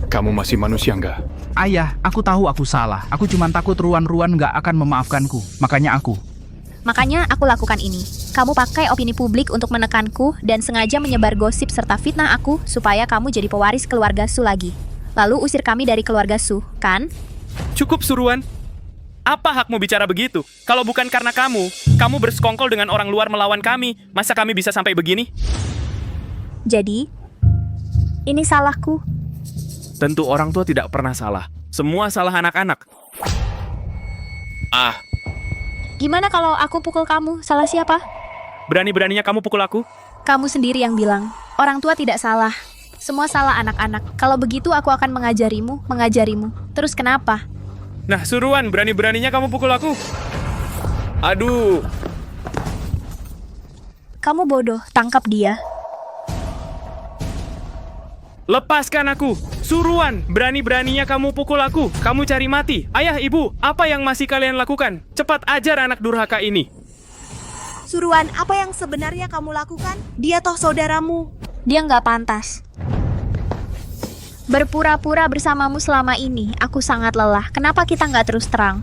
Kamu masih manusia nggak? Ayah, aku tahu aku salah. Aku cuma takut Ruan-Ruan nggak akan memaafkanku. Makanya aku lakukan ini. Kamu pakai opini publik untuk menekanku dan sengaja menyebar gosip serta fitnah aku supaya kamu jadi pewaris keluarga Su lagi. Lalu usir kami dari keluarga Su, kan? Cukup, Suruhan. Apa hakmu bicara begitu? Kalau bukan karena kamu bersekongkol dengan orang luar melawan kami. Masa kami bisa sampai begini? Jadi, ini salahku. Tentu orang tua tidak pernah salah. Semua salah anak-anak. Gimana kalau aku pukul kamu? Salah siapa? Berani-beraninya kamu pukul aku? Kamu sendiri yang bilang. Orang tua tidak salah. Semua salah anak-anak. Kalau begitu aku akan mengajarimu. Terus kenapa? Nah, Suruhan, berani-beraninya kamu pukul aku. Aduh. Kamu bodoh, tangkap dia. Lepaskan aku. Suruhan, berani-beraninya kamu pukul aku. Kamu cari mati. Ayah, ibu, apa yang masih kalian lakukan? Cepat ajar anak durhaka ini. Suruhan, apa yang sebenarnya kamu lakukan? Dia toh saudaramu. Dia nggak pantas. Berpura-pura bersamamu selama ini, aku sangat lelah. Kenapa kita nggak terus terang?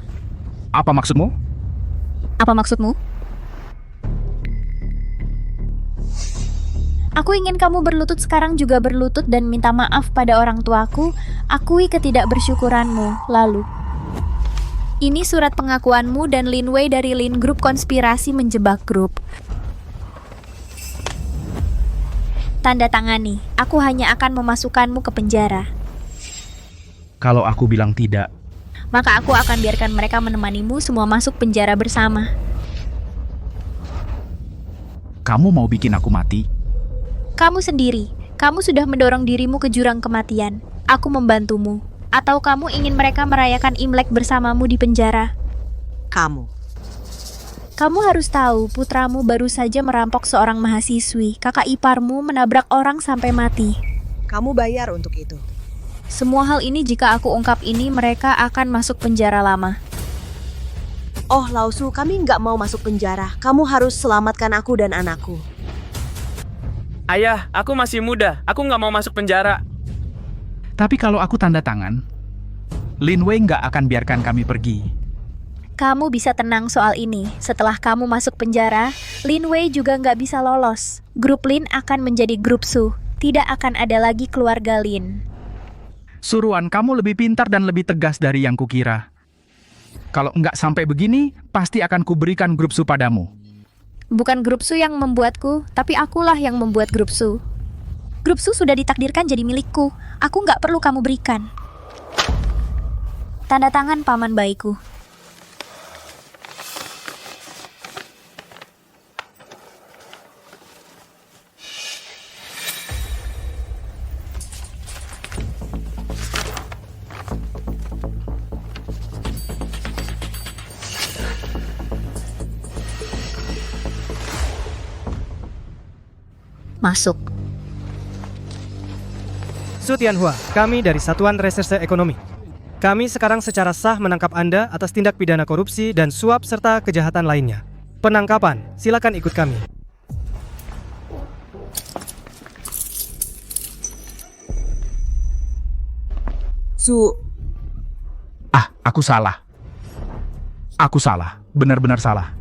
Apa maksudmu? Apa maksudmu? Aku ingin kamu berlutut sekarang juga berlutut dan minta maaf pada orang tuaku. Akui ketidakbersyukuranmu. Lalu, ini surat pengakuanmu dan Lin Wei dari Lin Grup Konspirasi Menjebak Grup. Tanda tangani, aku hanya akan memasukkanmu ke penjara. Kalau aku bilang tidak, Maka aku akan biarkan mereka menemanimu semua masuk penjara bersama. kamu mau bikin aku mati? Kamu sendiri, kamu sudah mendorong dirimu ke jurang kematian. Aku membantumu. Atau kamu ingin mereka merayakan Imlek bersamamu di penjara? Kamu harus tahu, putramu baru saja merampok seorang mahasiswi. Kakak iparmu menabrak orang sampai mati. Kamu bayar untuk itu. Semua hal ini jika aku ungkap ini, mereka akan masuk penjara lama. Oh, Lausu, kami nggak mau masuk penjara. Kamu harus selamatkan aku dan anakku. Ayah, aku masih muda. Aku nggak mau masuk penjara. Tapi kalau aku tanda tangan, Lin Wei nggak akan biarkan kami pergi. Kamu bisa tenang soal ini. Setelah kamu masuk penjara, Lin Wei juga nggak bisa lolos. Grup Lin akan menjadi grup Su. Tidak akan ada lagi keluarga Lin. Suruhan, kamu lebih pintar dan lebih tegas dari yang kukira. Kalau nggak sampai begini, pasti akan kuberikan grup Su padamu. Bukan grup Su yang membuatku, tapi akulah yang membuat grup Su. Grup Su sudah ditakdirkan jadi milikku. Aku nggak perlu kamu berikan. Tanda tangan paman bayiku. Masuk. Su Tianhua, kami dari Satuan Reserse Ekonomi. Kami sekarang secara sah menangkap Anda atas tindak pidana korupsi dan suap serta kejahatan lainnya. Penangkapan, silakan ikut kami. Su, Aku salah. Aku salah, benar-benar salah.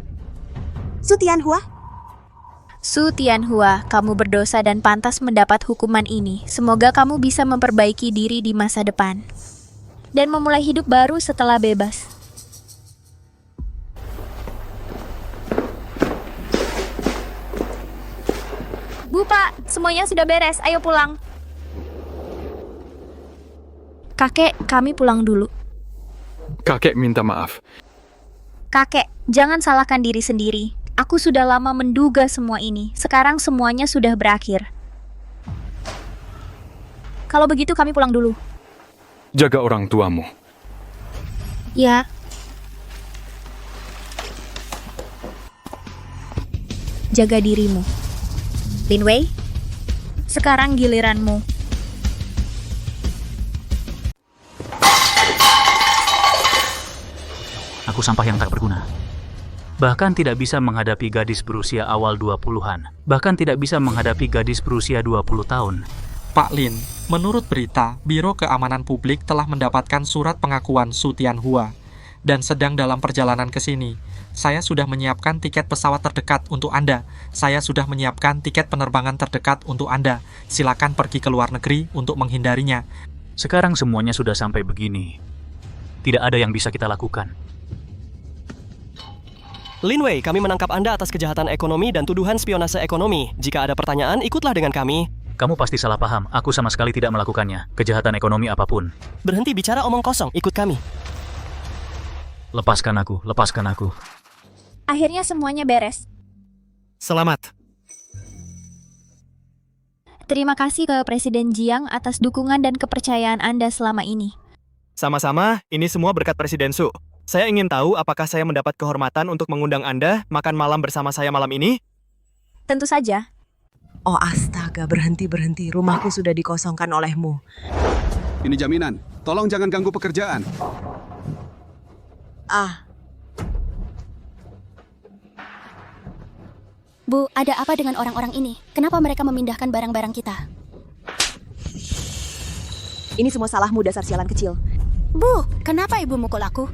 Su Tianhua, Su Tianhua, kamu berdosa dan pantas mendapat hukuman ini. Semoga kamu bisa memperbaiki diri di masa depan dan memulai hidup baru setelah bebas. Bu, Pak, semuanya sudah beres. Ayo pulang. Kakek, kami pulang dulu. Kakek minta maaf. Kakek, jangan salahkan diri sendiri. Aku sudah lama menduga semua ini. Sekarang semuanya sudah berakhir. Kalau begitu kami pulang dulu. Jaga orang tuamu. Ya. Jaga dirimu. Lin Wei, sekarang giliranmu. Aku sampah yang tak berguna. Bahkan tidak bisa menghadapi gadis berusia awal 20-an. Bahkan tidak bisa menghadapi gadis berusia 20 tahun. Pak Lin, menurut berita, Biro Keamanan Publik telah mendapatkan surat pengakuan Su Tianhua dan sedang dalam perjalanan ke sini. Saya sudah menyiapkan tiket pesawat terdekat untuk Anda. Saya sudah menyiapkan tiket penerbangan terdekat untuk Anda. Silakan pergi ke luar negeri untuk menghindarinya. Sekarang semuanya sudah sampai begini. Tidak ada yang bisa kita lakukan. Lin Wei, kami menangkap Anda atas kejahatan ekonomi dan tuduhan spionase ekonomi. Jika ada pertanyaan, ikutlah dengan kami. Kamu pasti salah paham. Aku sama sekali tidak melakukannya. Kejahatan ekonomi apapun. Berhenti bicara omong kosong, ikut kami. Lepaskan aku, lepaskan aku. Akhirnya semuanya beres. Selamat. Terima kasih ke Presiden Jiang atas dukungan dan kepercayaan Anda selama ini. Sama-sama, ini semua berkat Presiden Su. Saya ingin tahu apakah saya mendapat kehormatan untuk mengundang Anda makan malam bersama saya malam ini? Tentu saja. Oh astaga, berhenti. Rumahku sudah dikosongkan olehmu. Ini jaminan. Tolong jangan ganggu pekerjaan. Bu, ada apa dengan orang-orang ini? Kenapa mereka memindahkan barang-barang kita? Ini semua salahmu, dasar sialan kecil. Bu, kenapa ibu mukul aku?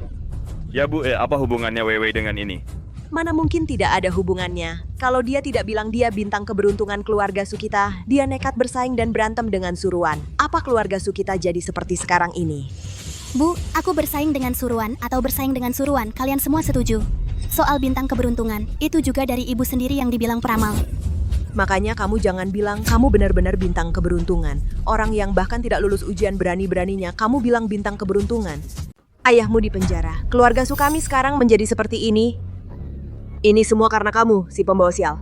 Ya Bu, apa hubungannya Wewe dengan ini? Mana mungkin tidak ada hubungannya. Kalau dia tidak bilang dia bintang keberuntungan keluarga Sukita, dia nekat bersaing dan berantem dengan Suruan. Apa keluarga Sukita jadi seperti sekarang ini? Bu, aku bersaing dengan Suruan atau bersaing dengan Suruan, kalian semua setuju. Soal bintang keberuntungan, itu juga dari ibu sendiri yang dibilang peramal. Makanya kamu jangan bilang kamu benar-benar bintang keberuntungan. Orang yang bahkan tidak lulus ujian berani-beraninya, kamu bilang bintang keberuntungan. Ayahmu di penjara, keluarga Sukami sekarang menjadi seperti ini. Ini semua karena kamu, si pembawa sial.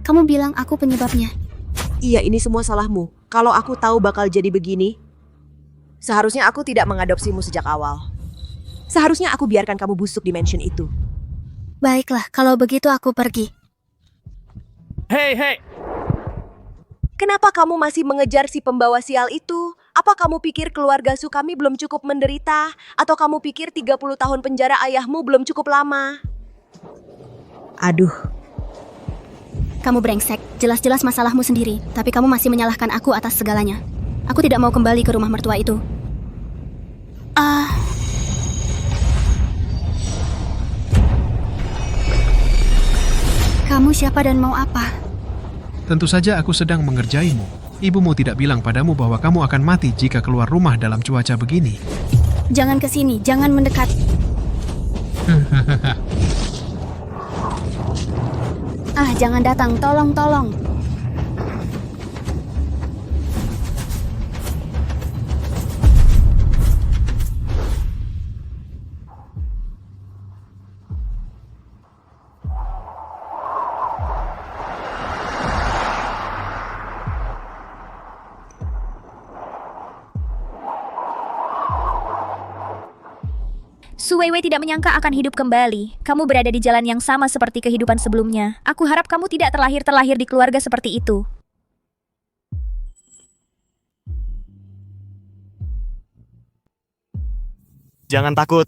Kamu bilang aku penyebabnya. Iya, ini semua salahmu. Kalau aku tahu bakal jadi begini, seharusnya aku tidak mengadopsimu sejak awal. Seharusnya aku biarkan kamu busuk di mansion itu. Baiklah, kalau begitu aku pergi. Hei! Kenapa kamu masih mengejar si pembawa sial itu? Apa kamu pikir keluarga Sukami belum cukup menderita? Atau kamu pikir 30 tahun penjara ayahmu belum cukup lama? Aduh. Kamu brengsek, jelas-jelas masalahmu sendiri, tapi kamu masih menyalahkan aku atas segalanya. Aku tidak mau kembali ke rumah mertua itu. Kamu siapa dan mau apa? Tentu saja aku sedang mengerjaimu. Ibumu tidak bilang padamu bahwa kamu akan mati jika keluar rumah dalam cuaca begini. Jangan ke sini, jangan mendekat. Jangan datang, tolong. Su Weiwei tidak menyangka akan hidup kembali. Kamu berada di jalan yang sama seperti kehidupan sebelumnya. Aku harap kamu tidak terlahir di keluarga seperti itu. Jangan takut.